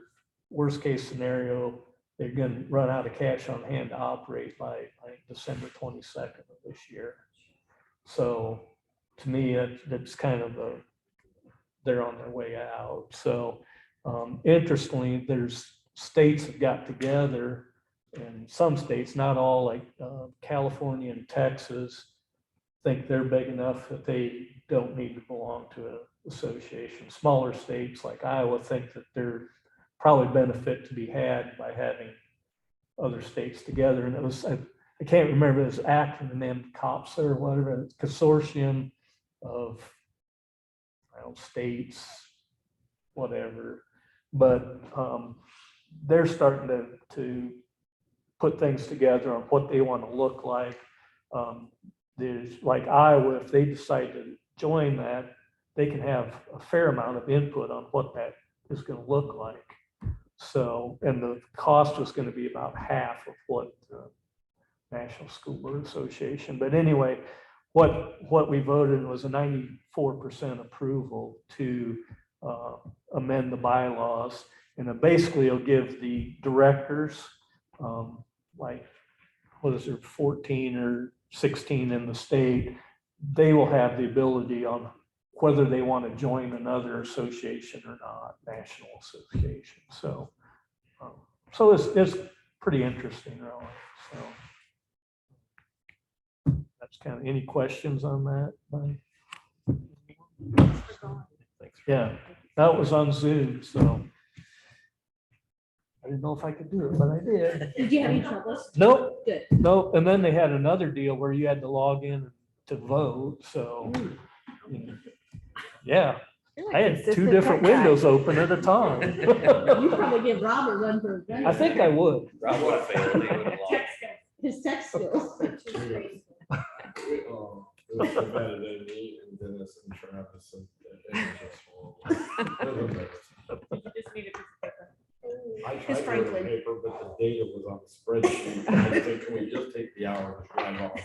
worst case scenario, they're going to run out of cash on hand to operate by, I think, December 22nd of this year. So to me, that's kind of they're on their way out. So interestingly, there's states that got together, and some states, not all, like California and Texas, think they're big enough that they don't need to belong to an association. Smaller states like Iowa think that there's probably benefit to be had by having other states together. And it was, I can't remember this acronym named COPSA or whatever, consortium of states, whatever. But they're starting to put things together on what they want to look like. There's like Iowa, if they decide to join that, they can have a fair amount of input on what that is going to look like. So, and the cost was going to be about half of what the National School Board Association. But anyway, what we voted was a 94% approval to amend the bylaws. And it basically it'll give the directors, like, what is there, 14 or 16 in the state, they will have the ability on whether they want to join another association or not, national association. So, so it's pretty interesting, really. So that's kind of, any questions on that? Yeah, that was on Zoom, so I didn't know if I could do it, but I did. Did you have any troubles? Nope, Good. nope. And then they had another deal where you had to log in to vote, so. Yeah, I had two different windows open at a time. You probably give Rob a run for his money. I think I would. Rob would have failed. He would have lost. His tech skills. It was so bad it didn't meet, and Dennis and Travis, and it was just horrible. It was embarrassing. You just need a piece of paper. I His tried to Franklin. paper, but the data was on the spreadsheet. I said, can we just take the hour and drive off?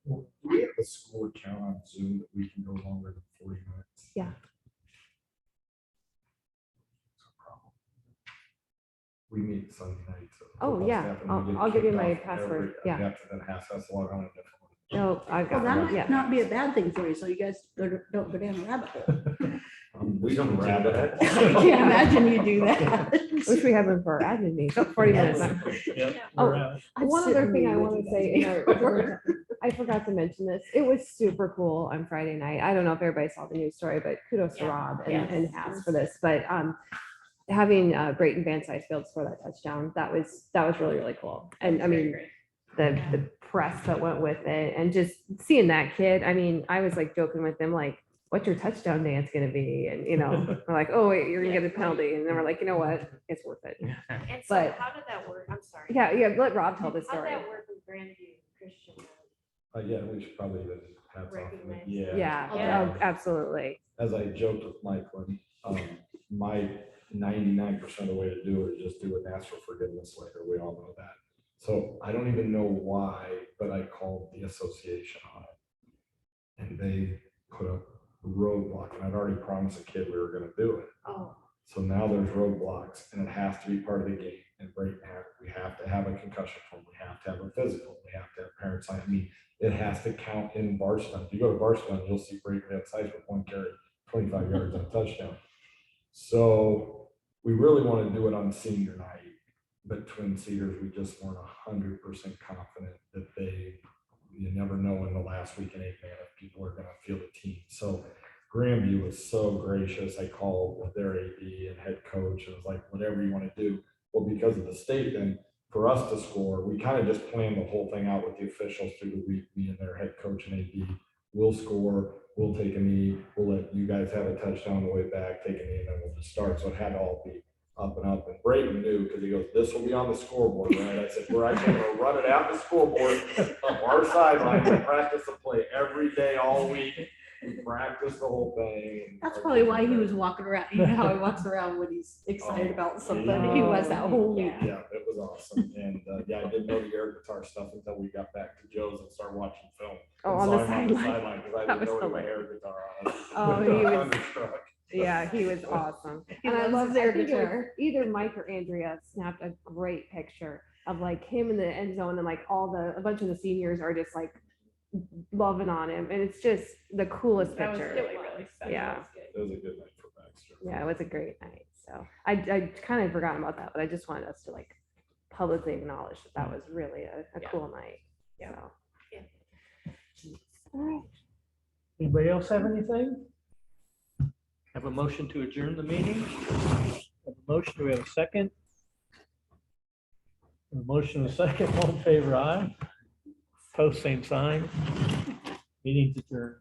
Do we have a score count on Zoom that we can go longer than 40 minutes? Yeah. We meet Sunday night. So Oh, football yeah. staff, and we get I'll give you kicked my off password. every- Yeah. We have to then have us log on a different one. No, I Well, got that one. might Yeah. not be a bad thing for you, so you guys don't go down a rabbit hole. We don't rabbit. I can't imagine you do that. Wish we had one for our admin meeting. 40 minutes. Yep, Oh, we're out. One other thing I want to say, in Sure. our- I forgot to mention this. It was super cool on Friday night. I don't know if everybody saw the news story, but kudos to Yeah. Rob Yes. and Haas for this. But having Brayton Van Fields score that touchdown, that was really, really cool. And I mean, the press that went with it and just seeing that kid, I mean, I was like joking with them, like, what's your touchdown dance gonna be? And, you know, we're like, oh, wait, you're gonna get a penalty. And then we're like, you know what? It's worth it. And so But- how did that work? I'm sorry. Yeah, let Rob tell the How did story. that work with Grandview Christian? Yeah, we should probably even have something. Recognize. Yeah. Yeah, Yeah. oh, absolutely. As I joked with Michael, my 99% of the way to do it is just do it and ask for forgiveness later. We all know that. So I don't even know why, but I called the association on it. And they put a roadblock, and I'd already promised a kid we were gonna do it. Oh. So now there's roadblocks, and it has to be part of the game. And we have to have a concussion form, we have to have a physical, we have to have parents sign. I mean, it has to count in Barstow. If you go to Barstow, you'll see Brayton outside with one carry, 25 yards on a touchdown. So we really want to do it on senior night, but Twin Cedars, we just weren't 100% confident that you never know in the last week in 8-man if people are going to feel the team. So Grandview was so gracious. I called with their AD and head coach and was like, whatever you want to do. Well, because of the state, then for us to score, we kind of just planned the whole thing out with the officials through the week, me and their head coach and AD. We'll score, we'll take a knee, we'll let you guys have a touchdown on the way back, take a knee, and then we'll just start. So it had to all be up and up. And Brayton knew because he goes, this will be on the scoreboard, right? I said, we're actually going to run it out the scoreboard up our sideline. We practice the play every day, all week. We practice the whole thing. And That's probably why he was walking around. You know how he walks around when he's excited about something. He was that whole week. Yeah, it was awesome. And yeah, I didn't know the air guitar stuff until we got back to Joe's and started watching film. Oh, And on saw the him sideline. because I That didn't was know he had hilarious. air guitar on. Oh, he was- Thunderstruck. Yeah, he was awesome. He And I loves love their I think it was guitar. either Mike or Andrea snapped a great picture of like him in the end zone and like a bunch of the seniors are just like loving on him. And it's just the coolest That was picture. really, really special. Yeah. It was good. It was a good night for Baxter. Yeah, it was a great night. So I kind of forgot about that, but I just wanted us to like publicly acknowledge that was really a Yeah. cool night. Yeah. So. Yeah. All right. Anybody else have anything? Have a motion to adjourn the meeting? Have a motion, do we have a second? A motion and a second, all in favor, aye. Post same sign. Meeting's adjourned.